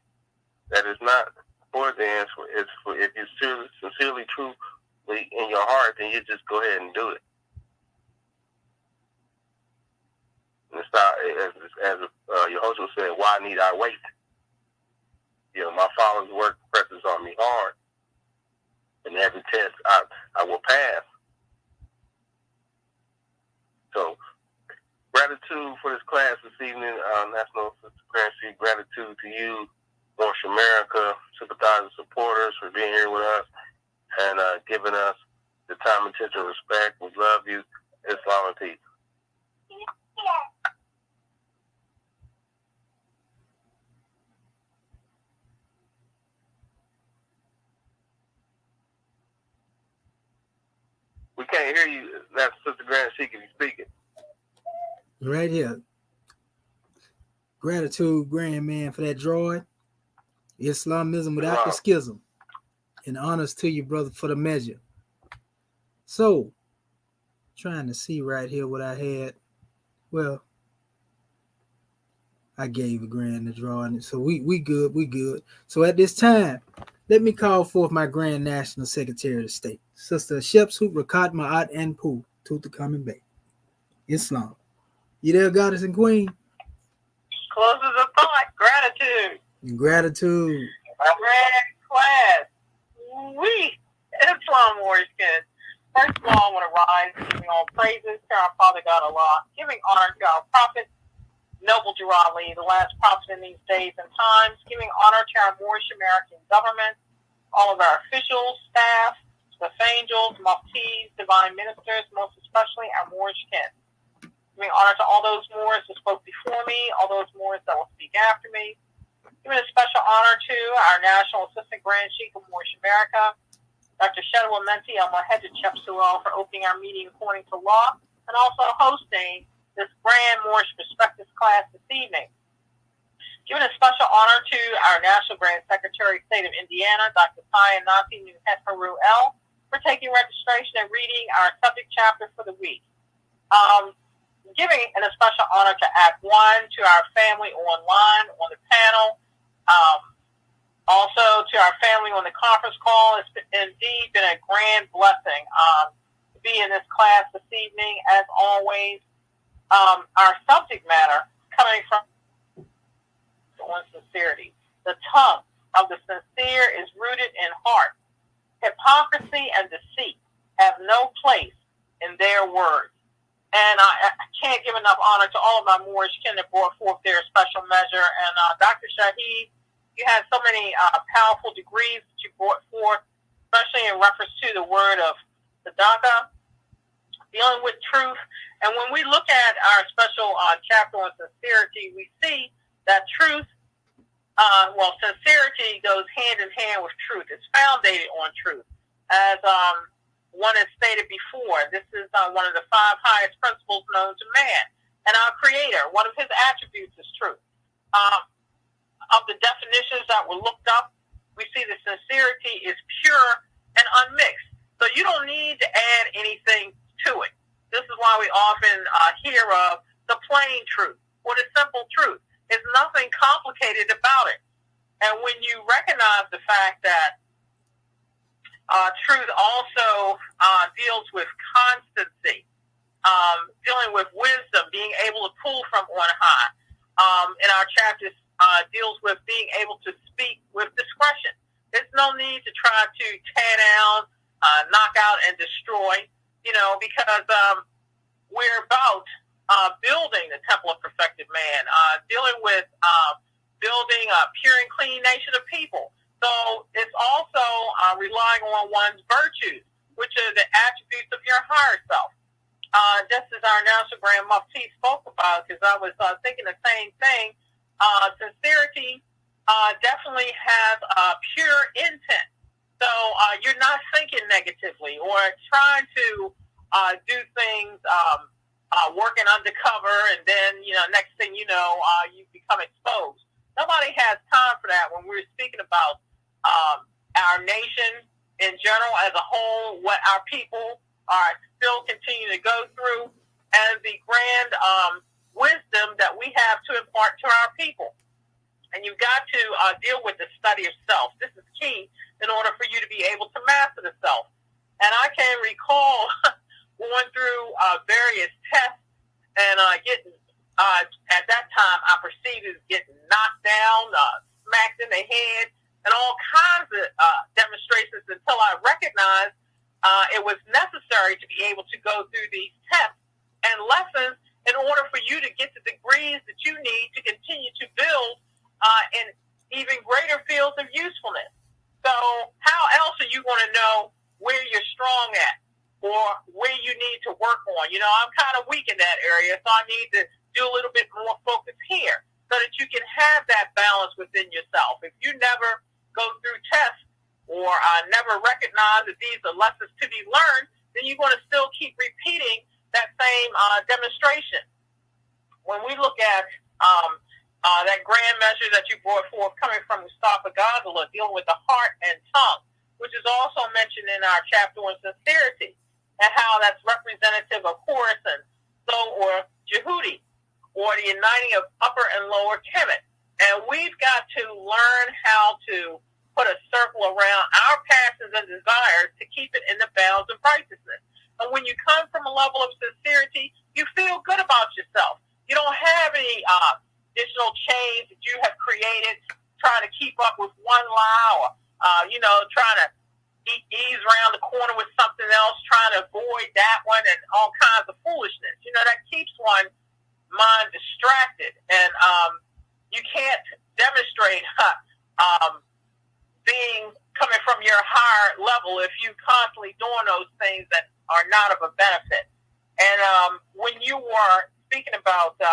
That is not for the answer. It's for, if you're sincerely, truly in your heart, then you just go ahead and do it. And it's not, as Yehoshua said, why need I wait? My Father's work presses on me hard, and every test I will pass. So, gratitude for this class this evening, National Sincerity. Gratitude to you, North America, sympathizers, supporters, for being here with us and giving us the time, attention, and respect. We love you. Islam and peace. We can't hear you. That's Sister Grand Sheik if you're speaking. Right here. Gratitude, grand man, for that droid. Islamism without the schism. And honors to you, brother, for the measure. So, trying to see right here what I had. Well, I gave a grand the drawing. So we good. So at this time, let me call forth my Grand National Secretary of State, Sister Shepsut Rakat Ma'at and Pooh, Tutankhamun Bay. Islam. You there, Goddess and Queen? Closes a thought. Gratitude. And gratitude. Grand class. We Islam Warriors. First of all, I want to rise, giving all praises to our Father God Allah, giving honor to our Prophet, Noble Drew Ali, the last prophet in these days and times, giving honor to our Moorish American government, all of our officials, staff, the angels, muftis, divine ministers, most especially our Moorish kin. Giving honor to all those Moors who spoke before me, all those Moors that will speak after me. Giving a special honor to our National Assistant Grand Sheik of Moorish America, Dr. Shadwa Menti Al-Muhajjid Chepsuel, for opening our meeting according to law, and also hosting this Grand Moorish Perspectives class this evening. Giving a special honor to our National Grand Secretary of State of Indiana, Dr. Sincerity El, for taking registration and reading our subject chapter for the week. Giving a special honor to Act 1, to our family online on the panel, also to our family on the conference call. It's indeed been a grand blessing to be in this class this evening. As always, our subject matter coming from on sincerity. The tongue of the sincere is rooted in heart. Hypocrisy and deceit have no place in their words. And I can't give enough honor to all of my Moorish kin that brought forth their special measure. And Dr. Shahid, you had so many powerful degrees that you brought forth, especially in reference to the word of Sadaka, dealing with truth. And when we look at our special chapter on sincerity, we see that truth, sincerity goes hand in hand with truth. It's founded on truth. As one has stated before, this is one of the 5 highest principles known to man. And our Creator, one of his attributes is truth. Of the definitions that were looked up, we see that sincerity is pure and unmixed. So you don't need to add anything to it. This is why we often hear of the plain truth or the simple truth. There's nothing complicated about it. And when you recognize the fact that truth also deals with constancy, dealing with wisdom, being able to pull from on high. In our chapters, deals with being able to speak with discretion. There's no need to try to tear down, knock out, and destroy, because we're about building the temple of perfected man, dealing with building a pure and clean nation of people. So it's also relying on one's virtues, which are the attributes of your higher self. Just as our National Grand Mufti spoke about, because I was thinking the same thing, sincerity definitely has pure intent. So you're not thinking negatively or trying to do things working undercover, and then, next thing you know, you become exposed. Nobody has time for that when we're speaking about our nation in general as a whole, what our people are still continuing to go through, and the grand wisdom that we have to impart to our people. And you've got to deal with the study of self. This is key in order for you to be able to master the self. And I can recall going through various tests and getting, at that time, I perceived as getting knocked down, smacked in the head, and all kinds of demonstrations until I recognized it was necessary to be able to go through these tests and lessons in order for you to get the degrees that you need to continue to build in even greater fields of usefulness. So how else are you going to know where you're strong at or where you need to work on? I'm kind of weak in that area, so I need to do a little bit more focus here so that you can have that balance within yourself. If you never go through tests or never recognize that these are lessons to be learned, then you're going to still keep repeating that same demonstration. When we look at that grand measure that you brought forth coming from Mustafa Ghazala, dealing with the heart and tongue, which is also mentioned in our chapter on sincerity, and how that's representative of Khorasan, so or Jehudi, or the uniting of upper and lower Kemet. And we've got to learn how to put a circle around our passions and desires to keep it in the bounds of righteousness. And when you come from a level of sincerity, you feel good about yourself. You don't have any additional chains that you have created trying to keep up with one lie, or trying to ease around the corner with something else, trying to avoid that one, and all kinds of foolishness. That keeps one mind distracted, and you can't demonstrate being coming from your higher level if you constantly doing those things that are not of a benefit. And when you were speaking about the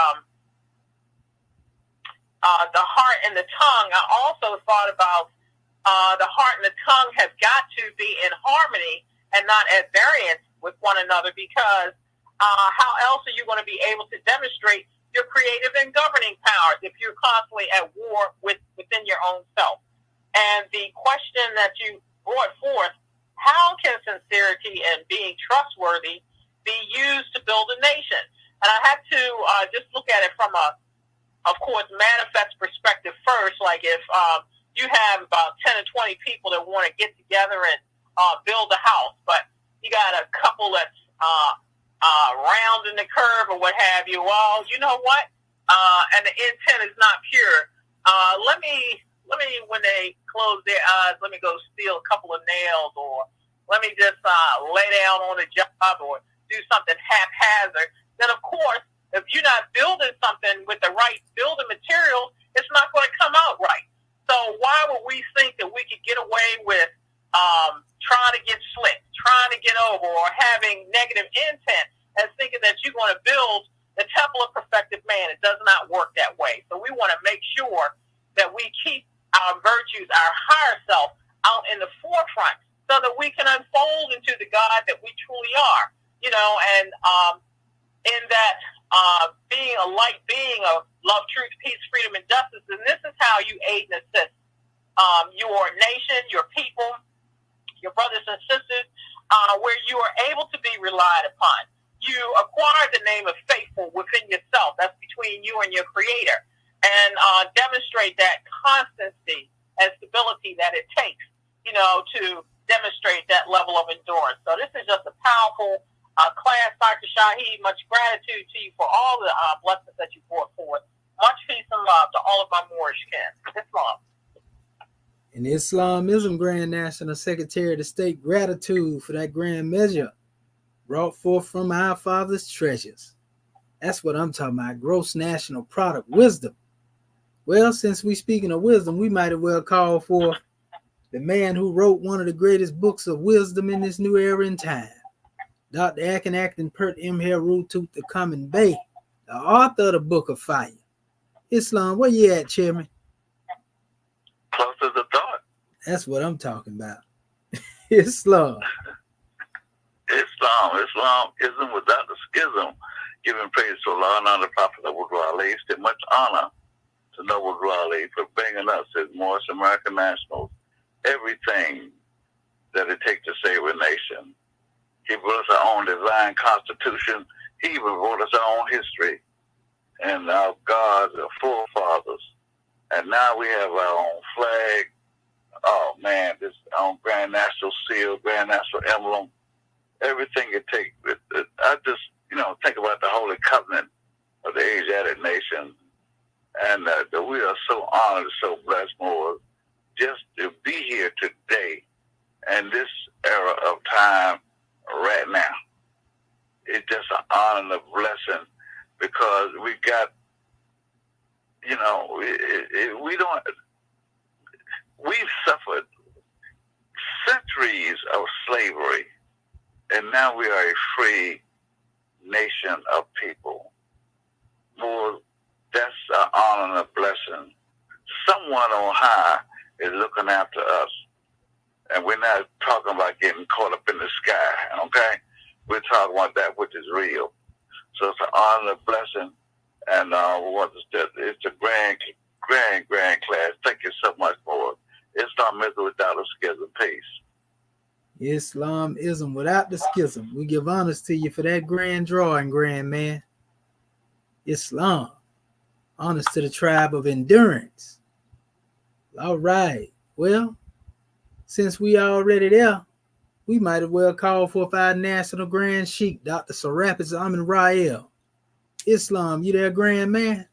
heart and the tongue, I also thought about the heart and the tongue have got to be in harmony and not at variance with one another, because how else are you going to be able to demonstrate your creative and governing powers if you're constantly at war within your own self? And the question that you brought forth, how can sincerity and being trustworthy be used to build a nation? And I had to just look at it from of course, manifest perspective first. Like if you have about 10 or 20 people that want to get together and build a house, but you got a couple that's rounding the curve or what have you. Well, you know what? And the intent is not pure. Let me, when they close their eyes, let me go steal a couple of nails, or let me just lay down on a job or do something haphazard. Then, of course, if you're not building something with the right building materials, it's not going to come out right. So why would we think that we could get away with trying to get slick, trying to get over, or having negative intent as thinking that you're going to build the temple of perfected man? It does not work that way. So we want to make sure that we keep our virtues, our higher self, out in the forefront so that we can unfold into the God that we truly are. And in that being a light being of love, truth, peace, freedom, and justice. And this is how you aid and assist your nation, your people, your brothers and sisters, where you are able to be relied upon. You acquire the name of faithful within yourself. That's between you and your Creator. And demonstrate that constancy and stability that it takes, to demonstrate that level of endurance. So this is just a powerful class, Dr. Shaheed. Much gratitude to you for all the blessings that you brought forth. Much peace and love to all of my Moorish kin. Islam. And Islamism Grand National Secretary of State, gratitude for that grand measure brought forth from our father's treasures. That's what I'm talking about, gross national product, wisdom. Well, since we're speaking of wisdom, we might as well call for the man who wrote one of the greatest books of wisdom in this new era in time, Dr. Akin Acton Pert M. Herutut the Common Bay, the author of the Book of Fire. Islam, where you at, Chairman? Close to the thought. That's what I'm talking about. Islam. Islam without the schism. Giving praise to Allah and honor the Prophet of Ali. Still much honor to Noble Ali for bringing us as Moorish American nationals everything that it takes to save a nation. He brought us our own divine constitution. He even brought us our own history and our gods, our forefathers. And now we have our own flag. Oh man, this our own Grand National Seal, Grand National Emblem, everything it takes. I just, think about the Holy Covenant of the Asiatic nation. And we are so honored, so blessed, more just to be here today in this era of time right now. It's just an honor and a blessing because we got, we've suffered centuries of slavery, and now we are a free nation of people. More, that's an honor and a blessing. Someone on high is looking after us, and we're not talking about getting caught up in the sky, okay? we're talking about that which is real. So it's an honor, a blessing, and it's a grand class. Thank you so much for it. Islamism without a schism. Peace. Islamism without the schism. We give honors to you for that grand drawing, grand man. Islam. Honors to the tribe of endurance. All right. Well, since we already there, we might as well call forth our national grand sheik, Dr. Serapis Amin Rael. Islam, you there, grand man?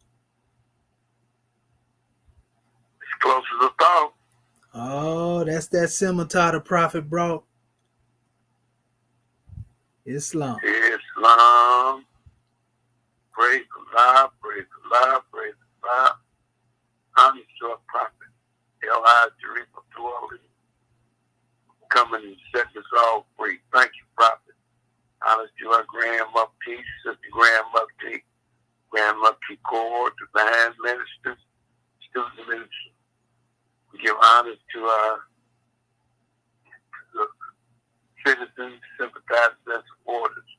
As close as a thought. Oh, that's that scimitar the prophet brought. Islam. Islam. Praise Allah, praise Allah, praise Allah. I'm your prophet. El Sharifa Tuoli. Coming and setting us all free. Thank you, prophet. Honors to our grandmother Peace, Sister Grandmother T, Grandmother T Core, divine ministers, student ministers. We give honors to our citizens, sympathizers, and supporters.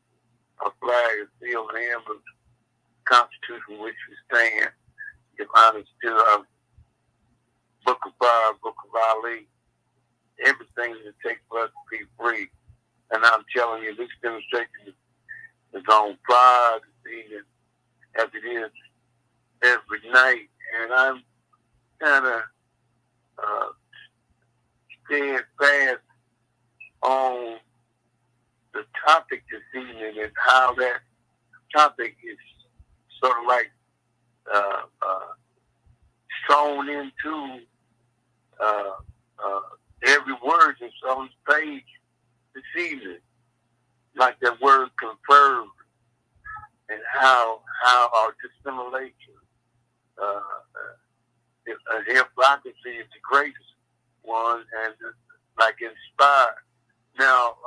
Our flag is still the emblem of the Constitution which we stand. Give honors to our Book of Fire, Book of Ali, everything that it takes for us to be free. And I'm telling you, this demonstration is on fire this evening, as it is every night. And I'm kind of staying fast on the topic this evening and how that topic is sort of like sewn into every word that's on the page this evening, like that word confirmed, and how our dissimulation, hypocrisy is the greatest one, and like inspired. Now,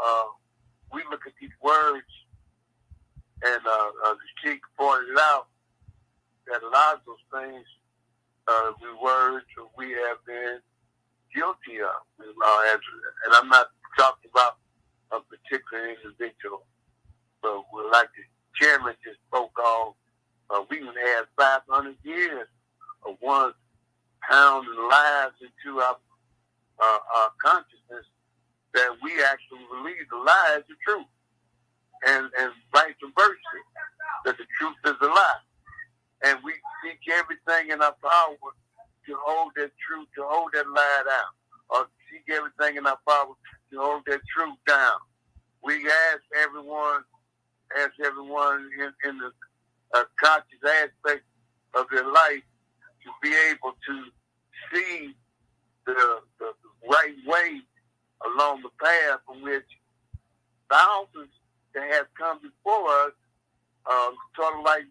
we look at these words, and the chief pointed out that a lot of those things, the words we have been guilty of. And I'm not talking about a particular individual, but like the chairman just spoke on, we even had 500 years of one pounding lies into our consciousness that we actually believe the lie is the truth, and vice versa, that the truth is a lie. And we seek everything in our power to hold that truth, to hold that lie down, or seek everything in our power to hold that truth down. We ask everyone in the conscious aspect of their life to be able to see the right way along the path from which thousands that have come before us sort of like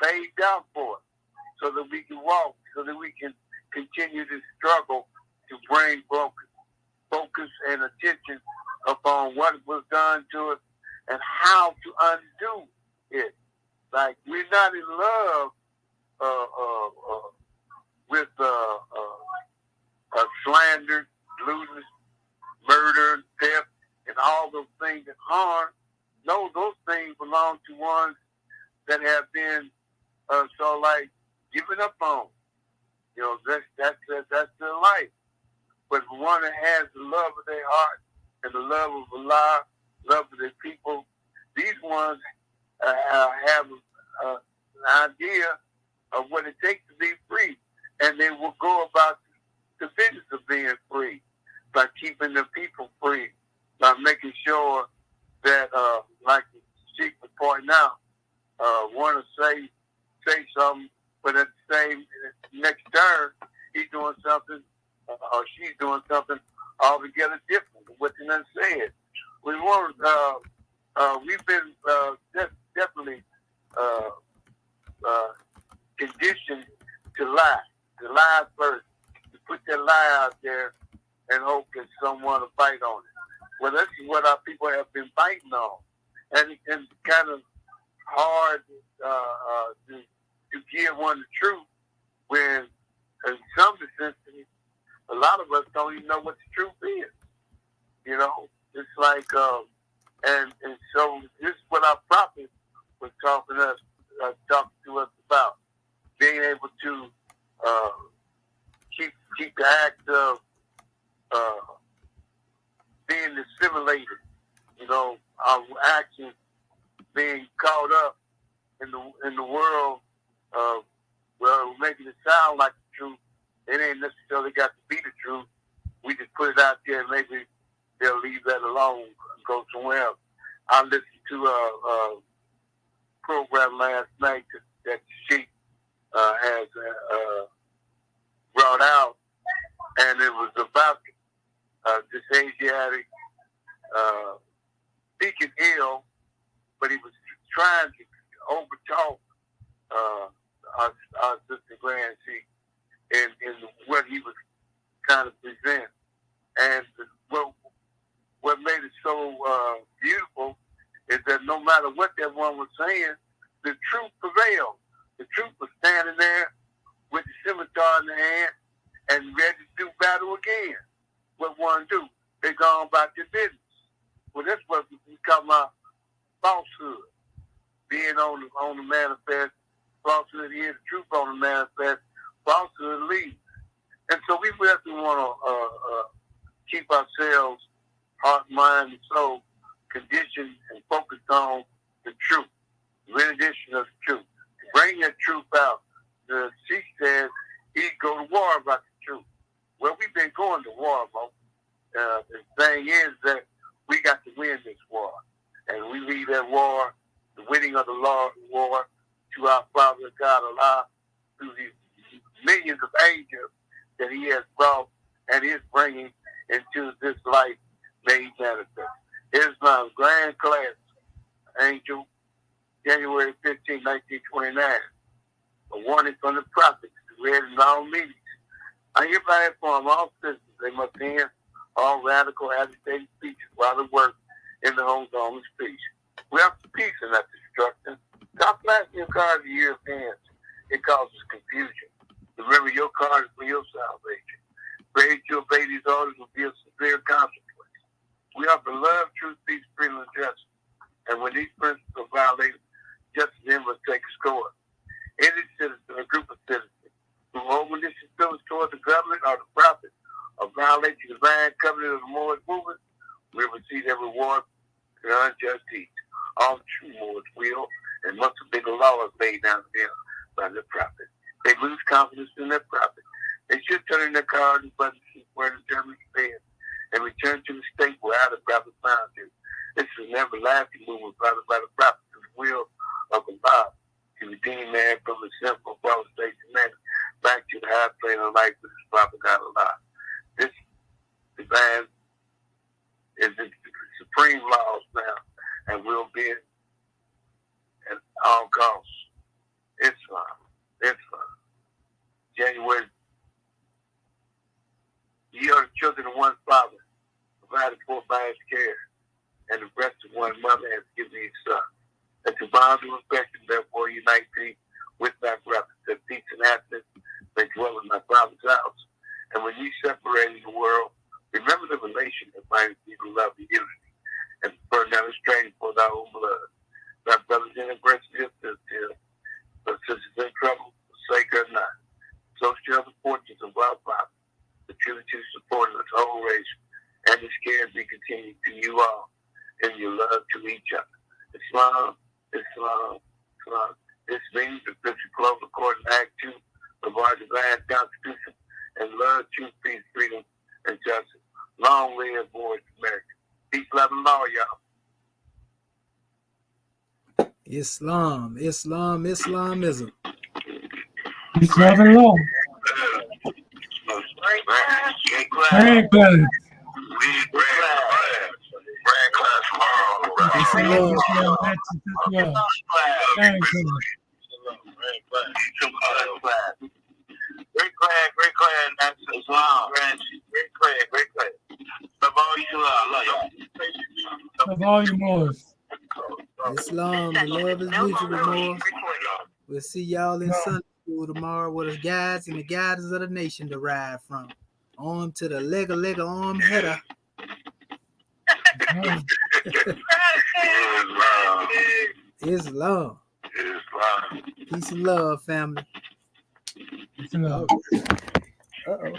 paved out for us, so that we can walk, so that we can continue to struggle to bring focus and attention upon what was done to us and how to undo it. Like, we're not in love with slander, lewdness, murder, theft, and all those things that harm. No, those things belong to ones that have been so like given up on. You know, that's their life. But the one that has the love of their heart and the love of Allah, love of their people, these ones have an idea of what it takes to be free, and they will go about the business of being free by keeping the people free, by making sure that, like the chief was pointing out, want to say something, but at the same next turn, he's doing something or she's doing something altogether different than what they done said. We want, we've been definitely conditioned to lie first, to put that lie out there and hope that someone will bite on it. Well, that's what our people have been biting on, and it's kind of hard to give one the truth when, in some instances, a lot of us don't even know what the truth is. You know, it's like And so this is what our prophet was talking to us about, being able to keep the act of being assimilated, our actions being caught up in the world of, well, making it sound like the truth. It ain't necessarily got to be the truth. We just put it out there and maybe they'll leave that alone and go somewhere else. I listened to a program last night that she has brought out, and it was about this Asiatic speaking ill, but he was trying to overtalk our sister Grand in what he was trying to present. And what made it so beautiful is that no matter what that one was saying, the truth prevailed. The truth was standing there with the scimitar in the hand and ready to do battle again. What one do? They go on about their business. Well, that's what we call my falsehood. Being on the manifest, falsehood is the truth on the manifest, falsehood leads. And so we definitely want to keep ourselves, heart, mind, and soul, conditioned and focused on the truth, rendition of the truth. Bring that truth out. She said he'd go to war about the truth. Well, we've been going to war, Mo. The thing is that we got to win this war. And we leave that war, the winning of the war, to our Father God Allah, through these millions of angels that he has brought and is bringing into this life made manifest. Islam's grand class angel, January 15, 1929. A warning from the prophets, read in all meetings. I hereby inform all citizens they must end all radical agitated speeches while they work in the home's only speech. We have peace and not destruction. Stop flashing your cards to Europeans. It causes confusion. Remember, your card is for your salvation. Failure to obey these orders will be a severe consequence. We offer love, truth, peace, freedom, and justice. And when these principles are violated, justice then must take a score. Any citizen or group of citizens who hold malicious feelings toward the government or the prophet or violate the divine covenant of the Moorish movement will receive their reward for unjust deeds. All true Moors will and must obey the laws laid down to them by the prophet. They lose confidence in their prophet. They should turn in their cards and buttons where the Germans stand and return to the state where the prophet found them. This is an everlasting movement founded by the prophet to the will of Allah to redeem man from the sinful fallen state of man back to the high plane of life with his prophet God Allah. This divine is the supreme laws now and will be at all costs. Islam. January. Ye are the children of one father, provided for by his care, and the breast of one mother has given thee son. That the bonds of affection therefore unite thee with thy brothers, that peace and happiness may dwell in thy father's house. And when ye separate in the world, remember the relation that binds thee to love and unity, and burn down the strain for thy own blood. Thy brothers in adversity still, but sisters in trouble, forsake her not. So shall the fortunes of our Father, the tribute supporting the whole race, and his care be continued to you all in your love to each other. Islam. This means the official close according to Act 2 of our divine Constitution, and love, truth, peace, freedom, and justice. Long live Moorish America. Peace, love, and law, y'all. Islamism. Peace, love, and law. Grand class. Peace and love. Thank you. Great class, Islam. Great class. Love all you, love y'all. Love all you Moors. Islam, the love is mutual, more. We'll see y'all in Sunday school tomorrow where the guides and the guidance of the nation derive from. On to the lega arm header. Islam. Peace and love, family. Peace and love. Uh-oh.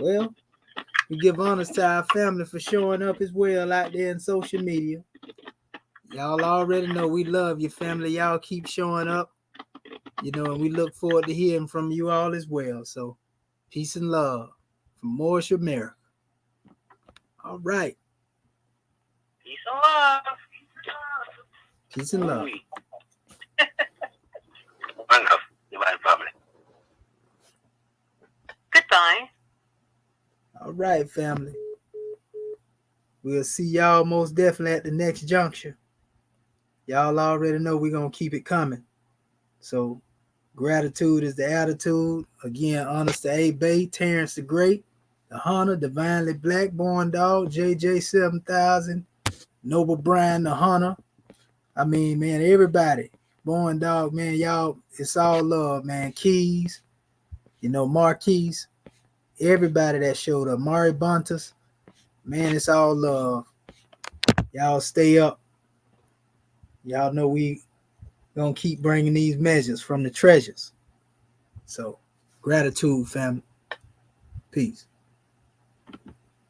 Well, we give honors to our family for showing up as well out there in social media. Y'all already know we love your family. Y'all keep showing up, and we look forward to hearing from you all as well. So, peace and love from Moorish America. All right. Peace and love. Peace and love. Goodbye. All right, family. We'll see y'all most definitely at the next juncture. Y'all already know we're going to keep it coming. So, gratitude is the attitude. Again, honors to A-Bay, Terrence the Great, the Hunter, Divinely Black, Born Dog, JJ 7000, Noble Brian the Hunter. I mean, man, everybody. Born Dog, man, y'all, it's all love, man. Keys, Marquise, everybody that showed up. Mari Buntas, man, it's all love. Y'all stay up. Y'all know we gonna keep bringing these measures from the treasures. So, gratitude, family. Peace.